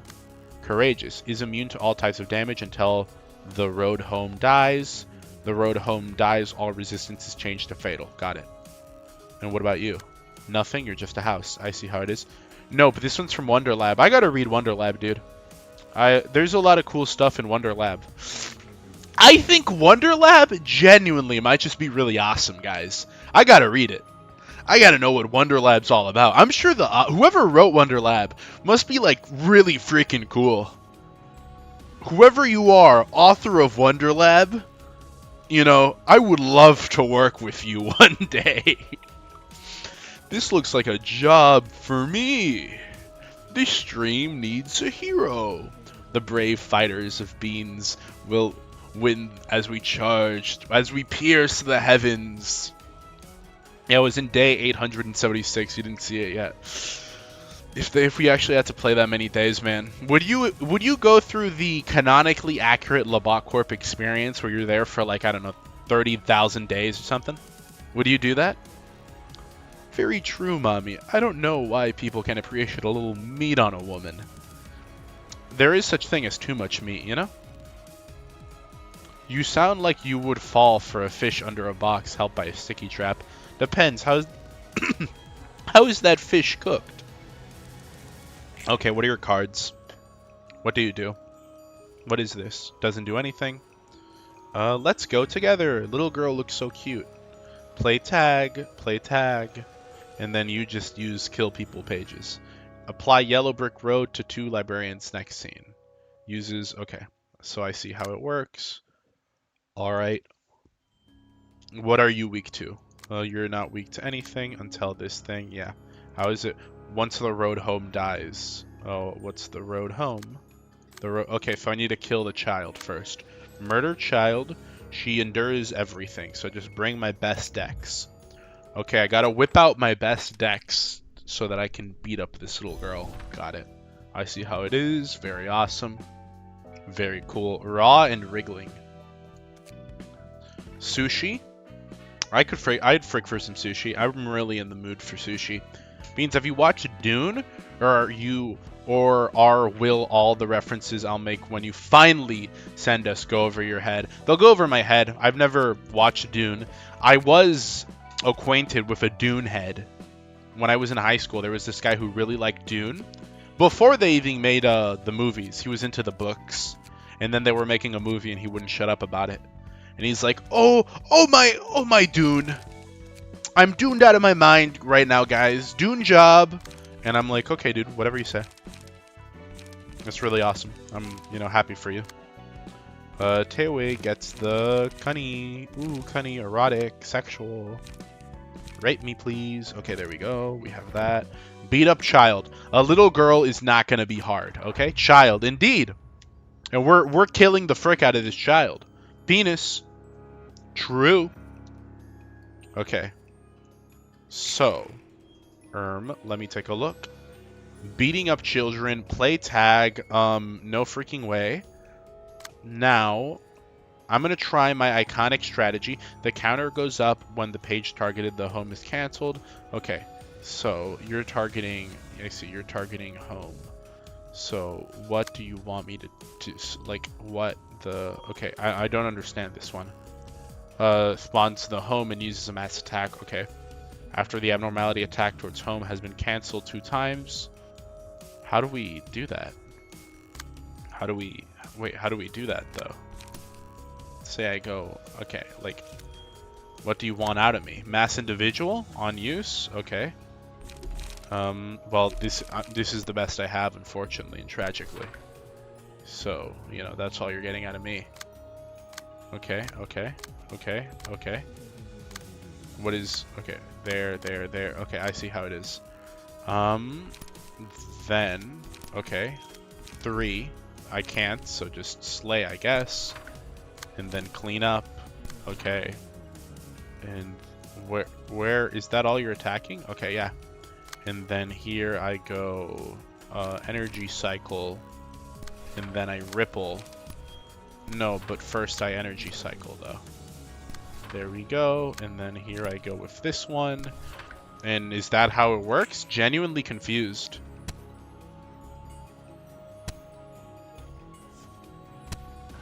Courageous. Is immune to all types of damage until the road home dies. The road home dies, all resistance is changed to fatal. Got it. And what about you? Nothing? You're just a house. I see how it is. No, but this one's from Wonder Lab. I gotta read Wonder Lab, dude. There's a lot of cool stuff in Wonder Lab. I think Wonder Lab genuinely might just be really awesome, guys. I gotta read it. I gotta know what Wonder Lab's all about. I'm sure the whoever wrote Wonder Lab must be like really freaking cool. Whoever you are, author of Wonder Lab, you know, I would love to work with you one day. This looks like a job for me. This stream needs a hero. The brave fighters of Beans will win as we charge, as we pierce the heavens. Yeah, it was in day 876. You didn't see it yet. If we actually had to play that many days, man, would you go through the canonically accurate Labat Corp experience where you're there for like, I don't know, 30,000 days or something? Would you do that? Very true, mommy. I don't know why people can appreciate a little meat on a woman. There is such thing as too much meat, you know? You sound like you would fall for a fish under a box helped by a sticky trap. Depends. How is that fish cooked? Okay, what are your cards? What do you do? What is this? Doesn't do anything. Let's go together. Little girl looks so cute. Play tag, and then you just use kill people pages. Apply yellow brick road to 2 librarians next scene. Uses, okay, so I see how it works. All right. What are you weak to? Well, you're not weak to anything until this thing, yeah. How is it? Once the road home dies. Oh, what's the road home? Okay, so I need to kill the child first. Murder child. She endures everything, so just bring my best dex. Okay, I gotta whip out my best dex so that I can beat up this little girl. Got it. I see how it is. Very awesome. Very cool. Raw and wriggling. Sushi. I'd frick for some sushi. I'm really in the mood for sushi. Beans, have you watched Dune? Will all the references I'll make when you finally send us go over your head? They'll go over my head. I've never watched Dune. I was acquainted with a Dune head. When I was in high school, there was this guy who really liked Dune. Before they even made the movies, he was into the books. And then they were making a movie and he wouldn't shut up about it. And he's like, oh my Dune. I'm Duned out of my mind right now, guys. Dune job. And I'm like, okay, dude, whatever you say. That's really awesome. I'm, happy for you. Tewe gets the cunny. Ooh, cunny, erotic, sexual. Rape me, please. Okay, there we go. We have that. Beat up child. A little girl is not going to be hard, okay? Child, indeed. And we're killing the frick out of this child. Penis. True. Okay. So, let me take a look. Beating up children, play tag, no freaking way. Now, I'm going to try my iconic strategy. The counter goes up when the page targeted the home is canceled. Okay, so you're targeting, I see, you're targeting home. So, what do you want me to like, what the, okay, I don't understand this one. Spawns the home and uses a mass attack, okay. After the abnormality attack towards home has been canceled 2 times. How do we do that? How do we do that though? Say I go, okay, like, what do you want out of me? Mass individual on use, okay. Well, this is the best I have, unfortunately and tragically. So, that's all you're getting out of me. Okay. What is, okay, there. Okay, I see how it is. Then, okay, 3. I can't, so just slay, I guess. And then clean up. Okay. And where is that all you're attacking? Okay, yeah. And then here I go energy cycle. And then I ripple. No, but first I energy cycle though. There we go. And then here I go with this one. And is that how it works? Genuinely confused.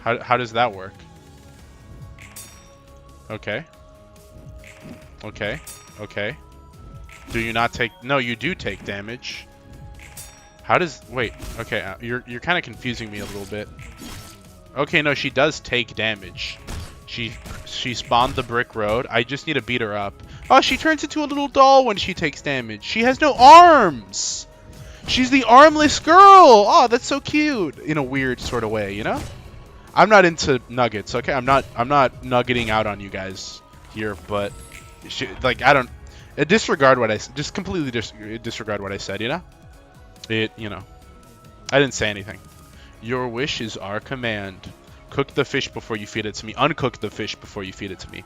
How does that work? Okay. Do you not take... No, you do take damage. How does... Wait, okay, you're kind of confusing me a little bit. Okay, no, she does take damage. She spawned the brick road. I just need to beat her up. Oh, she turns into a little doll when she takes damage. She has no arms. She's the armless girl. Oh, that's so cute. In a weird sort of way, you know? I'm not into nuggets, okay? I'm not nuggeting out on you guys here, but like I don't disregard what I just completely disregard what I said, you know? You know. I didn't say anything. Your wish is our command. Cook the fish before you feed it to me. Uncook the fish before you feed it to me.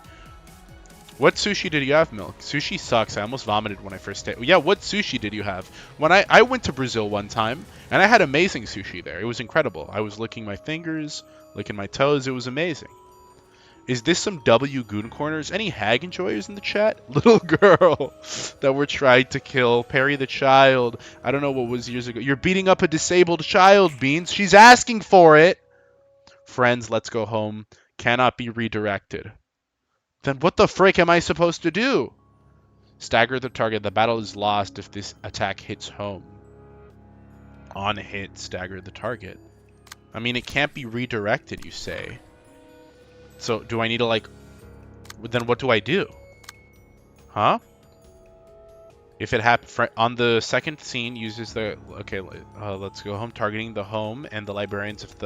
What sushi did you have, Milk? Sushi sucks. I almost vomited when I first ate. Yeah, what sushi did you have? When I went to Brazil one time, and I had amazing sushi there. It was incredible. I was licking my fingers, licking my toes. It was amazing. Is this some W Goon Corners? Any hag enjoyers in the chat? Little girl that we're trying to kill. Perry the child. I don't know what was years ago. You're beating up a disabled child, Beans. She's asking for it. Friends, let's go home. Cannot be redirected. Then what the frick am I supposed to do? Stagger the target. The battle is lost if this attack hits home. On hit, stagger the target. I mean, it can't be redirected, you say. So, do I need to, like... Then what do I do? Huh? If it happens... On the second scene, uses the... Okay, let's go home. Targeting the home and the librarians. If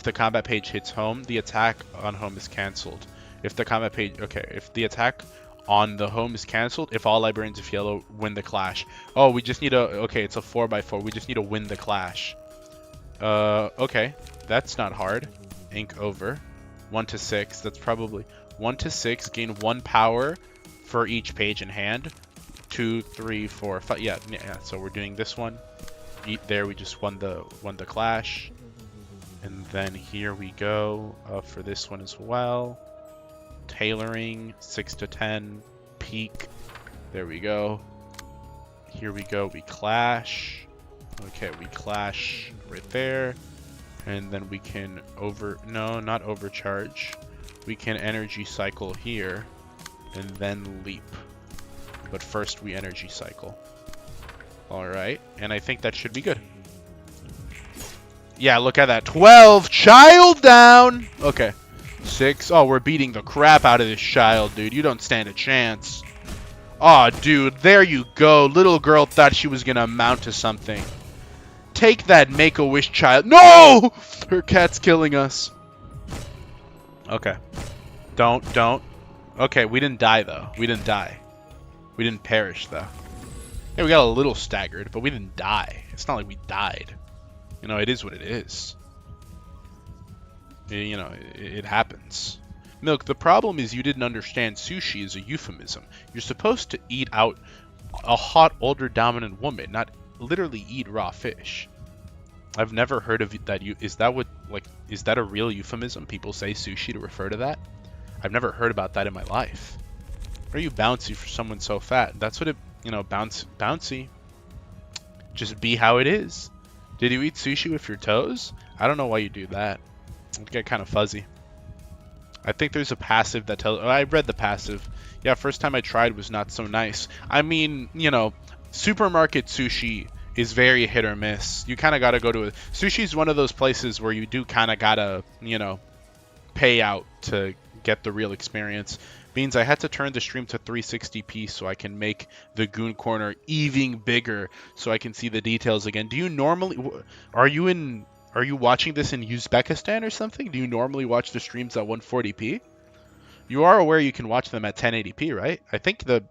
the combat page hits home, the attack on home is cancelled. If the combat page... Okay, if the attack on the home is cancelled, if all librarians of yellow win the clash. Oh, we just need a... Okay, it's a 4x4. We just need to win the clash. Okay. That's not hard. Ink over. 1 to 6. That's probably... 1 to 6. Gain 1 power for each page in hand. 2, 3, 4, 5. Yeah. So we're doing this one. There, we just won the clash. And then here we go for this one as well. Tailoring, 6 to 10, peak. There we go. Here we go. We clash. Okay, we clash right there. And then we can no, not overcharge. We can energy cycle here and then leap. But first we energy cycle. All right. And I think that should be good. Yeah, look at that. 12. Child down. Okay. 6. Oh, we're beating the crap out of this child, dude. You don't stand a chance. Aw, dude. There you go. Little girl thought she was going to amount to something. Take that Make-A-Wish child. No! Her cat's killing us. Okay. Don't. Okay, we didn't die, though. We didn't die. We didn't perish, though. Yeah, we got a little staggered, but we didn't die. It's not like we died. You know, it is what it is. You know, it happens. Milk, the problem is you didn't understand sushi is a euphemism. You're supposed to eat out a hot, older, dominant woman, not literally eat raw fish. I've never heard of that. Is that a real euphemism? People say sushi to refer to that? I've never heard about that in my life. Are you bouncy for someone so fat? That's what it, you know, bouncy. Just be how it is. Did you eat sushi with your toes? I don't know why you do that. It'd get kind of fuzzy. I think there's a passive that tells... Oh, I read the passive. Yeah, first time I tried was not so nice. I mean, you know, supermarket sushi is very hit or miss. You kind of got to go to a... Sushi is one of those places where you do kind of got to, you know, pay out to get the real experience. Means I had to turn the stream to 360p so I can make the Goon Corner even bigger so I can see the details again. Do you normally... Are you watching this in Uzbekistan or something? Do you normally watch the streams at 140p? You are aware you can watch them at 1080p, right? I think the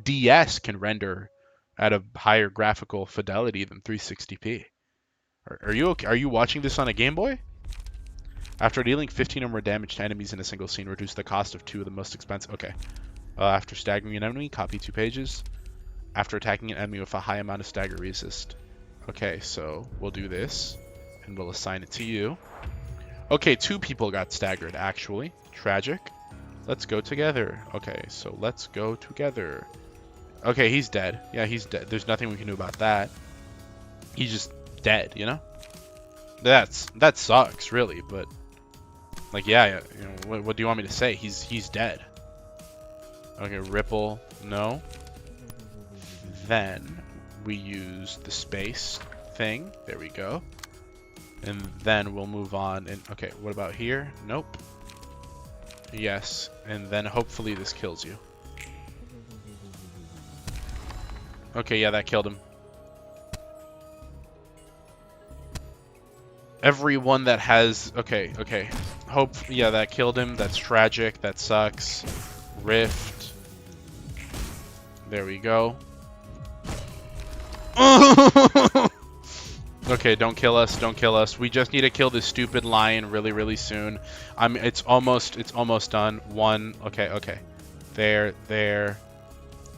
DS can render at a higher graphical fidelity than 360p. Are you okay? Are you watching this on a Game Boy? After dealing 15 or more damage to enemies in a single scene, reduce the cost of 2 of the most expensive... Okay. After staggering an enemy, copy 2 pages. After attacking an enemy with a high amount of stagger resist. Okay, so we'll do this. And we'll assign it to you. Okay, 2 people got staggered, actually. Tragic. Let's go together. Okay, so let's go together. Okay, he's dead. Yeah, he's dead. There's nothing we can do about that. He's just dead, you know? That sucks, really, but... Like, yeah, you know, what do you want me to say? He's dead. Okay, Ripple, no. Then we use the space thing. There we go. And then we'll move on. And okay, what about here? Nope. Yes, and then hopefully this kills you. Okay, yeah, that killed him. Everyone that has... Okay, okay. Hope... Yeah, that killed him. That's tragic. That sucks. Rift. There we go. Okay, don't kill us. Don't kill us. We just need to kill this stupid lion really, really soon. It's almost done. One. Okay, okay. There.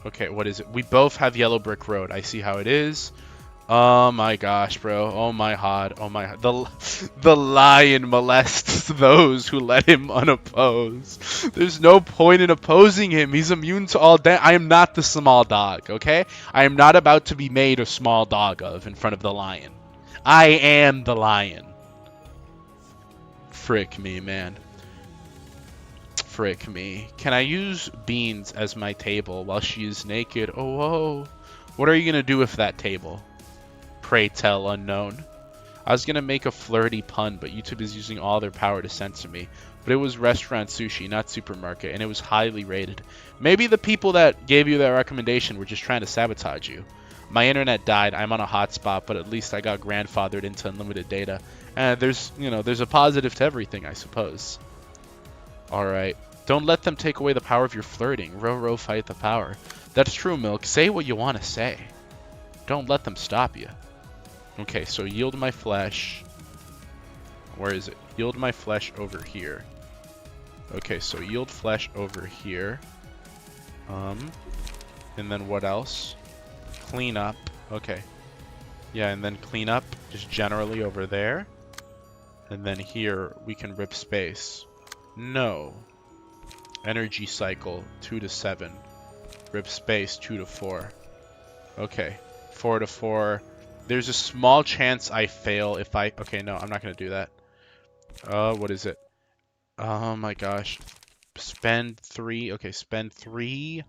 Okay, what is it? We both have yellow brick road. I see how it is. Oh my gosh, bro. Oh my god. Oh my... The lion molests those who let him unopposed. There's no point in opposing him. He's immune to all I am not the small dog, okay? I am not about to be made a small dog of in front of the lion. I am the lion. Frick me, man. Frick me. Can I use Beans as my table while she is naked? Oh, whoa. What are you going to do with that table? Pray tell, unknown. I was going to make a flirty pun, but YouTube is using all their power to censor me. But it was restaurant sushi, not supermarket, and it was highly rated. Maybe the people that gave you that recommendation were just trying to sabotage you. My internet died. I'm on a hotspot, but at least I got grandfathered into unlimited data. And there's a positive to everything, I suppose. Alright. Don't let them take away the power of your flirting. Row, fight the power. That's true, Milk. Say what you want to say. Don't let them stop you. Okay, so yield my flesh. Where is it? Yield my flesh over here. Okay, so yield flesh over here. And then what else? Clean up. Okay. Yeah, and then clean up just generally over there. And then here we can rip space. No. Energy cycle 2 to 7. Rip space 2 to 4. Okay. 4 to 4. There's a small chance I fail if I... Okay, no, I'm not going to do that. What is it? Oh my gosh. Spend 3. Okay, spend 3.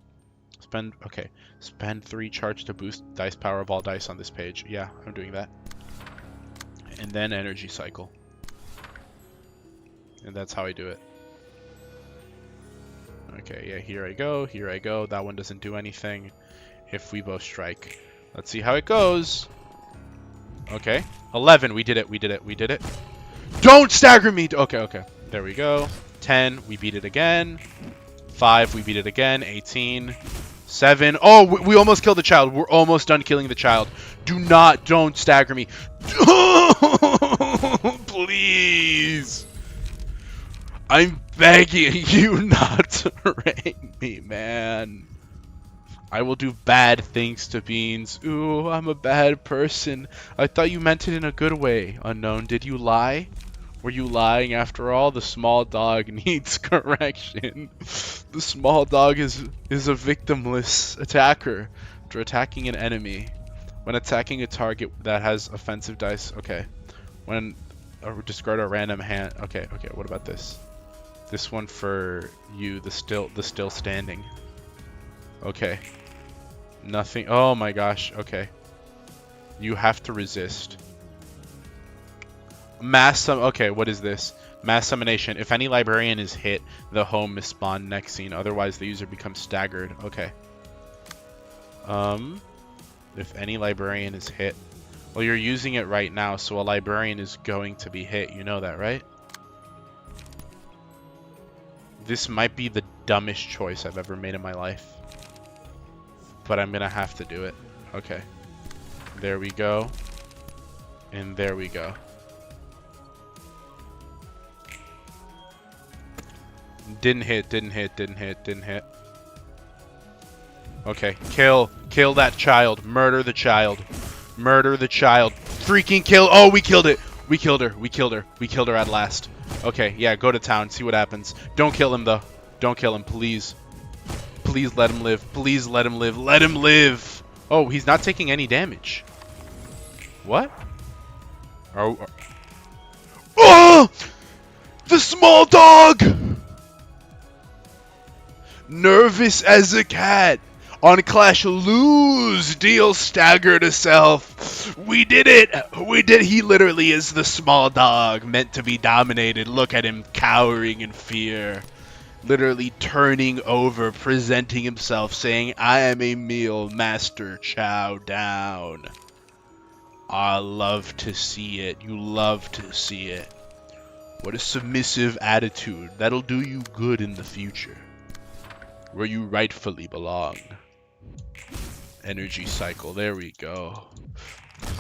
Okay. Spend 3 charge to boost dice power of all dice on this page. Yeah, I'm doing that. And then energy cycle. And that's how I do it. Okay, yeah, here I go. Here I go. That one doesn't do anything if we both strike. Let's see how it goes. Okay. 11. We did it. We did it. We did it. Don't stagger me. Okay, okay. There we go. 10. We beat it again. 5. We beat it again. 18. 7. Oh, we almost killed the child. We're almost done killing the child. Don't stagger me. Please. I'm begging you not to rank me, man. I will do bad things to Beans. Ooh, I'm a bad person. I thought you meant it in a good way. Unknown, did you lie? Were you lying after all? The small dog needs correction. The small dog is a victimless attacker after attacking an enemy. When attacking a target that has offensive dice. Okay. When discard a random hand. Okay, okay, what about this? This one for you, the still standing. Okay. Nothing. Oh my gosh. Okay. You have to resist. Okay, what is this? Mass summonation. If any librarian is hit, the home is spawned next scene. Otherwise, the user becomes staggered. Okay. If any librarian is hit. Well, you're using it right now, so a librarian is going to be hit. You know that, right? This might be the dumbest choice I've ever made in my life. But I'm gonna have to do it. Okay. There we go. And there we go. Didn't hit, didn't hit, didn't hit, didn't hit. Okay. Kill that child. Murder the child. Murder the child. Freaking kill. Oh, we killed it. We killed her. We killed her. We killed her at last. Okay, yeah, go to town. See what happens. Don't kill him, though. Don't kill him, please. Please let him live. Please let him live. Let him live. Oh, he's not taking any damage. What? Oh. Oh! The small dog! Nervous as a cat. On Clash lose. Deal staggered herself. We did it. We did. He literally is the small dog meant to be dominated. Look at him cowering in fear. literally turning over, presenting himself, saying, I am a meal master, chow down. I love to see it. You love to see it. What a submissive attitude. That'll do you good in the future, where you rightfully belong. Energy cycle. There we go.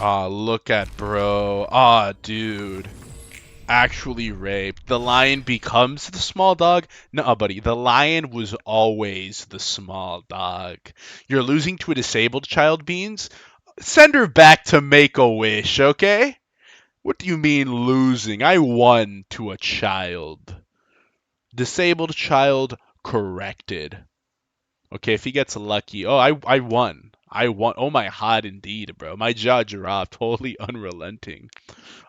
Ah, look at bro. Ah, dude. Actually raped. The lion becomes the small dog? No, buddy. The lion was always the small dog. You're losing to a disabled child, Beans? Send her back to Make-A-Wish, okay? What do you mean losing? I won to a child. Disabled child corrected. Okay, if he gets lucky. Oh, I won. I won. Oh my god, indeed, bro. My jaw dropped. Totally unrelenting.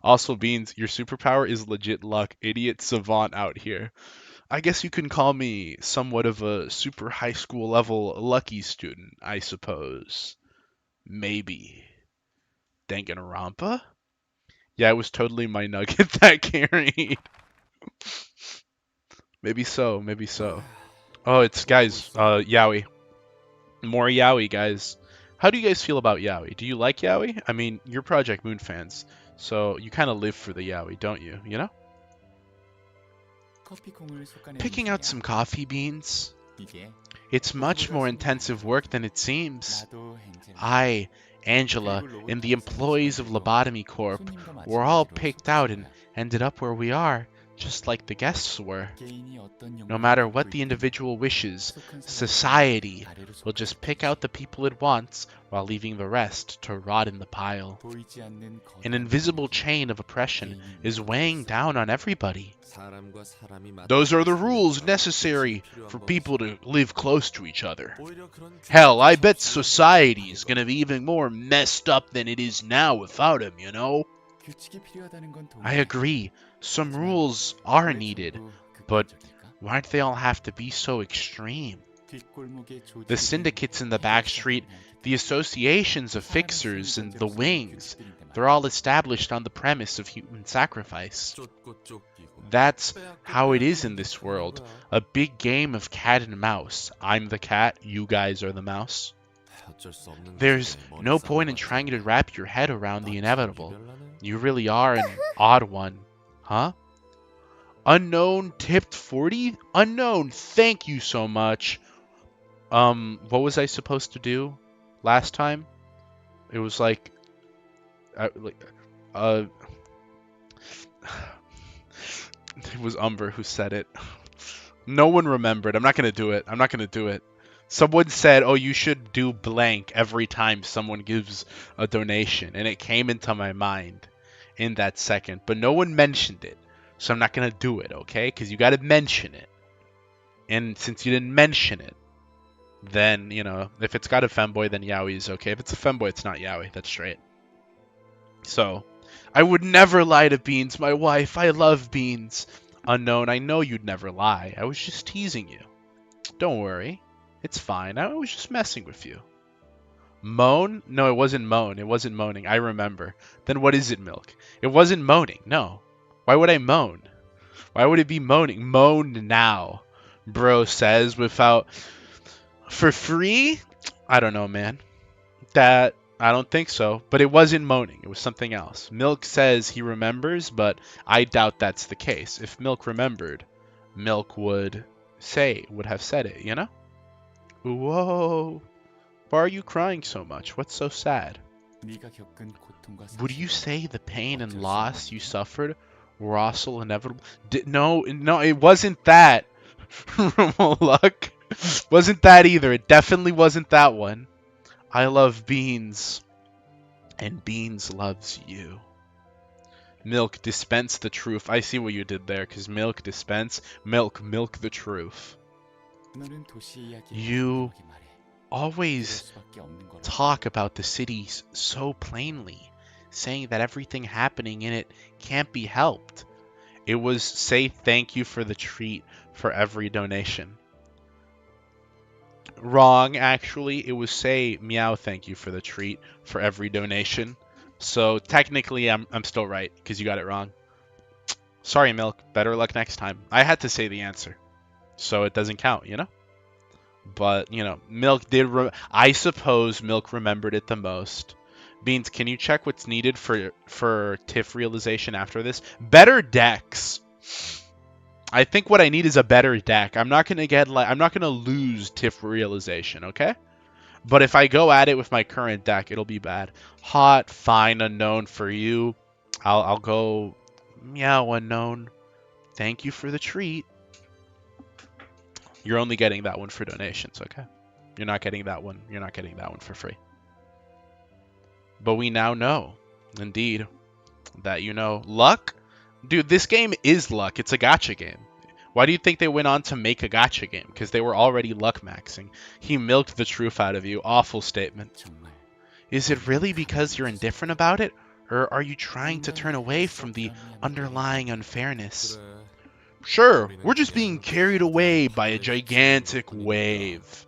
Also, Beans, your superpower is legit luck. Idiot savant out here. I guess you can call me somewhat of a super high school level lucky student, I suppose. Maybe. Danganronpa? Yeah, it was totally my nugget that carried. Maybe so, maybe so. Oh, it's guys, Yaoi. More Yaoi, guys. How do you guys feel about Yaoi? Do you like Yaoi? I mean, you're Project Moon fans, so you kind of live for the Yaoi, don't you? You know? Picking out some coffee beans. It's much more intensive work than it seems. I, Angela, and the employees of Lobotomy Corp were all picked out and ended up where we are, just like the guests were. No matter what the individual wishes, society will just pick out the people it wants while leaving the rest to rot in the pile. An invisible chain of oppression is weighing down on everybody. Those are the rules necessary for people to live close to each other. Hell, I bet society's gonna be even more messed up than it is now without him, you know? I agree. Some rules are needed, but why'd they all have to be so extreme? The syndicates in the back street, the associations of fixers, and the wings, they're all established on the premise of human sacrifice. That's how it is in this world. A big game of cat and mouse. I'm the cat, you guys are the mouse. There's no point in trying to wrap your head around the inevitable. You really are an odd one. Huh? Unknown tipped 40? Unknown, thank you so much. What was I supposed to do last time? It was like, it was Umber who said it. No one remembered. I'm not gonna do it. I'm not gonna do it. Someone said, oh, you should do blank every time someone gives a donation, and it came into my mind in that second, but no one mentioned it, so I'm not gonna do it, okay? Because you gotta mention it, and since you didn't mention it, then, you know, if it's got a femboy, then yaoi is okay. If it's a femboy, it's not yaoi. That's straight. So, I would never lie to Beans, my wife. I love Beans. Unknown, I know you'd never lie. I was just teasing you. Don't worry. It's fine. I was just messing with you. Moan? No, it wasn't moan. It wasn't moaning. I remember. Then what is it, Milk? It wasn't moaning. No. Why would I moan? Why would it be moaning? Moan now, bro says without... For free? I don't know, man. That... I don't think so. But it wasn't moaning. It was something else. Milk says he remembers, but I doubt that's the case. If Milk remembered, Milk would have said it, you know? Whoa. Why are you crying so much? What's so sad? Would you say the pain and loss you suffered were also inevitable? No, it wasn't that. Luck. Wasn't that either. It definitely wasn't that one. I love Beans. And Beans loves you. Milk, dispense the truth. I see what you did there, because milk, dispense. Milk the truth. You always talk about the cities so plainly, saying that everything happening in it can't be helped. It was say thank you for the treat for every donation. Wrong, actually. It was say meow thank you for the treat for every donation. So technically I'm still right, because you got it wrong. Sorry, Milk. Better luck next time. I had to say the answer. so it doesn't count, you know? But, you know, Milk did, I suppose Milk remembered it the most. Beans, can you check what's needed for TIFF realization after this? Better decks. I think what I need is a better deck. I'm not gonna lose TIFF realization, okay? But if I go at it with my current deck, it'll be bad. Hot, fine, unknown for you. I'll go meow unknown. Thank you for the treat. You're only getting that one for donations, okay? You're not getting that one. You're not getting that one for free. But we now know, indeed, that you know luck. Dude, this game is luck. It's a gacha game. Why do you think they went on to make a gacha game? Because they were already luck maxing. He milked the truth out of you. Awful statement. Is it really because you're indifferent about it? Or are you trying to turn away from the underlying unfairness? Sure, we're just being carried away by a gigantic wave.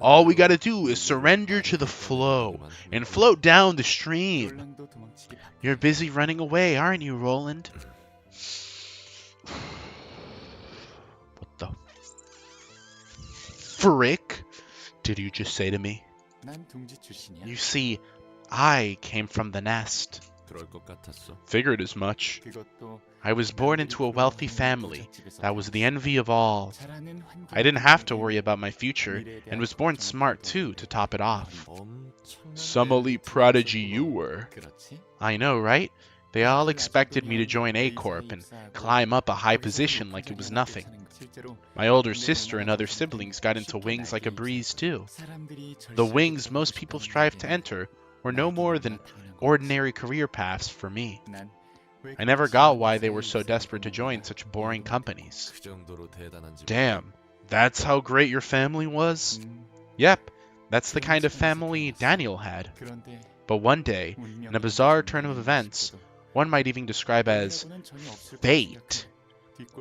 All we gotta do is surrender to the flow and float down the stream. You're busy running away, aren't you, Roland? What the frick did you just say to me? You see, I came from the nest. Figured as much. I was born into a wealthy family that was the envy of all. I didn't have to worry about my future, and was born smart too, to top it off. Some elite prodigy you were. I know, right? They all expected me to join A Corp and climb up a high position like it was nothing. My older sister and other siblings got into wings like a breeze too. The wings most people strive to enter were no more than ordinary career paths for me. I never got why they were so desperate to join such boring companies. Damn, that's how great your family was? Yep, that's the kind of family Daniel had. But one day, in a bizarre turn of events, one might even describe as fate,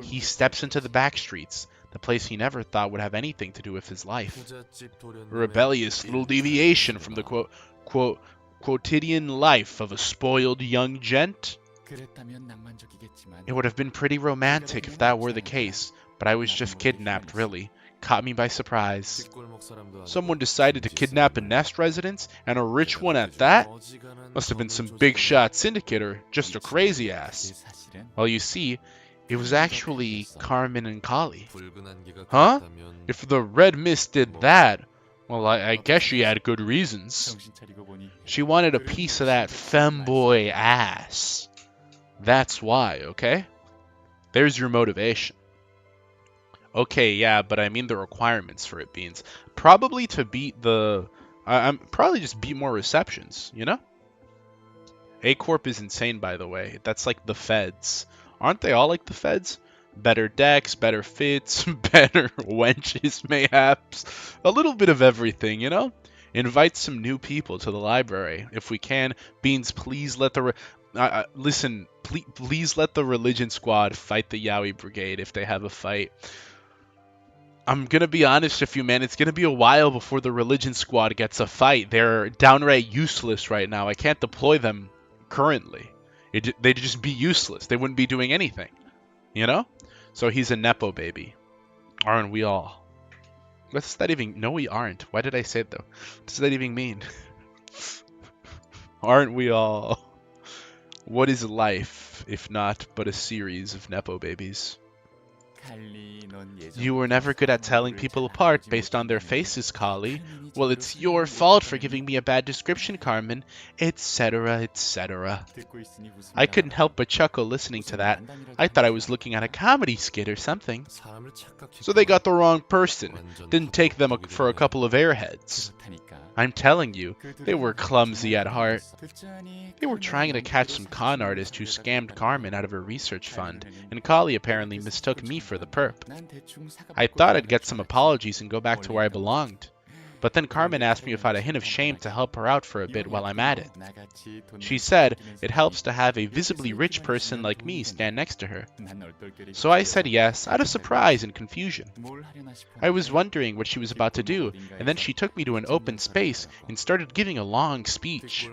he steps into the back streets, the place he never thought would have anything to do with his life. A rebellious little deviation from the quotidian life of a spoiled young gent. It would have been pretty romantic if that were the case, but I was just kidnapped, really. Caught me by surprise. Someone decided to kidnap a nest residence, and a rich one at that? Must have been some big shot syndicate or just a crazy ass. Well, you see, it was actually Carmen and Kali. Huh? If the Red Mist did that, well, I guess she had good reasons. She wanted a piece of that femboy ass. That's why, okay? There's your motivation. Okay, yeah, but I mean the requirements for it, Beans. Probably to beat the... I'm probably just beat more receptions, you know? A Corp is insane, by the way. That's like the feds. Aren't they all like the feds? Better decks, better fits, better wenches, mayhaps. A little bit of everything, you know? Invite some new people to the library. If we can, Beans, please let the... listen, please let the religion squad fight the Yaoi brigade if they have a fight. I'm going to be honest with you, man. It's going to be a while before the religion squad gets a fight. They're downright useless right now. I can't deploy them currently. They'd just be useless. They wouldn't be doing anything. You know? So he's a Nepo baby. Aren't we all? What does that even... No, we aren't. Why did I say it, though? What does that even mean? Aren't we all? What is life, if not but a series of Nepo babies? You were never good at telling people apart based on their faces, Kali. Well, it's your fault for giving me a bad description, Carmen, etc., etc. I couldn't help but chuckle listening to that. I thought I was looking at a comedy skit or something. So they got the wrong person. Didn't take them for a couple of airheads. I'm telling you, they were clumsy at heart. They were trying to catch some con artist who scammed Carmen out of her research fund, and Kali apparently mistook me for the perp. I thought I'd get some apologies and go back to where I belonged. But then Carmen asked me if I had a hint of shame to help her out for a bit while I'm at it. She said it helps to have a visibly rich person like me stand next to her. So I said yes, out of surprise and confusion. I was wondering what she was about to do, and then she took me to an open space and started giving a long speech.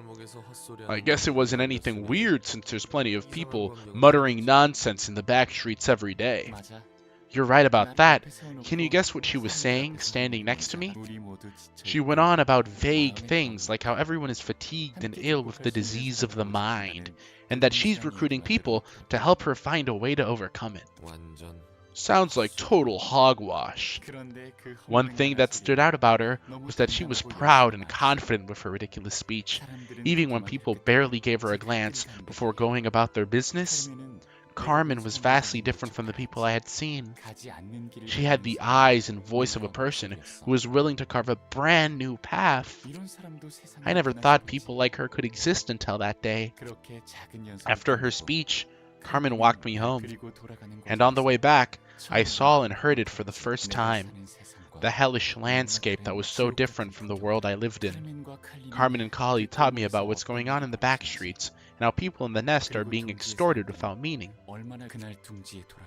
I guess it wasn't anything weird since there's plenty of people muttering nonsense in the back streets every day. You're right about that. Can you guess what she was saying, standing next to me? She went on about vague things, like how everyone is fatigued and ill with the disease of the mind, and that she's recruiting people to help her find a way to overcome it. Sounds like total hogwash. One thing that stood out about her was that she was proud and confident with her ridiculous speech, even when people barely gave her a glance before going about their business. Carmen was vastly different from the people I had seen. She had the eyes and voice of a person who was willing to carve a brand new path. I never thought people like her could exist until that day. After her speech, Carmen walked me home, and on the way back, I saw and heard it for the first time. The hellish landscape that was so different from the world I lived in. Carmen and Kali taught me about what's going on in the back streets, and how people in the nest are being extorted without meaning.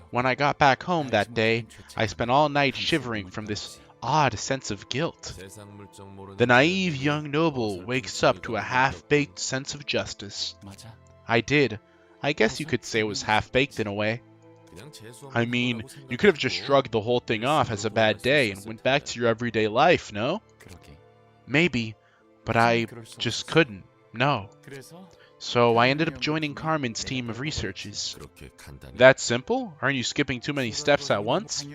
When I got back home that day, I spent all night shivering from this odd sense of guilt. The naive young noble wakes up to a half-baked sense of justice. I did. I guess you could say it was half-baked in a way. I mean, you could have just shrugged the whole thing off as a bad day and went back to your everyday life, no? Maybe, but I just couldn't, no. So I ended up joining Carmen's team of researchers. That simple? Aren't you skipping too many steps at once?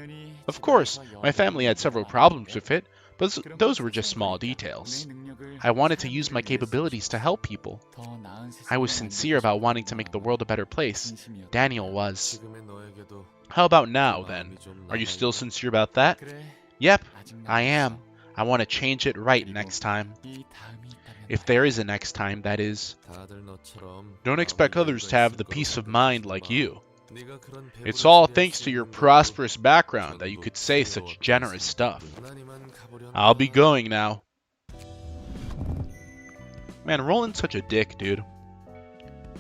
Of course, my family had several problems with it, but those were just small details. I wanted to use my capabilities to help people. I was sincere about wanting to make the world a better place. Daniel was. How about now, then? Are you still sincere about that? Yep, I am. I want to change it right next time. If there is a next time, that is. Don't expect others to have the peace of mind like you. It's all thanks to your prosperous background that you could say such generous stuff. I'll be going now. Man, Roland's such a dick, dude.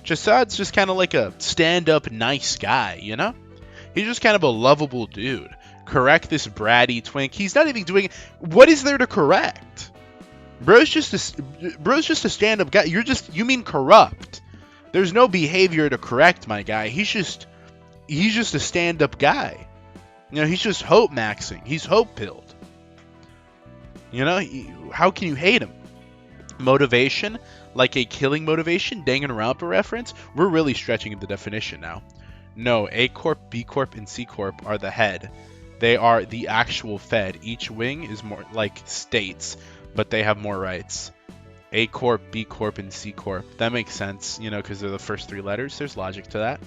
Jasad's just kind of like a stand-up nice guy, you know? He's just kind of a lovable dude. Correct this bratty twink. He's not even doing... What is there to correct? Bro's just a stand-up guy. You mean corrupt. There's no behavior to correct, my guy. He's just a stand-up guy. You know, he's just hope maxing. He's hope-pilled. You know, how can you hate him? Motivation, like a killing motivation, Danganronpa reference, we're really stretching the definition now. No, A Corp, B Corp, and C Corp are the head. They are the actual Fed. Each wing is more like states, but they have more rights. A Corp, B Corp, and C Corp. That makes sense, you know, because they're the first three letters. There's logic to that.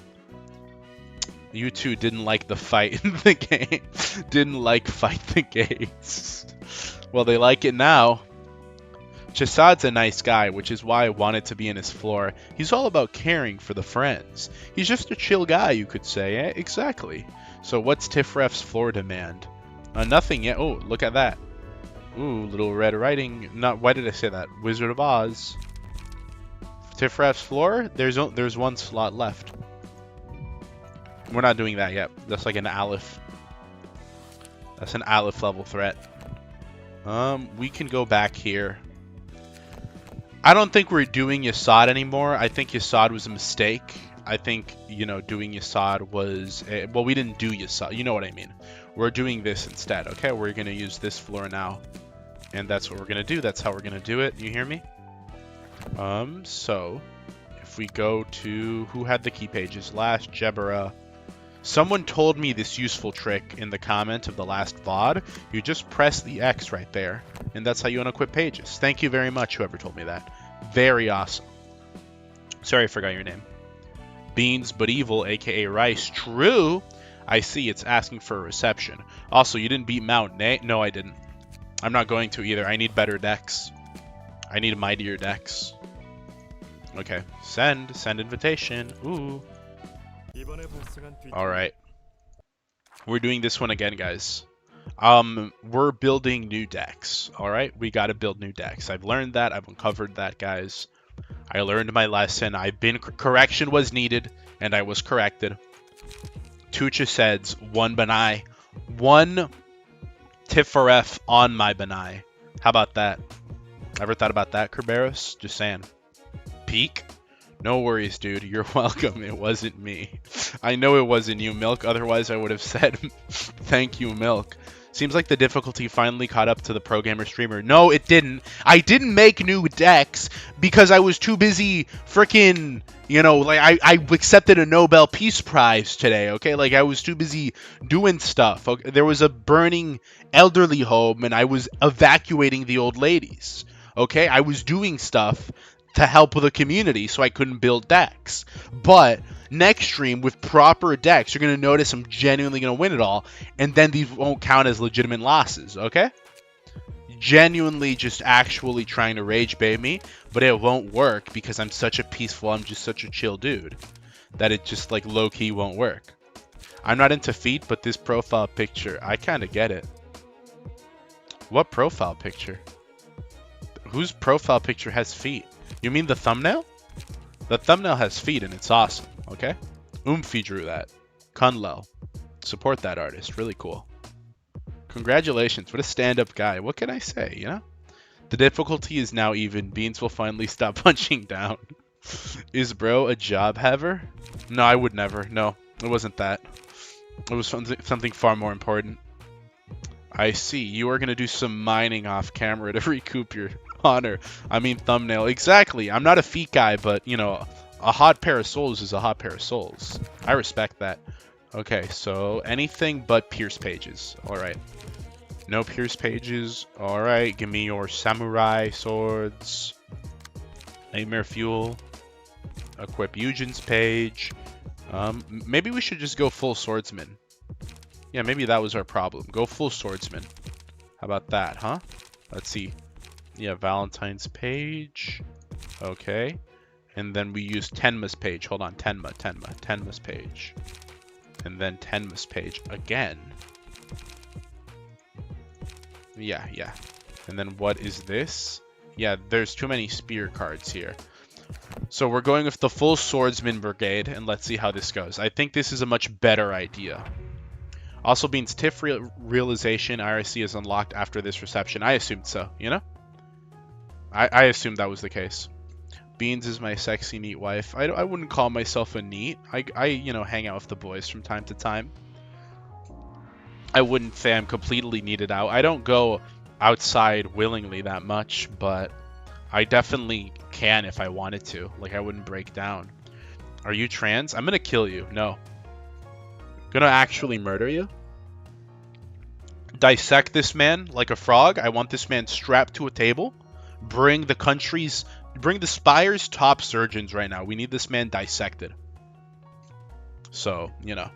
You two didn't like the fight in the game. Didn't like fight the gates. Well, they like it now. Jasad's a nice guy, which is why I wanted to be in his floor. He's all about caring for the friends. He's just a chill guy, you could say. Eh? Exactly. So what's Tifref's floor demand? Nothing yet. Oh, look at that. Ooh, little red writing. Why did I say that? Wizard of Oz. Tifref's floor? There's one slot left. We're not doing that yet. That's like an Aleph. That's an Aleph level threat. We can go back here. I don't think we're doing Yasad anymore. I think Yasad was a mistake. I think, you know, doing Yasad was... well, we didn't do Yasad. You know what I mean. We're doing this instead, okay? We're going to use this floor now. And that's what we're going to do. That's how we're going to do it. You hear me? So, if we go to... Who had the key pages last? Jebera. Someone told me this useful trick in the comment of the last VOD. You just press the X right there, and that's how you unequip pages. Thank you very much, whoever told me that. Very awesome. Sorry, I forgot your name. Beans but evil, aka Rice. True. I see, it's asking for a reception. Also, you didn't beat Mount, eh? No, I didn't. I'm not going to either. I need better decks. I need mightier decks. Okay, send invitation. Ooh. Alright. We're doing this one again, guys. We're building new decks. Alright? We gotta build new decks. I've learned that. I've uncovered that, guys. I learned my lesson. Correction was needed, and I was corrected. 2 Cheseds, 1 Binah. 1 Tifref on my Binah. How about that? Ever thought about that, Kerberos? Just saying. Peak? No worries, dude. You're welcome. It wasn't me. I know it wasn't you, Milk. Otherwise, I would have said thank you, Milk. Seems like the difficulty finally caught up to the pro gamer streamer. No, it didn't. I didn't make new decks because I was too busy freaking, you know, like I accepted a Nobel Peace Prize today, okay? Like I was too busy doing stuff. Okay? There was a burning elderly home and I was evacuating the old ladies. Okay? I was doing stuff to help with the community, so I couldn't build decks. But next stream with proper decks, you're gonna notice I'm genuinely gonna win it all, and then these won't count as legitimate losses. Okay? Genuinely, just actually trying to rage bait me, but it won't work because I'm such a peaceful, I'm just such a chill dude that it just like low key won't work. I'm not into feet, but this profile picture, I kind of get it. What profile picture? Whose profile picture has feet? You mean the thumbnail? The thumbnail has feet and it's awesome, okay? Oomphy drew that. Kunlel. Support that artist. Really cool. Congratulations. What a stand-up guy. What can I say, you know? The difficulty is now even. Beans will finally stop punching down. Is bro a job haver? No, I would never. No, it wasn't that. It was something far more important. I see. You are going to do some mining off camera to recoup your honor. I mean, thumbnail. Exactly. I'm not a feet guy, but, you know, a hot pair of souls is a hot pair of souls. I respect that. Okay, so anything but Pierce pages. All right. No Pierce pages. All right. Give me your samurai swords. Nightmare fuel. Equip Eugen's page. Maybe we should just go full swordsman. Yeah, maybe that was our problem. Go full swordsman. How about that, huh? Let's see. Yeah, Valentine's page. Okay. And then we use Tenma's page. Hold on, Tenma's page. And then Tenma's page again. Yeah. And then what is this? Yeah, there's too many spear cards here. So we're going with the full swordsman brigade, and let's see how this goes. I think this is a much better idea. Also, Beans TIFF realization IRC is unlocked after this reception. I assumed so, you know? I assumed that was the case. Beans is my sexy neat wife. I wouldn't call myself a neat. I you know, hang out with the boys from time to time. I wouldn't say I'm completely neated out. I don't go outside willingly that much, but I definitely can if I wanted to. Like, I wouldn't break down. Are you trans? I'm gonna kill you. No. Gonna actually murder you? Dissect this man like a frog. I want this man strapped to a table. Bring the Spire's top surgeons right now. We need this man dissected. So, you know.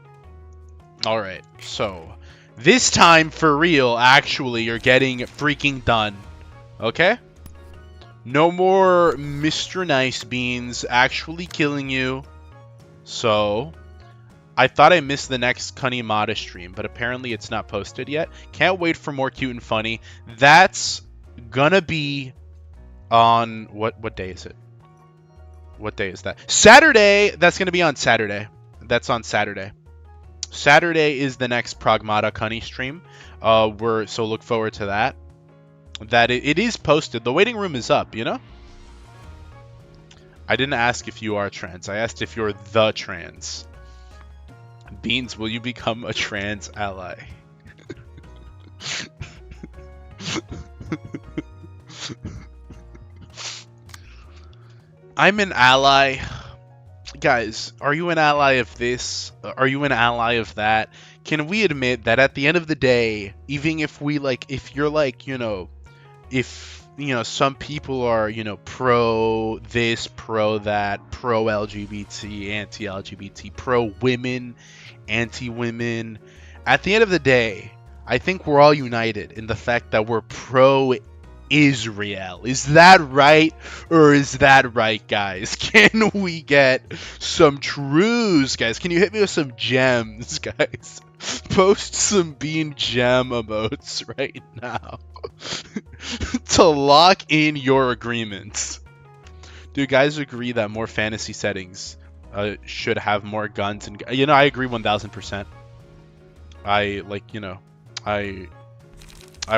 Alright, so this time for real, actually, you're getting freaking done. Okay? No more Mr. Nice Beans actually killing you. So, I thought I missed the next Kanimata stream, but apparently it's not posted yet. Can't wait for more cute and funny. That's gonna be on what day is it? What day is that? Saturday. That's gonna be on Saturday. That's on Saturday. Saturday is the next Pragmata Cunny stream. So look forward to that. It is posted. The waiting room is up, you know? I didn't ask if you are trans. I asked if you're the trans. Beans, will you become a trans ally? I'm an ally. Guys, are you an ally of this? Are you an ally of that? Can we admit that at the end of the day, even if we if you're you know, if, you know, some people are, you know, pro this, pro that, pro LGBT, anti-LGBT, pro women, anti-women, at the end of the day, I think we're all united in the fact that we're pro Israel. Is that right? Or is that right, guys? Can we get some trues, guys? Can you hit me with some gems, guys? Post some bean gem emotes right now to lock in your agreements. Do you guys agree that more fantasy settings should have more guns? And, you know, I agree 1000%. I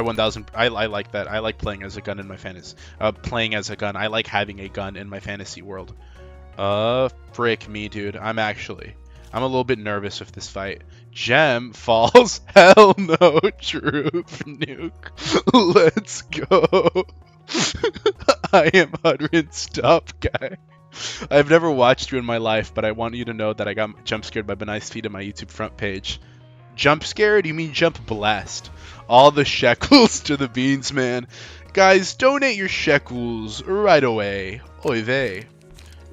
1000. I like that. I like playing as a gun in my fantasy. Playing as a gun. I like having a gun in my fantasy world. Frick me, dude. I'm a little bit nervous with this fight. Gem falls. Hell no, troop nuke. Let's go. I am Hudrin's top guy. I've never watched you in my life, but I want you to know that I got jump scared by Binah's feed on my YouTube front page. Jump scared? You mean jump blessed. All the shekels to the beans, man. Guys, donate your shekels right away. Oy vey.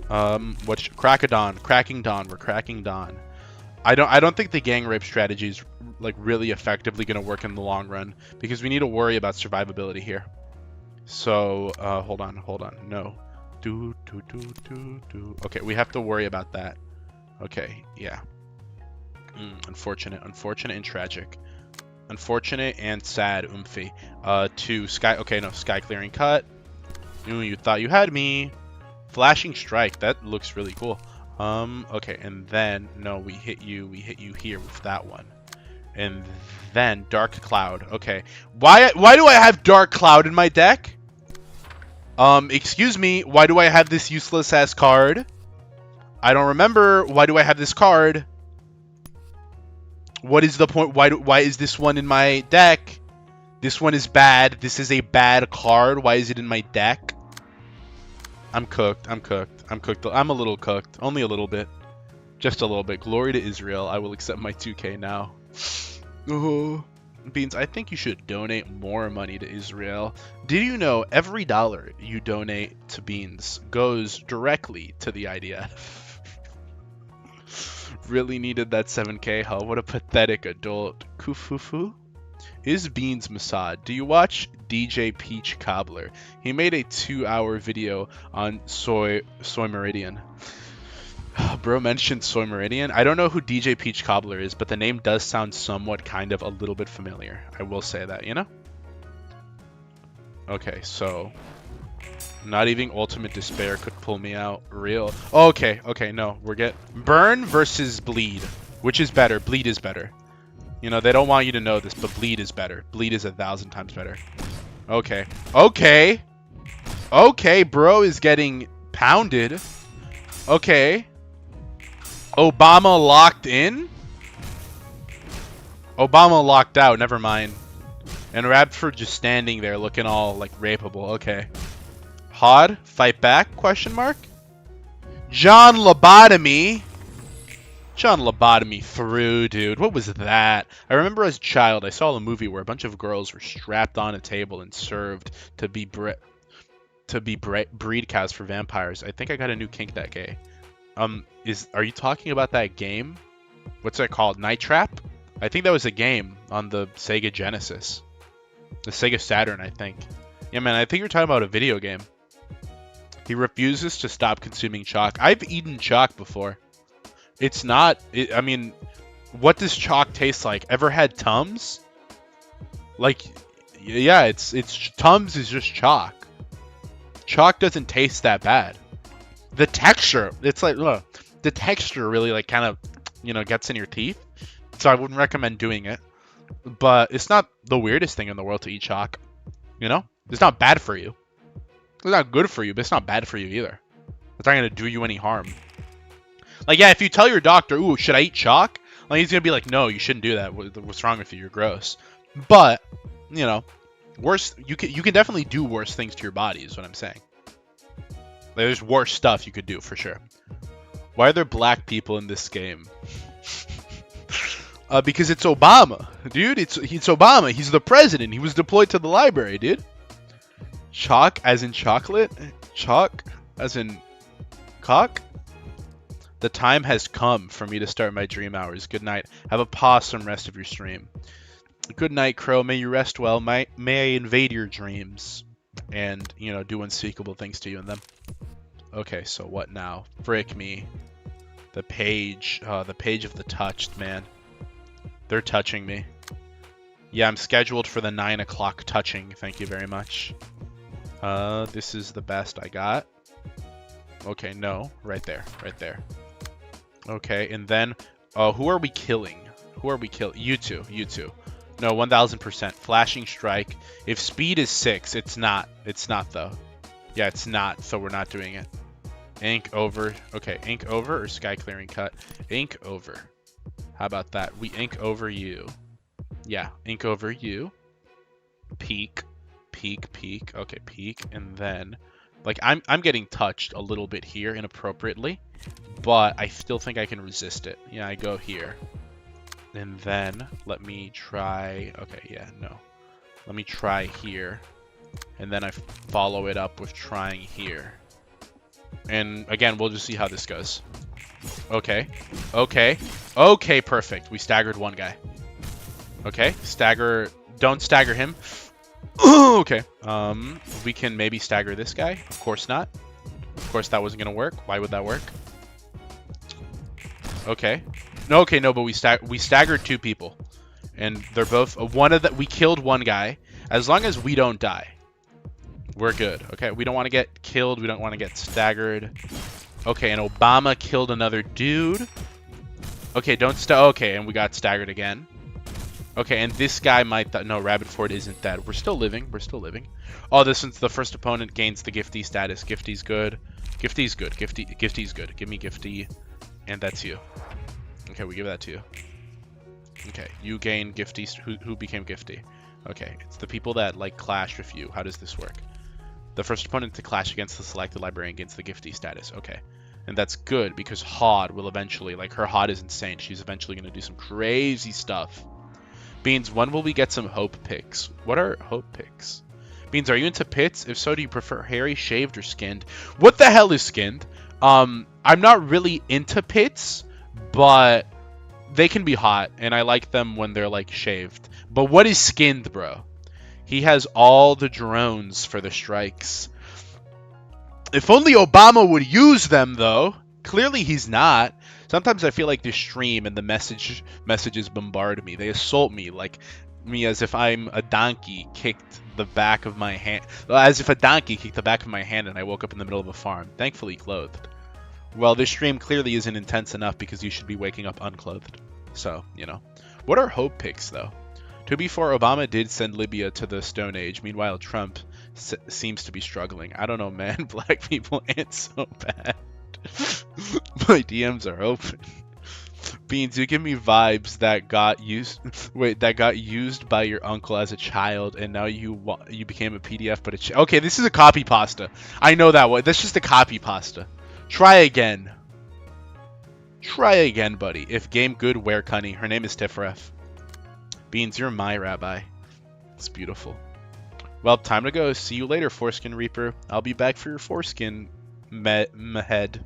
What's cracking dawn? We're cracking dawn. I don't think the gang rape strategy is like really effectively gonna work in the long run because we need to worry about survivability here. So hold on. No. Okay, we have to worry about that. Okay, yeah. Unfortunate and tragic. Unfortunate and sad, Oomphy. To sky. Okay, no, sky clearing cut. Ooh, you thought you had me. Flashing strike. That looks really cool. Okay, and then no, we hit you here with that one. And then dark cloud. Okay. Why do I have dark cloud in my deck? Excuse me, why do I have this useless ass card? I don't remember. Why do I have this card? What is the point? Why is this one in my deck? This one is bad. This is a bad card. Why is it in my deck? I'm cooked. I'm a little cooked. Only a little bit. Just a little bit. Glory to Israel. I will accept my 2K now. Oh. Beans, I think you should donate more money to Israel. Did you know every dollar you donate to Beans goes directly to the IDF? Really needed that 7K, huh? What a pathetic adult. Kufufu? Is Beans Mossad? Do you watch DJ Peach Cobbler? He made a 2-hour video on Soy Meridian. Bro mentioned Soy Meridian. I don't know who DJ Peach Cobbler is, but the name does sound somewhat kind of a little bit familiar. I will say that, you know? Okay, so not even Ultimate Despair could pull me out. Real. Okay, no. Burn versus Bleed. Which is better? Bleed is better. You know, they don't want you to know this, but Bleed is better. Bleed is 1,000 times better. Okay, bro is getting pounded. Okay. Obama locked in? Obama locked out, never mind. And Radford just standing there looking all like rapeable. Okay. Hod, fight back? Question mark. John Lobotomy. John Lobotomy through, dude. What was that? I remember as a child, I saw a movie where a bunch of girls were strapped on a table and served to be breed cows for vampires. I think I got a new kink that gay. Are you talking about that game? What's that called? Night Trap? I think that was a game on the Sega Genesis. The Sega Saturn, I think. Yeah, man, I think you're talking about a video game. He refuses to stop consuming chalk. I've eaten chalk before. It's not... I mean, what does chalk taste like? Ever had Tums? Like, yeah, it's Tums is just chalk. Chalk doesn't taste that bad. The texture, it's like, ugh, the texture really like kind of, you know, gets in your teeth. So I wouldn't recommend doing it. But it's not the weirdest thing in the world to eat chalk. You know? It's not bad for you. It's not good for you, but it's not bad for you either. It's not going to do you any harm. Like, yeah, if you tell your doctor, ooh, should I eat chalk? Like, he's going to be like, no, you shouldn't do that. What's wrong with you? You're gross. But, you know, worse, you can definitely do worse things to your body is what I'm saying. There's worse stuff you could do, for sure. Why are there black people in this game? Because it's Obama. Dude, it's Obama. He's the president. He was deployed to the library, dude. Chalk as in chocolate? Chalk as in cock? The time has come for me to start my dream hours. Good night. Have a possum rest of your stream. Good night, Crow. May you rest well. May I invade your dreams and, you know, do unspeakable things to you in them. Okay, so what now? Frick me. The page of the touched, man. They're touching me. Yeah, I'm scheduled for the 9 o'clock touching. Thank you very much. This is the best I got. Okay, no. Right there. Okay, and then, who are we killing? You two. No, 1000%. Flashing strike. If speed is 6, it's not. It's not, though. Yeah, it's not, so we're not doing it. Ink over. Okay, ink over or sky clearing cut? Ink over. How about that? We ink over you. Yeah, ink over you. Peak. Peak, peak. Okay, peak. And then, like, I'm getting touched a little bit here inappropriately, but I still think I can resist it. Yeah, I go here. And then, let me try... Okay, yeah, no. Let me try here. And then I follow it up with trying here. And again, we'll just see how this goes. Okay. Okay. Okay, perfect. We staggered one guy. Okay. Stagger. Don't stagger him. Okay. We can maybe stagger this guy. Of course not. Of course that wasn't going to work. Why would that work? Okay. No, okay, no, but we staggered two people. And they're both... we killed one guy. As long as we don't die, we're good. Okay, we don't want to get killed. We don't want to get staggered. Okay, and Obama killed another dude. Okay, okay, and we got staggered again. Okay, and this guy might... No, Rabbit Ford isn't dead. We're still living. We're still living. Oh, this one's the first opponent gains the Gifty status. Gifty's good. Gifty's good. Gifty's good. Give me Gifty. And that's you. Okay, we give that to you. Okay, you gain Gifty. Who became Gifty? Okay, it's the people that, like, clash with you. How does this work? The first opponent to clash against the selected librarian gains the Gifty status. Okay. And that's good because Hod will eventually, like, her Hod is insane. She's eventually going to do some crazy stuff. Beans, when will we get some hope picks? What are hope picks? Beans, are you into pits? If so, do you prefer hairy, shaved, or skinned? What the hell is skinned? I'm not really into pits, but they can be hot, and I like them when they're, like, shaved. But what is skinned, bro? He has all the drones for the strikes. If only Obama would use them, though. Clearly he's not. Sometimes I feel like this stream and the messages bombard me. They assault me, like me as if I'm a donkey kicked the back of my hand. As if a donkey kicked the back of my hand and I woke up in the middle of a farm, thankfully clothed. Well, this stream clearly isn't intense enough because you should be waking up unclothed. So, you know. What are hope picks, though? To be fair, Obama did send Libya to the Stone Age. Meanwhile, Trump seems to be struggling. I don't know, man. Black people ain't so bad. My DMs are open. Beans, you give me vibes that got used. Wait, that got used by your uncle as a child, and now you became a PDF. But okay, this is a copy pasta. I know that one. That's just a copy pasta. Try again. Try again, buddy. If game good, wear cunny. Her name is Tifref. Beans, you're my rabbi. It's beautiful. Well, time to go. See you later, Foreskin Reaper. I'll be back for your foreskin, head.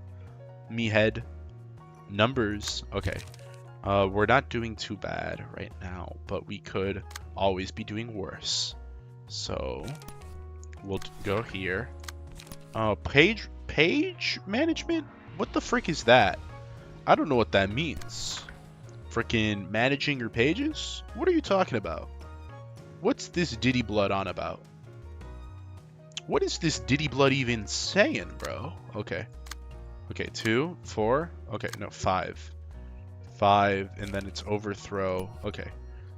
Numbers. Okay. We're not doing too bad right now, but we could always be doing worse. So, we'll go here. Page management? What the frick is that? I don't know what that means. Frickin' managing your pages? What are you talking about? What's this Diddy Blood on about? What is this Diddy Blood even saying, bro? Okay. Okay, 2, 4. Okay, no, 5. 5, and then it's overthrow. Okay.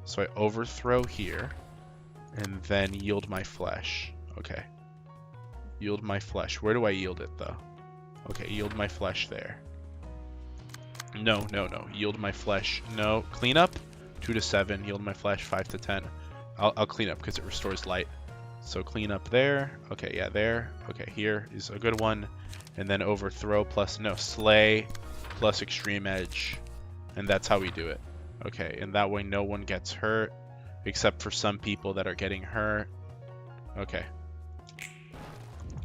So I overthrow here, and then yield my flesh. Okay. Yield my flesh. Where do I yield it, though? Okay, yield my flesh there. No, no, no. Yield my flesh. No. Clean up. 2 to 7. Yield my flesh. 5 to 10. I'll clean up because it restores light. So clean up there. Okay, yeah, there. Okay, here is a good one. And then overthrow plus, no, slay plus extreme edge. And that's how we do it. Okay, and that way no one gets hurt except for some people that are getting hurt. Okay.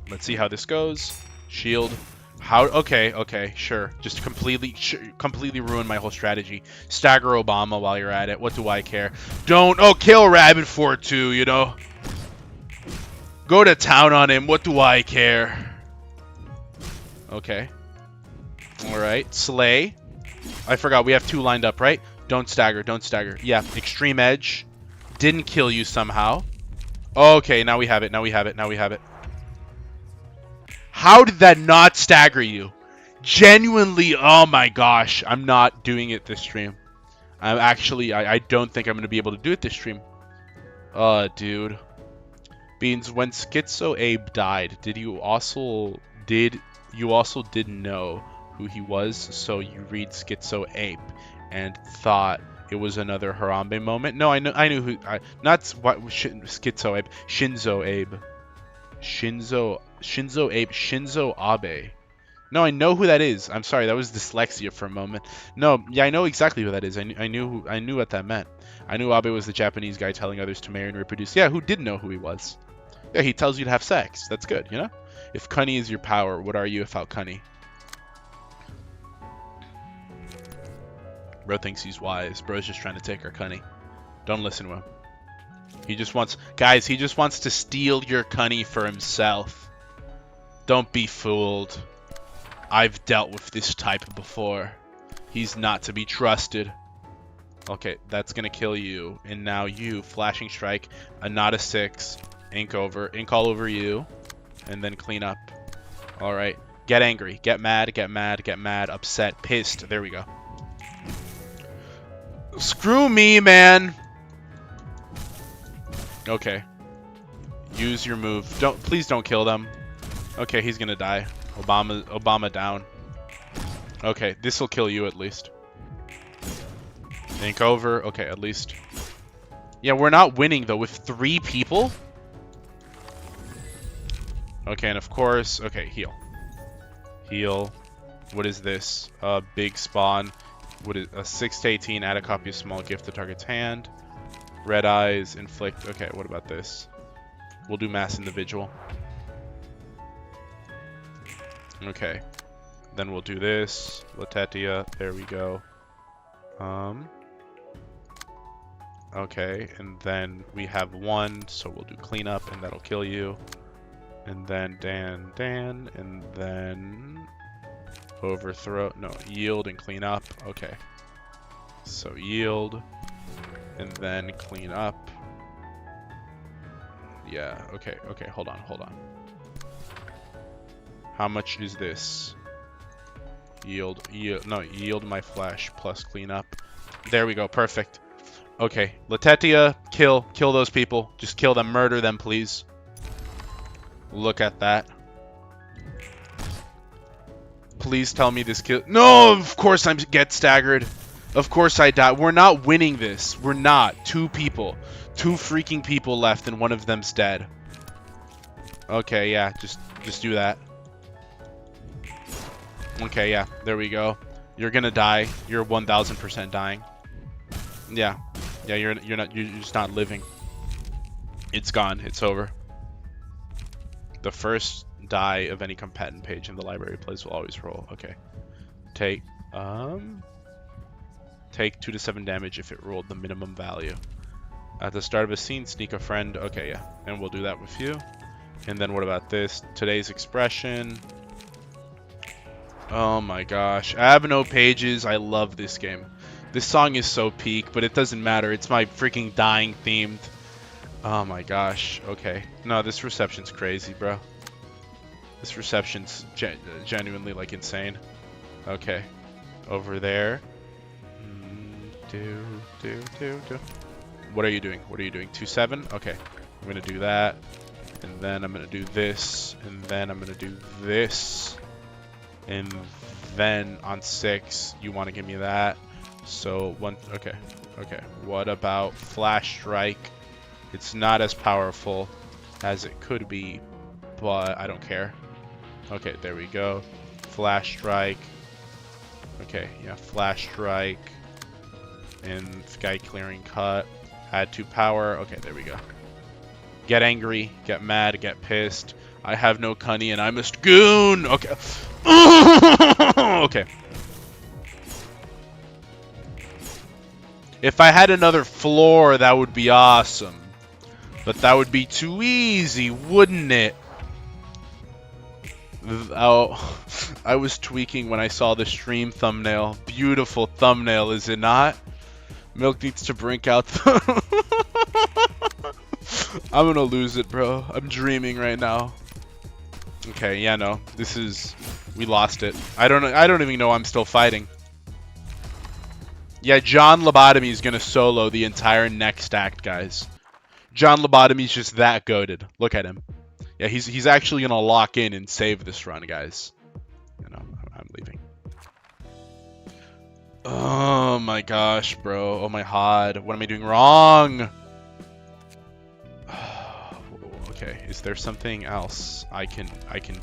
Let's see how this goes. Shield. How? Okay, okay, sure. Just completely ruin my whole strategy. Stagger Obama while you're at it. What do I care? Don't. Oh, kill Rabbit for it too, you know? Go to town on him. What do I care? Okay. Alright. Slay. I forgot. We have 2 lined up, right? Don't stagger. Don't stagger. Yeah. Extreme Edge. Didn't kill you somehow. Okay. Now we have it. Now we have it. Now we have it. How did that not stagger you? Genuinely. Oh my gosh. I'm not doing it this stream. I'm actually. I don't think I'm going to be able to do it this stream. Dude. Beans, when Schizo Abe died, did you also didn't know who he was, so you read Schizo Ape and thought it was another Harambe moment. No, I knew who. Not what Schizo Ape, Shinzo Abe, Shinzo Abe, Shinzo Abe. No, I know who that is. I'm sorry, that was dyslexia for a moment. No, yeah, I know exactly who that is. I knew what that meant. I knew Abe was the Japanese guy telling others to marry and reproduce. Yeah, who didn't know who he was? Yeah, he tells you to have sex. That's good, you know? If cunny is your power, what are you without cunny? Bro thinks he's wise. Bro's just trying to take our cunny. Don't listen to him. He just wants... Guys, he just wants to steal your cunny for himself. Don't be fooled. I've dealt with this type before. He's not to be trusted. Okay, that's gonna kill you. And now you, flashing strike, a not a 6, ink all over you, and then clean up. All right, get angry, get mad, upset, pissed. There we go. Screw me, man. Okay. Use your move. Please don't kill them. Okay, he's gonna die. Obama down. Okay, this will kill you at least. Think over. Okay, at least. Yeah, we're not winning though with 3 people. Okay, and of course, okay, heal. Heal. What is this? Big spawn. What is a 6 to 18? Add a copy of small gift to target's hand. Red eyes, inflict. Okay, what about this? We'll do mass individual. Okay. Then we'll do this. Latetia. There we go. Okay, and then we have 1, so we'll do cleanup, and that'll kill you. And then Dan, and then overthrow. No, yield and clean up. Okay. So yield, and then clean up. Yeah, okay, hold on. How much is this? Yield my flash plus clean up. There we go, perfect. Okay, Latetia, kill those people. Just kill them, murder them, please. Look at that. Please tell me this kill. No, of course I get staggered. Of course I die. We're not winning this. We're not. 2 people. 2 freaking people left and one of them's dead. Okay, yeah, just do that. Okay, yeah, there we go. You're gonna die. You're 1000% dying. Yeah. Yeah, you're just not living. It's gone. It's over. The first die of any combatant page in the library plays will always roll. Okay. Take 2 to 7 damage if it rolled the minimum value. At the start of a scene, sneak a friend. Okay, yeah. And we'll do that with you. And then what about this? Today's expression. Oh my gosh. I have no pages. I love this game. This song is so peak, but it doesn't matter. It's my freaking dying themed. Oh my gosh. Okay. No, this reception's crazy, bro. This reception's genuinely, like, insane. Okay. Over there. What are you doing? 2-7? Okay. I'm gonna do that. And then I'm gonna do this. And then I'm gonna do this. And then on 6, you want to give me that. So okay. What about flash strike? It's not as powerful as it could be, but I don't care. Okay, there we go. Flash strike. Okay, yeah, flash strike. And sky clearing cut. Add 2 power. Okay, there we go. Get angry, get mad, get pissed. I have no cunny and I must goon. Okay. Okay. If I had another floor, that would be awesome. But that would be too easy, wouldn't it? Oh, I was tweaking when I saw the stream thumbnail. Beautiful thumbnail, is it not? Milk needs to brink out. I'm gonna lose it, bro. I'm dreaming right now. Okay, yeah, no. We lost it. I don't even know I'm still fighting. Yeah, John Lobotomy is gonna solo the entire next act, guys. John Lobotomy's just that goated. Look at him. Yeah, he's actually gonna lock in and save this run, guys. And I'm leaving. Oh my gosh, bro. Oh my god. What am I doing wrong? Okay, is there something else I can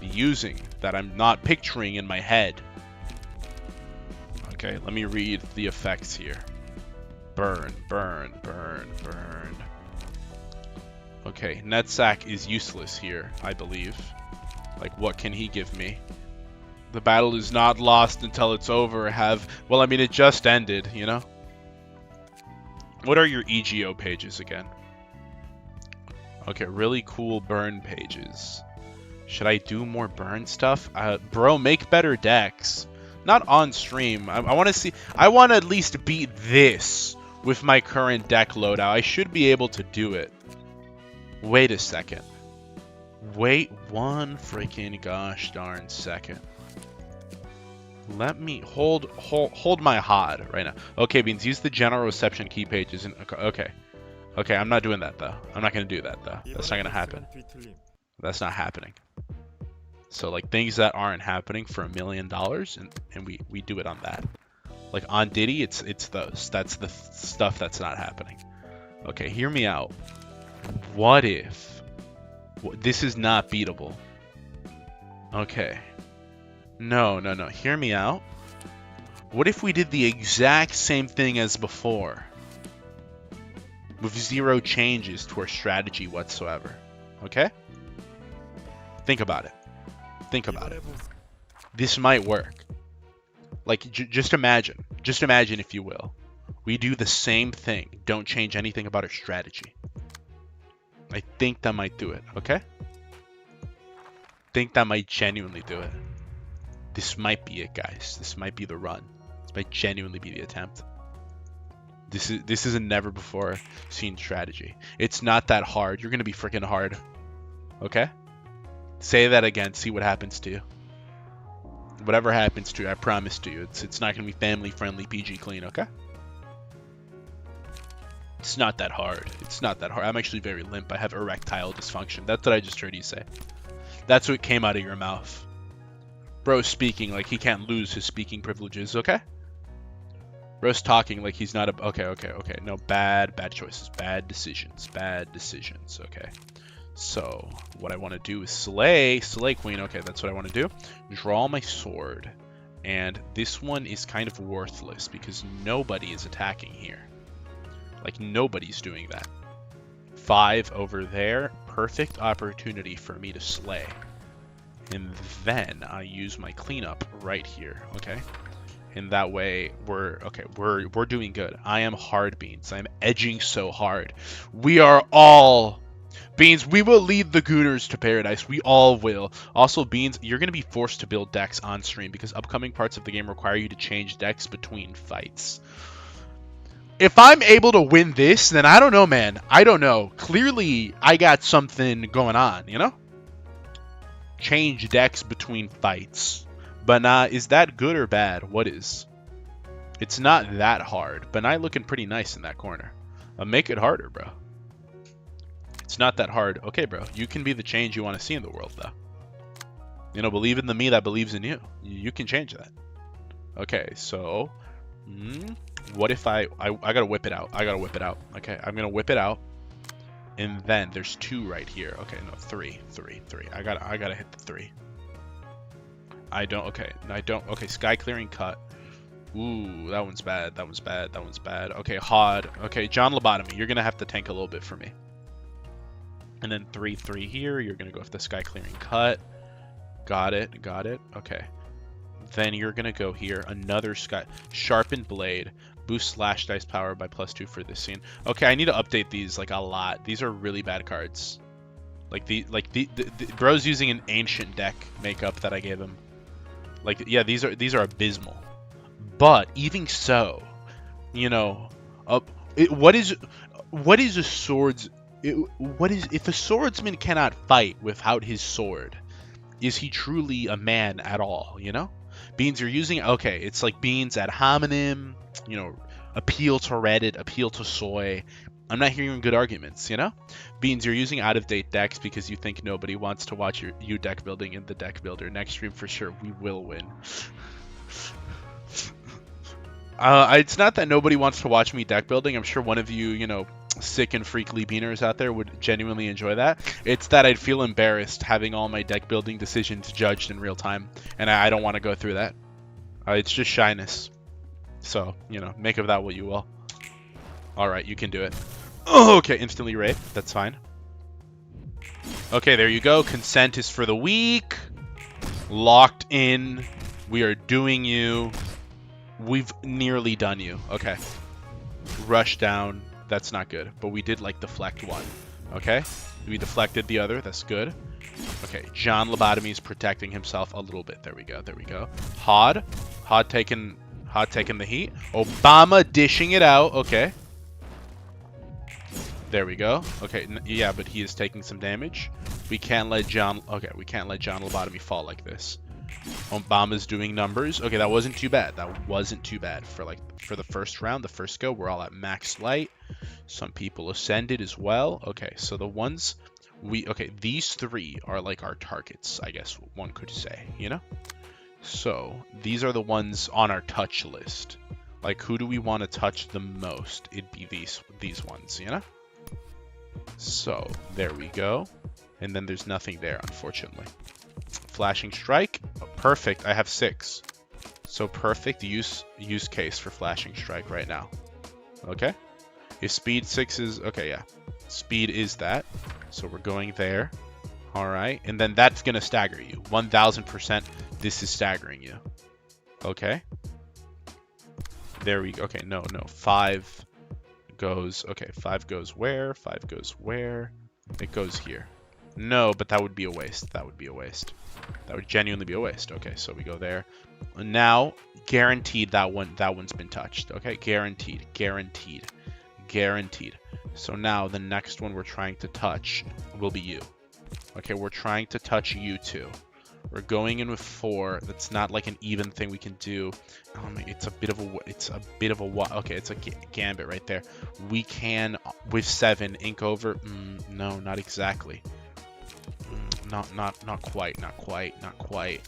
be using that I'm not picturing in my head? Okay, let me read the effects here. Burn, burn, burn, burn. Okay, Netsack is useless here, I believe. Like, what can he give me? The battle is not lost until it's over. Well, I mean, it just ended, you know? What are your EGO pages again? Okay, really cool burn pages. Should I do more burn stuff? Bro, make better decks. Not on stream. I want to see. I want to at least beat this with my current deck loadout. I should be able to do it. Wait a second. Wait one freaking gosh darn second. Let me hold my HOD right now. Okay, Beans, use the general reception key pages. And okay. Okay, I'm not doing that though. I'm not gonna do that though. That's not gonna happen. That's not happening. So like things that aren't happening for $1 million, and we do it on that. Like on Diddy, it's those. That's the stuff that's not happening. Okay, hear me out. What if this is not beatable? Okay. No. Hear me out. What if we did the exact same thing as before? With 0 changes to our strategy whatsoever. Okay? Think about it. Think about it. This might work. Like, just imagine. Just imagine, if you will. We do the same thing. Don't change anything about our strategy. I think that might do it. Okay? Think that might genuinely do it. This might be it, guys. This might be the run. This might genuinely be the attempt. This is a never before seen strategy. It's not that hard. You're gonna be freaking hard. Okay? Say that again. See what happens to you. Whatever happens to you, I promise to you, it's not gonna be family friendly, PG clean. Okay? It's not that hard. It's not that hard. I'm actually very limp. I have erectile dysfunction. That's what I just heard you say. That's what came out of your mouth. Bro's speaking like he can't lose his speaking privileges. Okay? Bro's talking like he's not a... Okay. No, bad choices. Bad decisions. Okay. So, what I want to do is slay queen. Okay, that's what I want to do. Draw my sword. And this one is kind of worthless because nobody is attacking here. Like, nobody's doing that. 5 over there. Perfect opportunity for me to slay. And then I use my cleanup right here. Okay? And that way we're doing good. I am hard, Beans. I'm edging so hard. We are all Beans. We will lead the Gooners to paradise. We all will. Also, Beans, you're going to be forced to build decks on stream because upcoming parts of the game require you to change decks between fights. If I'm able to win this, then I don't know, man. I don't know. Clearly, I got something going on, you know? Change decks between fights. Binah, is that good or bad? What is? It's not that hard. Binah looking pretty nice in that corner. Make it harder, bro. It's not that hard. Okay, bro. You can be the change you want to see in the world, though. You know, believe in the me that believes in you. You can change that. Okay, so... what if I gotta whip it out. Okay, I'm gonna whip it out. And then there's 2 right here. Okay, no, 3. I gotta hit the 3. I don't. Okay, sky clearing cut. Ooh, that one's bad. Okay, HOD. Okay, John Lobotomy, you're gonna have to tank a little bit for me. And then 3 here. You're gonna go with the sky clearing cut. Got it. Okay. Then you're gonna go here. Another sky sharpened blade. Boost slash dice power by +2 for this scene. Okay, I need to update these like a lot. These are really bad cards. The bro's using an ancient deck makeup that I gave him. Like, yeah, these are abysmal. But even so, you know, what is a sword's if a swordsman cannot fight without his sword, is he truly a man at all, you know? Beans, you're using, okay, it's like Beans ad hominem, you know, appeal to Reddit, appeal to soy. I'm not hearing good arguments, you know? Beans, you're using out-of-date decks because you think nobody wants to watch you deck building in the deck builder. Next stream for sure, we will win. It's not that nobody wants to watch me deck building. I'm sure one of you, you know, sick and freakly beaners out there would genuinely enjoy that. It's that I'd feel embarrassed having all my deck building decisions judged in real time, and I don't want to go through that. It's just shyness. So, you know, make of that what you will. Alright, you can do it. Oh, okay, instantly raid. That's fine. Okay, there you go. Consent is for the weak. Locked in. We are doing you. We've nearly done you. Okay. Rush down. That's not good. But we did, like, deflect one. Okay? We deflected the other. That's good. Okay, John Lobotomy is protecting himself a little bit. There we go. There we go. Hod taking the heat. Obama dishing it out. Okay. There we go. Okay, yeah, but he is taking some damage. We can't let John... Okay, we can't let John Lobotomy fall like this. Obama's doing numbers. Okay, that wasn't too bad. That wasn't too bad for the first round, the first go. We're all at max light. Some people ascended as well. Okay, so the ones okay, these three are like our targets, I guess one could say, you know? So these are the ones on our touch list. Like, who do we want to touch the most? It'd be these ones, you know? So there we go. And then there's nothing there, unfortunately. Flashing strike. Oh, perfect. I have 6. So perfect use case for flashing strike right now. Okay. If speed 6 is okay, yeah. Speed is that. So we're going there. All right. And then that's going to stagger you. 1000% this is staggering you. Okay. There we go. Okay, no. 5 goes. Okay, 5 goes where? 5 goes where? It goes here. No, but that would be a waste. That would be a waste. That would genuinely be a waste. Okay, so we go there. And now, guaranteed that one's been touched. Okay, guaranteed. So now the next one we're trying to touch will be you. Okay, we're trying to touch you too. We're going in with 4. That's not like an even thing we can do. Oh my, it's a bit of a okay, it's a gambit right there. We can with 7 ink over. No, not exactly. Not quite.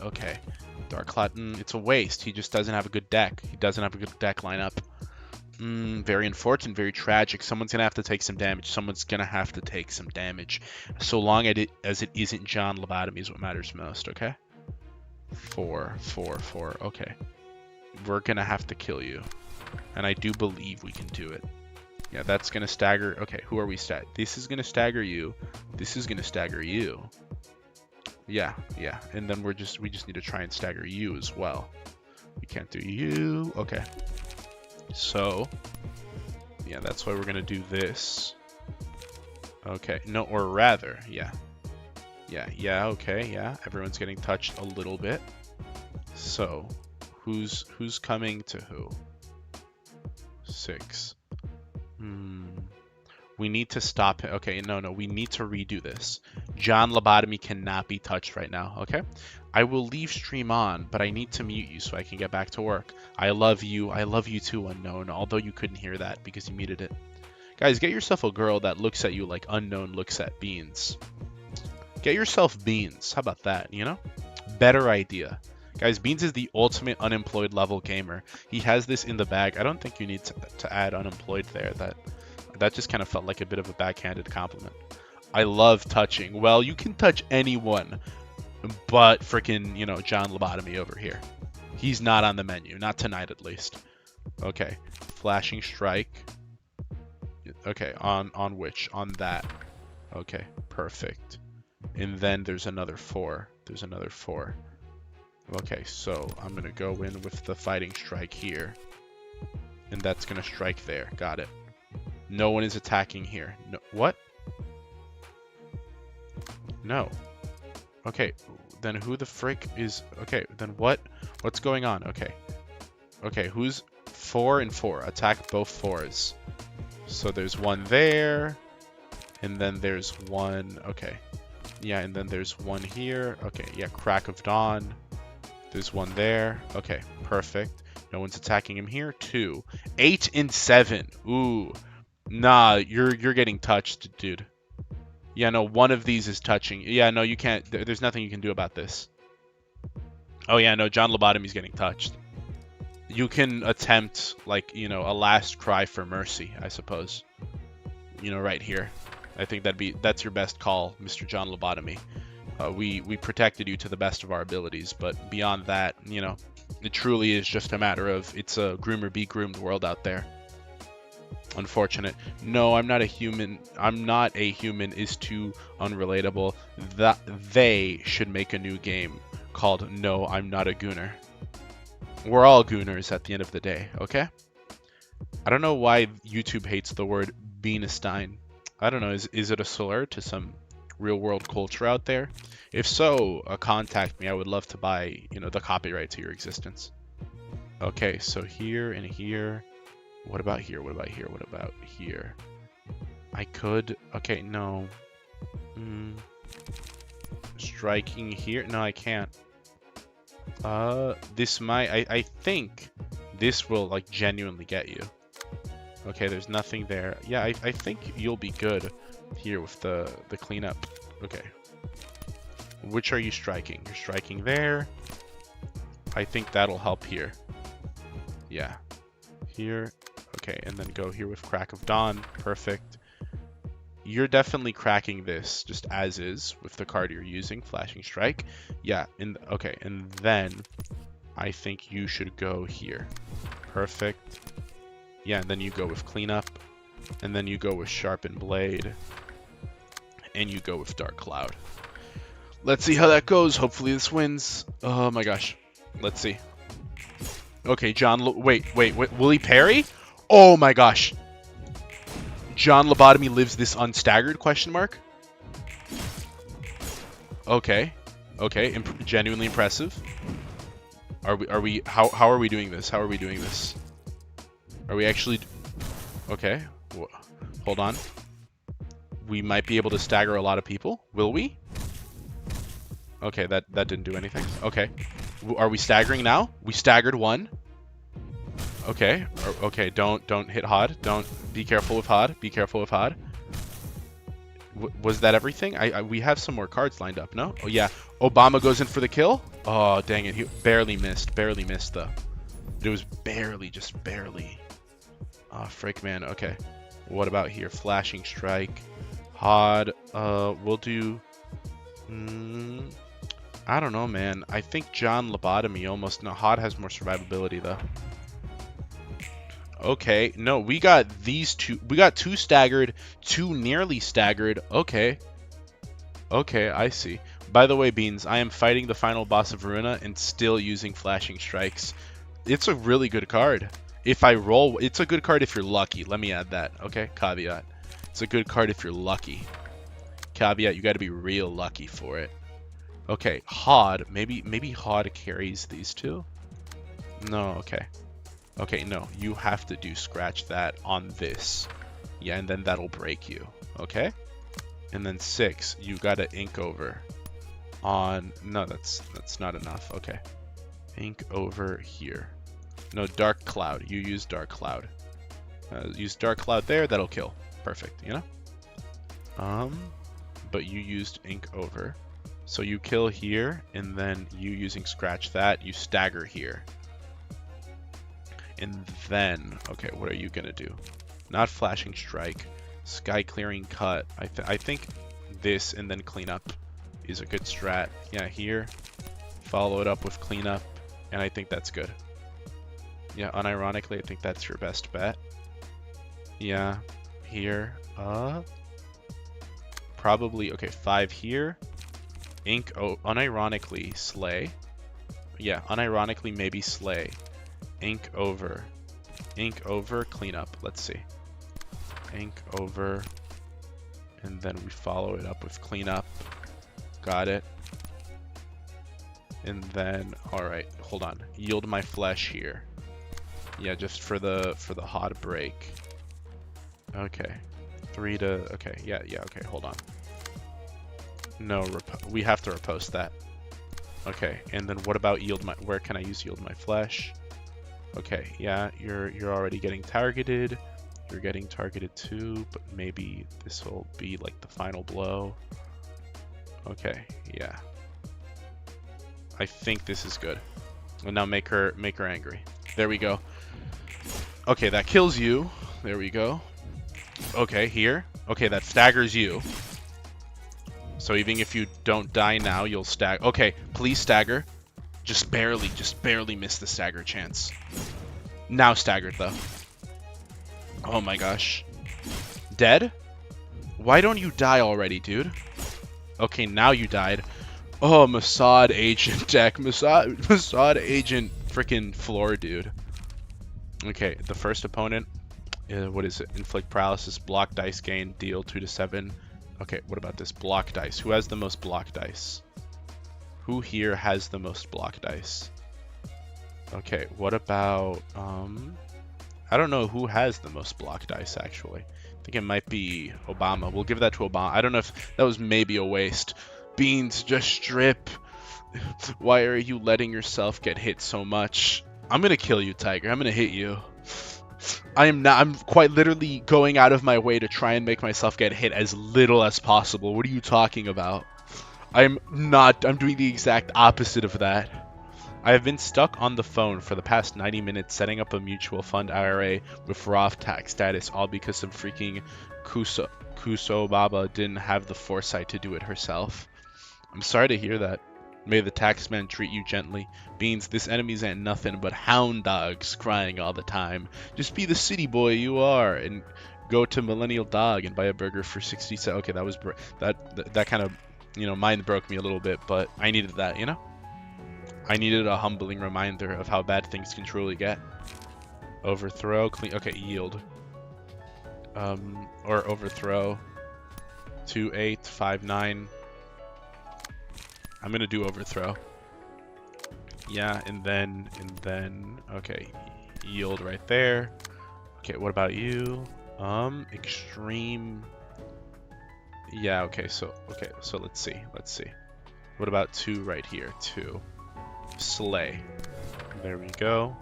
Okay. Dark Cloud, it's a waste. He just doesn't have a good deck. He doesn't have a good deck lineup. Very unfortunate, very tragic. Someone's gonna have to take some damage. So long as it isn't John Lobotomy is what matters most, okay? 4. Okay. We're gonna have to kill you. And I do believe we can do it. Yeah, that's gonna stagger. Okay, who are we This is gonna stagger you. This is gonna stagger you. Yeah. And then we just need to try and stagger you as well. We can't do you. Okay. So, yeah, that's why we're gonna do this. Okay, no, or rather, yeah, okay, yeah. Everyone's getting touched a little bit. So, who's coming to who? 6. We need to stop it. Okay, no, we need to redo this. John Lobotomy cannot be touched right now, okay? I will leave stream on, but I need to mute you so I can get back to work. I love you too, Unknown, although you couldn't hear that because you muted it. Guys, get yourself a girl that looks at you like Unknown looks at Beans. Get yourself Beans. How about that, you know? Better idea. Guys, Beans is the ultimate unemployed level gamer. He has this in the bag. I don't think you need to add unemployed there. That just kind of felt like a bit of a backhanded compliment. I love touching. Well, you can touch anyone, but freaking, you know, John Lobotomy over here. He's not on the menu. Not tonight, at least. Okay. Flashing strike. Okay, on which? On that. Okay, perfect. And then there's another 4. Okay, so I'm going to go in with the fighting strike here. And that's going to strike there. Got it. No one is attacking here. No, what? No. Okay, then who the frick is... Okay, then what? What's going on? Okay. Okay, who's 4 and 4? Attack both 4s. So there's one there. And then there's one... Okay. Yeah, and then there's one here. Okay, yeah, Crack of Dawn. There's one there. Okay, perfect. No one's attacking him here. 2. 8 and 7. Ooh. Nah, you're getting touched, dude. Yeah, no, one of these is touching. Yeah, no, you can't. There's nothing you can do about this. Oh yeah, no, John Lobotomy's getting touched. You can attempt, like, you know, a last cry for mercy, I suppose. You know, right here. I think that's your best call, Mr. John Lobotomy. We protected you to the best of our abilities, but beyond that, you know, it truly is just a matter of it's a groom or be groomed world out there. Unfortunate. No, I'm not a human. I'm not a human is too unrelatable. That they should make a new game called No, I'm Not a Gooner. We're all gooners at the end of the day, okay? I don't know why YouTube hates the word Beanestein. I don't know, is it a slur to some real world culture out there? If so, contact me. I would love to buy, you know, the copyright to your existence. Okay, so here and here. What about here? What about here? What about here? I could... Okay, no. Striking here? No, I can't. This might... I think this will, like, genuinely get you. Okay, there's nothing there. Yeah, I think you'll be good here with the cleanup. Okay. Which are you striking? You're striking there. I think that'll help here. Yeah. Here. Okay, and then go here with Crack of Dawn. Perfect. You're definitely cracking this just as is with the card you're using, Flashing Strike. Yeah, okay, and then I think you should go here. Perfect. Yeah, and then you go with Cleanup, and then you go with Sharpened Blade, and you go with Dark Cloud. Let's see how that goes. Hopefully this wins. Oh my gosh. Let's see. Okay, John, wait, will he parry? Oh my gosh. John Lobotomy lives this unstaggered, question mark? Okay. Okay, genuinely impressive. How are we doing this? How are we doing this? Are we actually... Okay. Hold on. We might be able to stagger a lot of people. Will we? Okay, that didn't do anything. Okay. Are we staggering now? We staggered one. Okay. Okay, don't hit Hod. Don't... Be careful with Hod. Be careful with Hod. Was that everything? We have some more cards lined up, no? Oh, yeah. Obama goes in for the kill? Oh, dang it. He barely missed. Barely missed, though. It was barely, just barely. Oh, frick, man. Okay. What about here? Flashing Strike. Hod. We'll do... I don't know, man. I think John Lobotomy almost... No, Hod has more survivability, though. Okay, no, we got these two. We got two staggered, two nearly staggered. Okay. Okay, I see. By the way, Beans, I am fighting the final boss of Ruina and still using Flashing Strikes. It's a really good card. If I roll, it's a good card if you're lucky. Let me add that, okay? Caveat. It's a good card if you're lucky. Caveat, you got to be real lucky for it. Okay, Hod. Maybe Hod carries these two? No, okay. Okay, no, you have to do scratch that on this. Yeah, and then that'll break you, okay? And then 6, you gotta ink over on... No, that's not enough, okay. Ink over here. No, Dark Cloud. You use Dark Cloud. Use Dark Cloud there, that'll kill. Perfect, you know? But you used ink over. So you kill here, and then you using scratch that, you stagger here. And then, okay, what are you gonna do? Not Flashing Strike, Sky Clearing Cut. I think this and then Cleanup is a good strat. Yeah, here, follow it up with Cleanup, and I think that's good. Yeah, unironically, I think that's your best bet. Yeah, here, probably, okay, 5 here. Ink, oh, unironically, Slay. Yeah, unironically, maybe Slay. Ink over, cleanup. Let's see. Ink over, and then we follow it up with cleanup. Got it. And then, all right, hold on. Yield my flesh here. Yeah, just for the Hod break. Okay, 3 to. Okay, yeah. Okay, hold on. No, we have to repost that. Okay, and then what about yield my? Where can I use yield my flesh? Okay, yeah, you're already getting targeted. You're getting targeted too, but maybe this will be like the final blow. Okay, yeah. I think this is good. And now make her angry. There we go. Okay, that kills you. There we go. Okay, here. Okay, that staggers you. So even if you don't die now, you'll stagger. Okay, please stagger. Just barely miss the stagger chance. Now staggered though. Oh my gosh. Dead? Why don't you die already, dude? Okay, now you died. Oh, Mossad agent deck. Mossad agent freaking floor, dude. Okay, the first opponent, what is it? Inflict paralysis, block dice gain, deal 2 to 7. Okay, what about this? Block dice. Who has the most block dice? Who here has the most block dice? Okay, what about, I don't know who has the most block dice, actually. I think it might be Obama. We'll give that to Obama. I don't know if that was maybe a waste. Beans, just strip. Why are you letting yourself get hit so much? I'm gonna kill you, Tiger. I'm gonna hit you. I'm quite literally going out of my way to try and make myself get hit as little as possible. What are you talking about? I'm doing the exact opposite of that. I have been stuck on the phone for the past 90 minutes setting up a mutual fund IRA with Roth tax status, all because some freaking Kuso Baba didn't have the foresight to do it herself. I'm sorry to hear that. May the taxman treat you gently. Beans, this enemy's ain't nothing but hound dogs crying all the time. Just be the city boy you are and go to Millennial Dog and buy a burger for 60 cents. Okay, that was that kind of, you know, mind broke me a little bit, but I needed that, you know? I needed a humbling reminder of how bad things can truly get. Overthrow, clean. Okay, yield. Or overthrow. 2-8, 5-9. I'm gonna do overthrow. Yeah, and then, okay, yield right there. Okay, what about you? Extreme. Yeah, okay, so let's see. What about 2 right here? 2. Slay. There we go.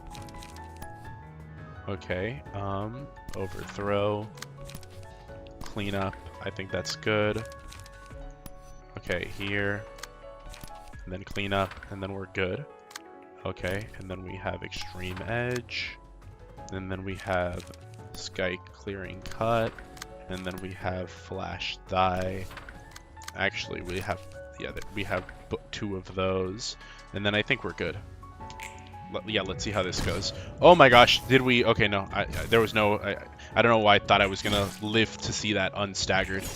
Okay, overthrow. Clean up. I think that's good. Okay, here. And then clean up, and then we're good. Okay, and then we have extreme edge. And then we have sky clearing cut. And then we have flash die. Actually, we have 2 of those. And then I think we're good. Yeah, let's see how this goes. Oh my gosh, did we? Okay, no, there was no. I don't know why I thought I was gonna live to see that unstaggered.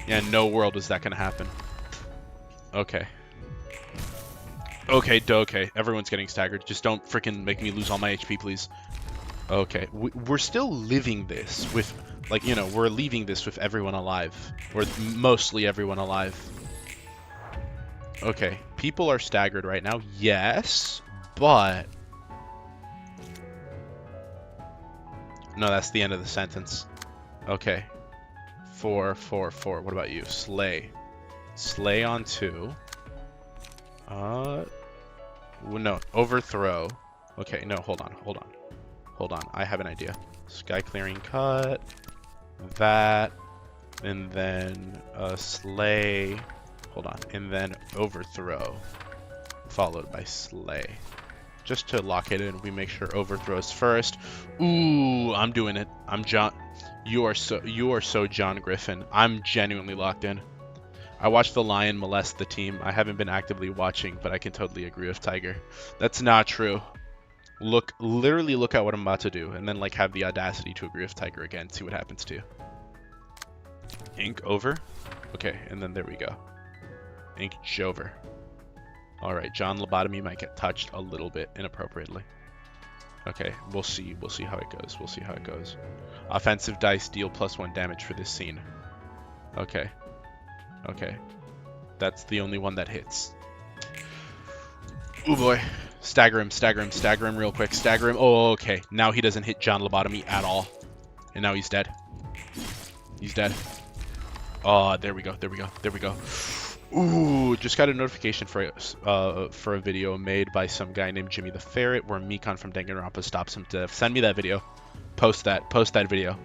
Yeah, in no world is that gonna happen. Okay. Okay, everyone's getting staggered. Just don't freaking make me lose all my HP, please. Okay, we're still living this with, like, you know, we're leaving this with everyone alive. Or mostly everyone alive. Okay, people are staggered right now. Yes, but... No, that's the end of the sentence. Okay. 4, 4, 4. What about you? Slay. Slay on 2. No, overthrow. Okay, no, hold on. I have an idea. Sky clearing cut. That. And then slay. Hold on. And then overthrow. Followed by slay. Just to lock it in, we make sure overthrows first. Ooh, I'm doing it. I'm John. You are so John Griffin. I'm genuinely locked in. I watched the lion molest the team. I haven't been actively watching, but I can totally agree with Tiger. That's not true. Literally look at what I'm about to do, and then like have the audacity to agree with Tiger again. See what happens to you. Ink over. Okay, and then there we go. Ink Jover. All right, John Lobotomy might get touched a little bit inappropriately. Okay, we'll see how it goes. Offensive dice deal +1 damage for this scene. Okay. That's the only one that hits. Oh boy. Stagger him real quick. Stagger him. Oh, okay. Now he doesn't hit John Lobotomy at all. And now he's dead. Oh, there we go. Ooh, just got a notification for a video made by some guy named Jimmy the Ferret where Mikon from Danganronpa stops him to death. Send me that video. Post that video.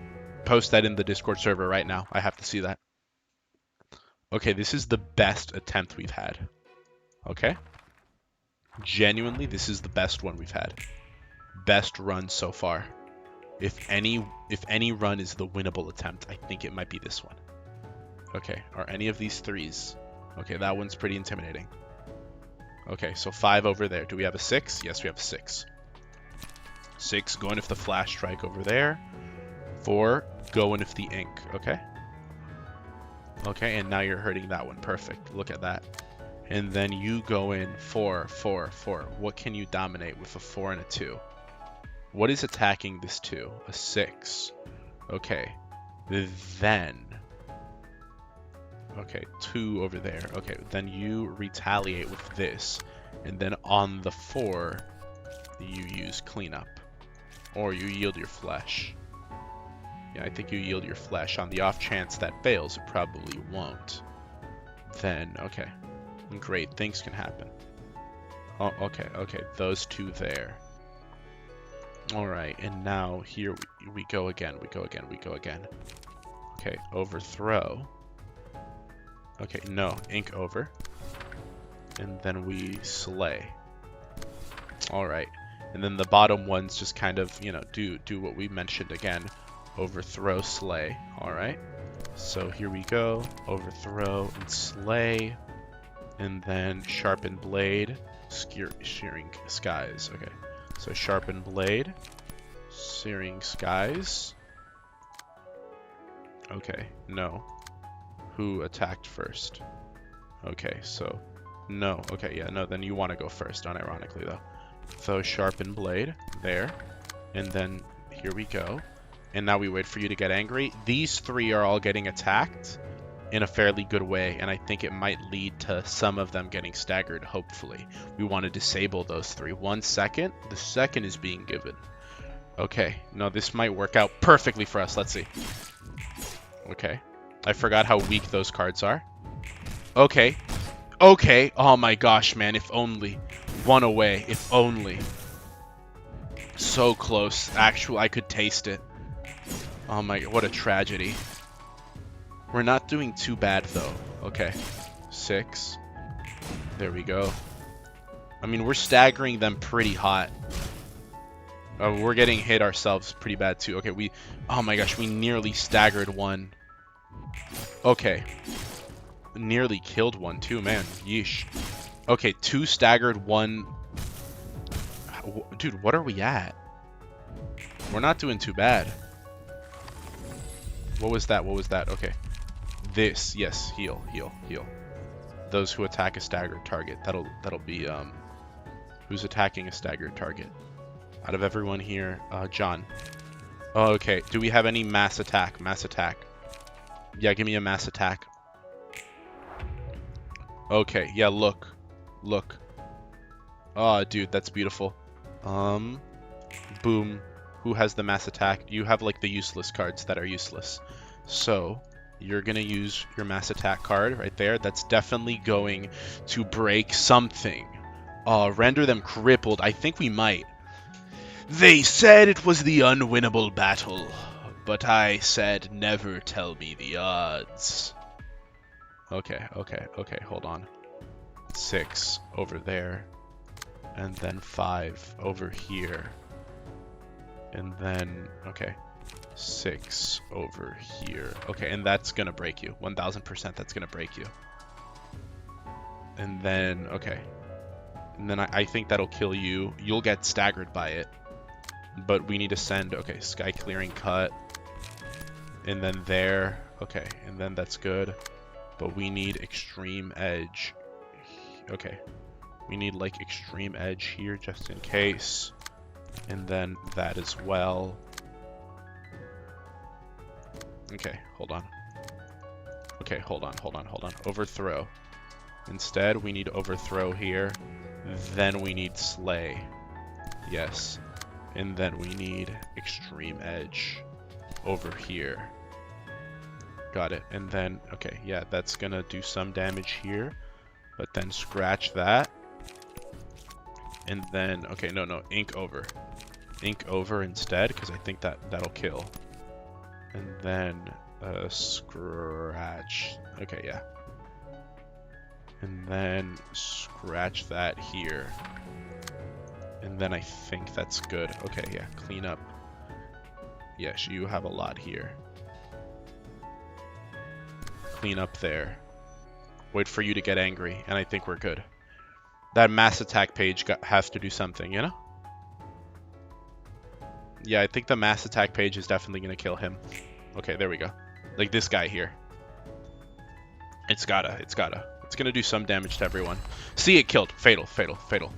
Post that in the Discord server right now. I have to see that. Okay, this is the best attempt we've had. Okay? Genuinely, this is the best one we've had. Best run so far. If any run is the winnable attempt, I think it might be this one. Okay, are any of these threes? Okay, that one's pretty intimidating. Okay, so 5 over there. Do we have a 6? Yes, we have a 6. 6, going with the flash strike over there. 4, going with the ink. Okay? Okay, and now you're hurting that one. Perfect. Look at that. And then you go in 4, 4, 4. What can you dominate with a 4 and a 2? What is attacking this 2? A 6. Okay. Then... Okay, 2 over there. Okay, then you retaliate with this. And then on the 4, you use cleanup. Or you yield your flesh. Yeah, I think you yield your flesh. On the off chance that fails, it probably won't. Then, okay. Great, things can happen. Oh, okay, okay, those 2 there. Alright, and now here we go again, we go again. Okay, overthrow. Okay, no, ink over. And then we slay. Alright, and then the bottom ones just kind of, you know, do what we mentioned again. Overthrow, slay. Alright, so here we go. Overthrow and slay. And then sharpen blade, shearing skies. Okay, so sharpen blade, searing skies. Okay, no. Who attacked first? Okay, so no. Okay, yeah, no, then you want to go first, unironically though. So sharpen blade there, and then here we go. And now we wait for you to get angry. These 3 are all getting attacked in a fairly good way, and I think it might lead to some of them getting staggered, hopefully. We want to disable those 3. 1 second. The second is being given. Okay, no, this might work out perfectly for us. Let's see. Okay. I forgot how weak those cards are. Okay. Okay. Oh my gosh, man. If only. 1 away. If only. So close. Actually, I could taste it. Oh my, what a tragedy. We're not doing too bad, though. Okay. 6. There we go. I mean, we're staggering them pretty hot. We're getting hit ourselves pretty bad, too. Okay, oh my gosh, we nearly staggered 1. Okay. Nearly killed 1, too, man. Yeesh. Okay, 2 staggered, 1... Dude, what are we at? We're not doing too bad. What was that? What was that? Okay. This, yes, heal, heal, heal. Those who attack a staggered target. That'll be who's attacking a staggered target. Out of everyone here, John. Oh, okay. Do we have any mass attack? Mass attack. Yeah, give me a mass attack. Okay, yeah, look. Look. Oh, dude, that's beautiful. Boom. Who has the mass attack? You have like the useless cards that are useless. So you're gonna use your mass attack card right there. That's definitely going to break something. Render them crippled. I think we might. They said it was the unwinnable battle, but I said never tell me the odds. Okay, hold on. 6 over there, and then 5 over here. And then, okay, 6 over here. Okay, and that's gonna break you. 1000% that's gonna break you. And then, okay. And then I think that'll kill you. You'll get staggered by it. But we need to send, okay, sky clearing cut. And then there, okay, and then that's good. But we need extreme edge. Okay, we need like extreme edge here just in case. And then that as well. Okay, hold on. Okay, hold on. Overthrow. Instead, we need overthrow here. Then we need slay. Yes. And then we need extreme edge over here. Got it. And then, okay, yeah, that's gonna do some damage here. But then scratch that. And then, okay, no, ink over. Ink over instead, because I think that'll kill. And then scratch. Okay, yeah. And then scratch that here. And then I think that's good. Okay, yeah, clean up. Yes, you have a lot here. Clean up there. Wait for you to get angry, and I think we're good. That mass attack page has to do something, you know? Yeah, I think the mass attack page is definitely going to kill him. Okay, there we go. Like this guy here. It's gotta. It's going to do some damage to everyone. See, it killed. Fatal, fatal, fatal.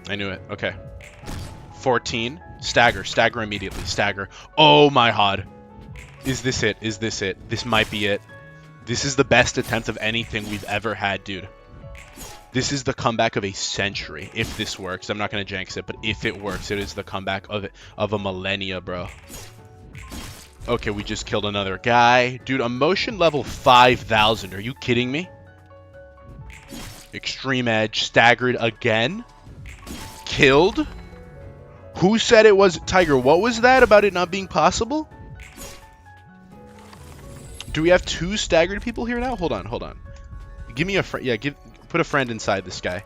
I knew it. Okay. 14. Stagger. Stagger immediately. Stagger. Oh my god. Is this it? Is this it? This might be it. This is the best attempt of anything we've ever had, dude. This is the comeback of a century. If this works. I'm not going to jinx it, but if it works, it is the comeback of a millennia, bro. Okay, we just killed another guy. Dude, emotion level 5,000. Are you kidding me? Extreme Edge. Staggered again. Killed. Who said it was... Tiger, what was that about it not being possible? Do we have 2 staggered people here now? Hold on, hold on. Give me a friend. Yeah, put a friend inside this guy.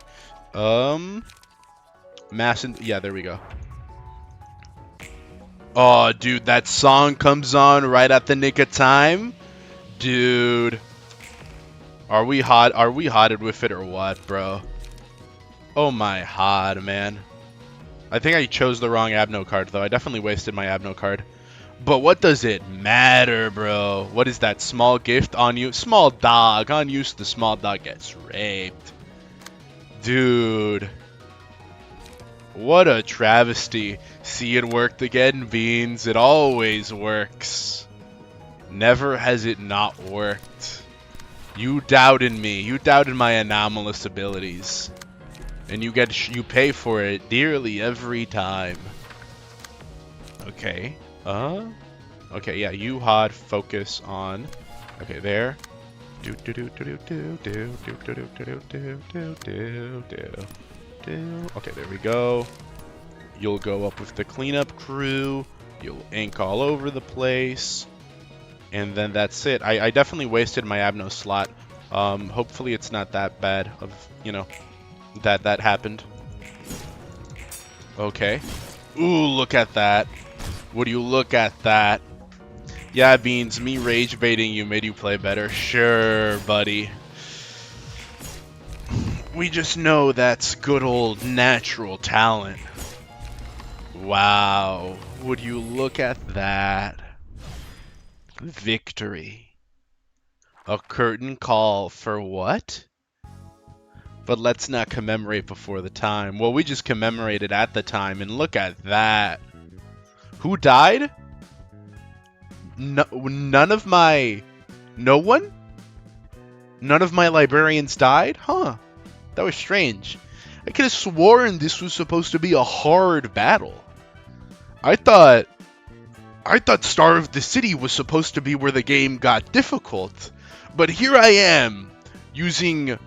Yeah, there we go. Oh, dude, that song comes on right at the nick of time. Dude. Are we hot? Are we hotted with it or what, bro? Oh my hot, man. I think I chose the wrong Abno card, though. I definitely wasted my Abno card. But what does it matter, bro? What is that? Small gift on you? Small dog. On use, the small dog gets raped. Dude. What a travesty. See, it worked again, Beans. It always works. Never has it not worked. You doubted me. You doubted my anomalous abilities. And you pay for it dearly every time. Okay. Okay, yeah, you hard focus on. Okay, there. Do do do do do do do do do do do do do do do. Okay, there we go. You'll go up with the cleanup crew. You'll ink all over the place. And then that's it. I definitely wasted my Abno slot. Hopefully it's not that bad of, you know, that happened. Okay. Ooh, look at that. Would you look at that? Yeah, Beans, me rage baiting you made you play better. Sure, buddy. We just know that's good old natural talent. Wow. Would you look at that? Victory. A curtain call for what? But let's not commemorate before the time. Well, we just commemorated at the time, and look at that. Who died? No, none of my... No one? None of my librarians died? Huh. That was strange. I could have sworn this was supposed to be a hard battle. I thought Star of the City was supposed to be where the game got difficult. But here I am, using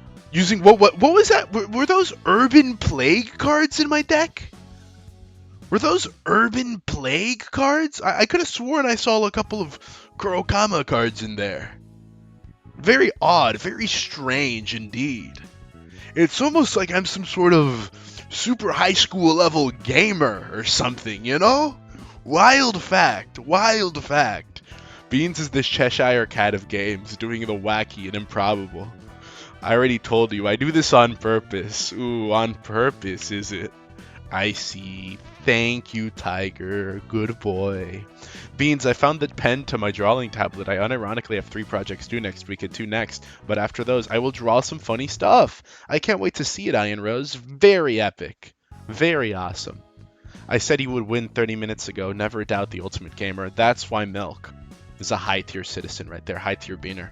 what was that? Were those Urban Plague cards in my deck? Were those Urban Plague cards? I could have sworn I saw a couple of Kurokama cards in there. Very odd, very strange indeed. It's almost like I'm some sort of super high school level gamer or something, you know? Wild fact, wild fact. Beans is this Cheshire cat of games, doing the wacky and improbable. I already told you, I do this on purpose. Ooh, on purpose, is it? I see. Thank you, Tiger. Good boy. Beans, I found the pen to my drawing tablet. I unironically have 3 projects due next week and 2 next, but after those, I will draw some funny stuff. I can't wait to see it, Iron Rose. Very epic. Very awesome. I said he would win 30 minutes ago. Never doubt the ultimate gamer. That's why Milk is a high-tier citizen right there. High-tier beaner.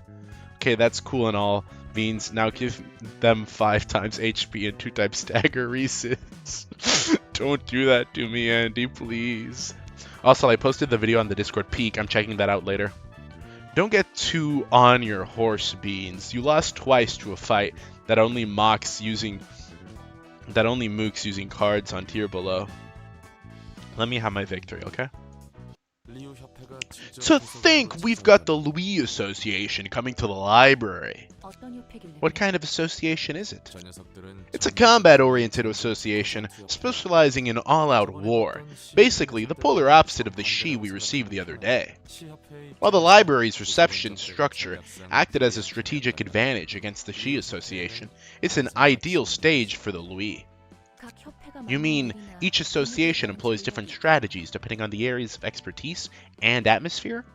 Okay, that's cool and all. Beans, now give them 5 times HP and 2 times stagger resets. Don't do that to me, Andy, please. Also, I posted the video on the Discord peak. I'm checking that out later. Don't get too on your horse, Beans. You lost twice to a fight that only mooks using cards on tier below. Let me have my victory, okay? To think we've got the Louis Association coming to the library. What kind of association is it? It's a combat-oriented association, specializing in all-out war, basically the polar opposite of the Shi we received the other day. While the library's reception structure acted as a strategic advantage against the Shi Association, it's an ideal stage for the Louis. You mean each association employs different strategies depending on the areas of expertise and atmosphere?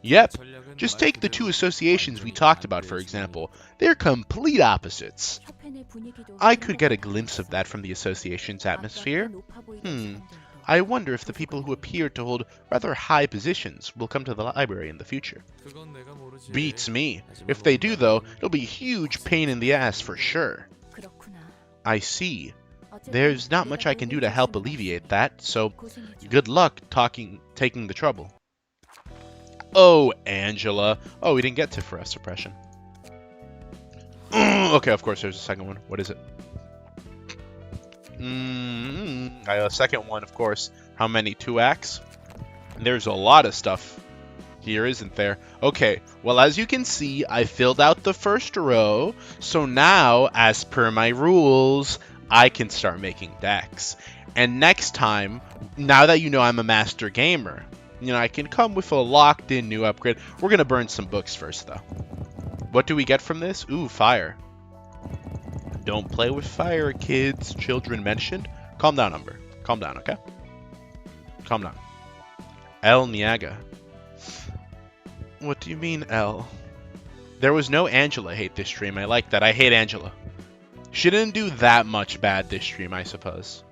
Yep. Just take the two associations we talked about, for example. They're complete opposites. I could get a glimpse of that from the association's atmosphere. I wonder if the people who appear to hold rather high positions will come to the library in the future. Beats me. If they do, though, it'll be a huge pain in the ass for sure. I see. There's not much I can do to help alleviate that, so good luck taking the trouble. Oh, Angela. Oh, we didn't get to for us suppression. Okay, of course, there's a second one. What is it? A second one, of course. How many? 2 acts? There's a lot of stuff here, isn't there? Okay, well, as you can see, I filled out the first row. So now, as per my rules, I can start making decks. And next time, now that you know I'm a master gamer, you know, I can come with a locked-in new upgrade. We're going to burn some books first, though. What do we get from this? Ooh, fire. Don't play with fire, kids. Children mentioned. Calm down, Umber. Calm down, okay? Calm down. El Niaga. What do you mean, El? There was no Angela hate this stream. I like that. I hate Angela. She didn't do that much bad this stream, I suppose.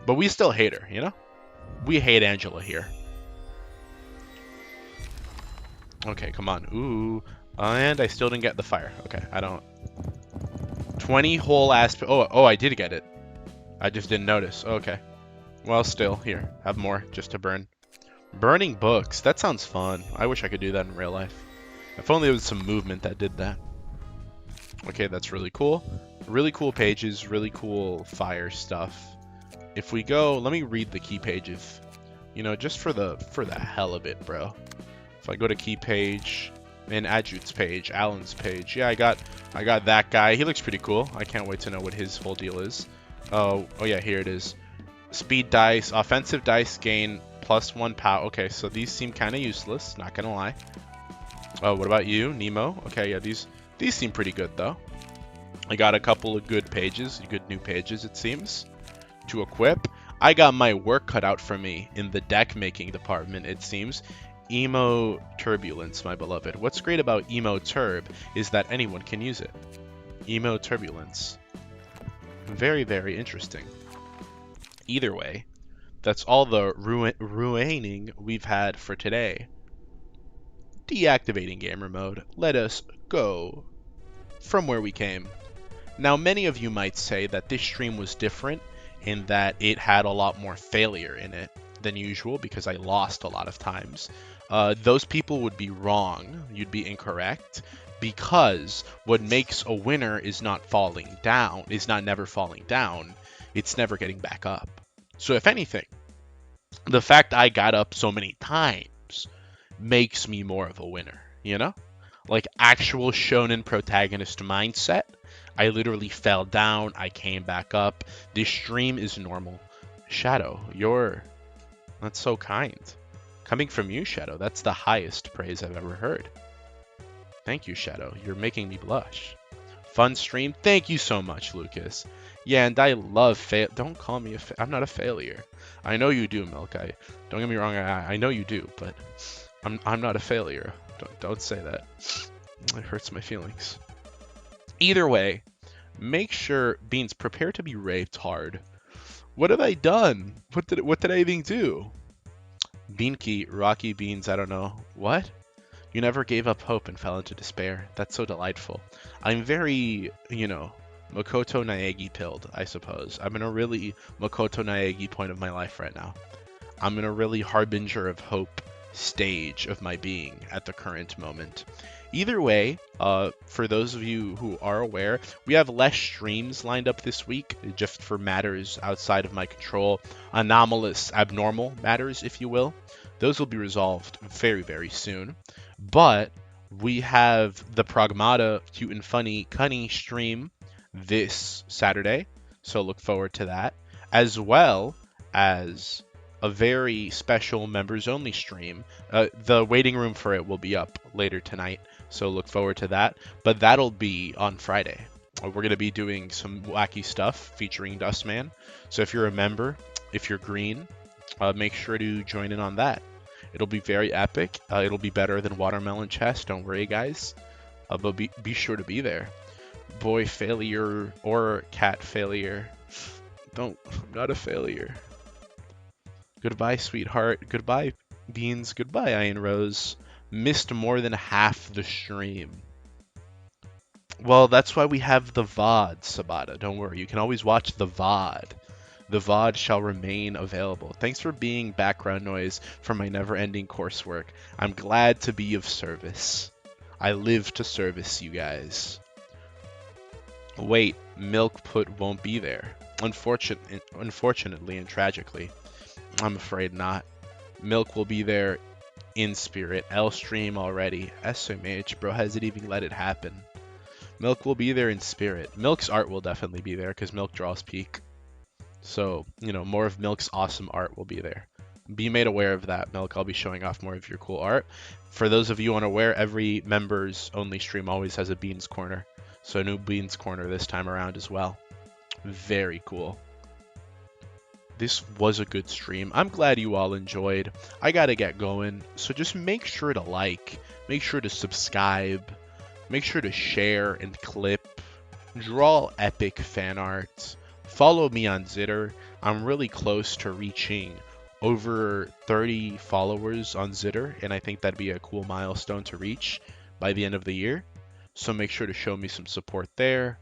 But we still hate her, you know? We hate Angela here. Okay, come on. Ooh. And I still didn't get the fire. Okay, I don't... 20 whole ass... Oh, I did get it. I just didn't notice. Okay. Well, still, here. Have more, just to burn. Burning books. That sounds fun. I wish I could do that in real life. If only there was some movement that did that. Okay, that's really cool. Really cool pages. Really cool fire stuff. If we go... Let me read the key pages. You know, just for the hell of it, bro. If I go to key page... And Adjut's page, Alan's page. Yeah, I got that guy. He looks pretty cool. I can't wait to know what his whole deal is. Oh yeah, here it is. Speed dice, offensive dice gain +1 power. Okay, so these seem kind of useless, not gonna lie. Oh, what about you, Nemo? Okay, yeah, these seem pretty good though. I got a couple of good pages, good new pages it seems, to equip. I got my work cut out for me in the deck making department, it seems. Emo Turbulence, my beloved. What's great about Emo Turb is that anyone can use it. Emo Turbulence. Very, very interesting. Either way, that's all the ruining we've had for today. Deactivating gamer mode. Let us go from where we came. Now, many of you might say that this stream was different in that it had a lot more failure in it than usual because I lost a lot of times. Those people would be wrong. You'd be incorrect, because what makes a winner is not falling down, is not never falling down. It's never getting back up. So if anything, the fact I got up so many times makes me more of a winner, you know? Like actual shonen protagonist mindset. I literally fell down, I came back up. This stream is normal. Shadow, that's so kind. Coming from you, Shadow, that's the highest praise I've ever heard. Thank you, Shadow. You're making me blush. Fun stream. Thank you so much, Lucas. Yeah, and I love Don't call me I'm not a failure. I know you do, Milk. Don't get me wrong. I know you do, but I'm not a failure. Don't say that. It hurts my feelings. Either way, make sure Beans prepare to be raped hard. What have I done? What did I even do? Beanky, Rocky Beans, I don't know. What? You never gave up hope and fell into despair. That's so delightful. I'm very, Makoto Naegi pilled, I suppose. I'm in a really Makoto Naegi point of my life right now. I'm in a really harbinger of hope stage of my being at the current moment. Either way, for those of you who are aware, we have less streams lined up this week, just for matters outside of my control. Anomalous, abnormal matters, if you will. Those will be resolved very, very soon. But we have the Pragmata Cute and Funny Cunny stream this Saturday, so look forward to that, as well as a very special members only stream. The waiting room for it will be up later tonight, so look forward to that. But that'll be on Friday. We're going to be doing some wacky stuff featuring Dustman. So if you're a member, if you're green, make sure to join in on that. It'll be very epic. It'll be better than Watermelon Chess. Don't worry, guys. But be sure to be there. Boy failure or cat failure. I'm not a failure. Goodbye, sweetheart. Goodbye, Beans. Goodbye, Iron Rose. Missed more than half the stream. Well, that's why we have the VOD, Sabata. Don't worry. You can always watch the VOD. The VOD shall remain available. Thanks for being background noise for my never-ending coursework. I'm glad to be of service. I live to service you guys. Wait, Milkput won't be there. Unfortunately and tragically. I'm afraid not. Milk will be there in spirit. L stream already. SMH, bro, has it even let it happen? Milk will be there in spirit. Milk's art will definitely be there because Milk draws peak. So, more of Milk's awesome art will be there. Be made aware of that, Milk. I'll be showing off more of your cool art. For those of you unaware, every members only stream always has a Beans Corner. So new Beans Corner this time around as well. Very cool. This was a good stream. I'm glad you all enjoyed. I gotta get going. So just make sure to like, make sure to subscribe, make sure to share and clip, draw epic fan art. Follow me on Zitter. I'm really close to reaching over 30 followers on Zitter, and I think that'd be a cool milestone to reach by the end of the year. So make sure to show me some support there.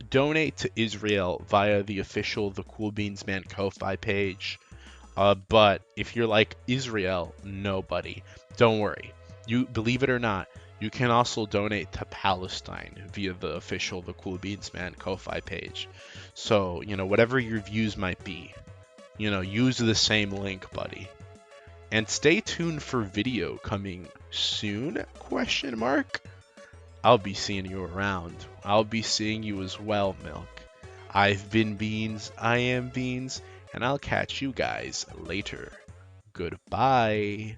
Donate to Israel via the official The Cool Beans Man Ko-Fi page. But if you're like Israel, nobody, don't worry. You believe it or not, you can also donate to Palestine via the official The Cool Beans Man Ko-Fi page. So, whatever your views might be, use the same link, buddy. And stay tuned for video coming soon, ? I'll be seeing you around. I'll be seeing you as well, Milk. I've been Beans, I am Beans, and I'll catch you guys later. Goodbye.